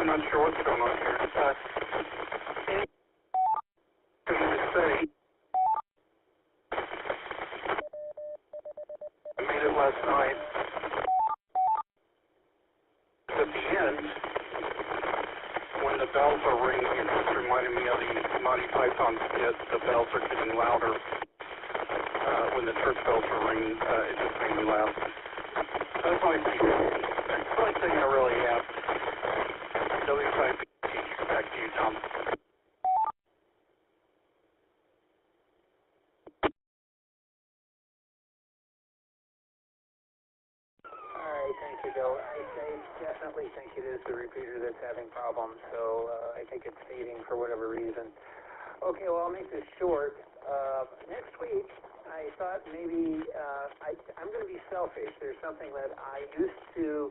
I'm not sure what's going on here. For me to say, I made it last night. At the end, when the bells are ringing, it just reminded me of the Monty Python skit. The bells are getting louder. When the church bells are ringing, it just made me laugh. That's my thing. That's the only thing I really have. W5FC, back to you, Tom. All right, thank you, Bill. I definitely think it is the repeater that's having problems, so I think it's fading for whatever reason. Okay, well, I'll make this short. Next week, I thought maybe I'm going to be selfish. There's something that I used to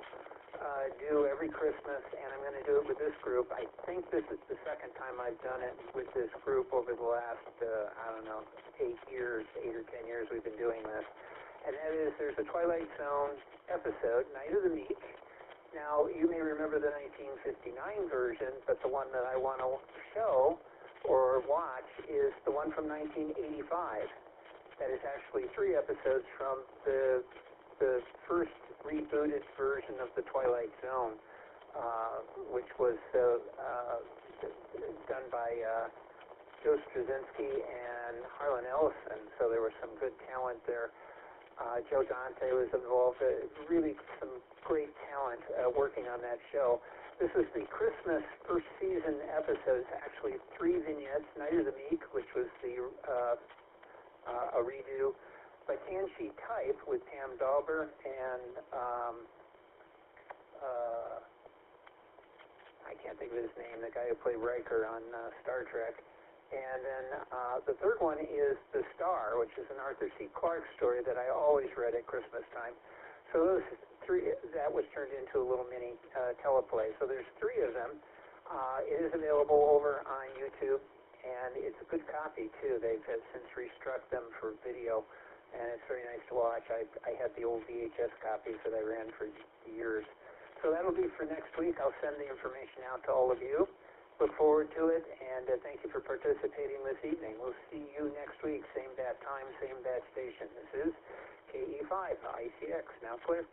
do every Christmas, and I'm going to do it with this group. I think this is the second time I've done it with this group over the last, 8 or 10 years we've been doing this. And that is, there's a Twilight Zone episode, Night of the Meek. Now, you may remember the 1959 version, but the one that I want to show or watch is the one from 1985. That is actually 3 episodes from the first rebooted version of the Twilight Zone, which was done by Joe Straczynski and Harlan Ellison, so there was some good talent there. Joe Dante was involved, really some great talent working on that show. This is the Christmas first season episodes, actually 3 vignettes, Night of the Meek, which was a redo, but Can She Type with Pam Dauber and I can't think of his name, the guy who played Riker on Star Trek. And then the third one is The Star, which is an Arthur C. Clarke story that I always read at Christmas time. So those 3, that was turned into a little mini teleplay. So there's 3 of them. It is available over on YouTube, and it's a good copy, too. They've since restruck them for video, and it's very nice to watch. I had the old VHS copies that I ran for years. So that'll be for next week. I'll send the information out to all of you. Look forward to it, and thank you for participating this evening. We'll see you next week, same bat time, same bat station. This is KE5 ICX, now clear.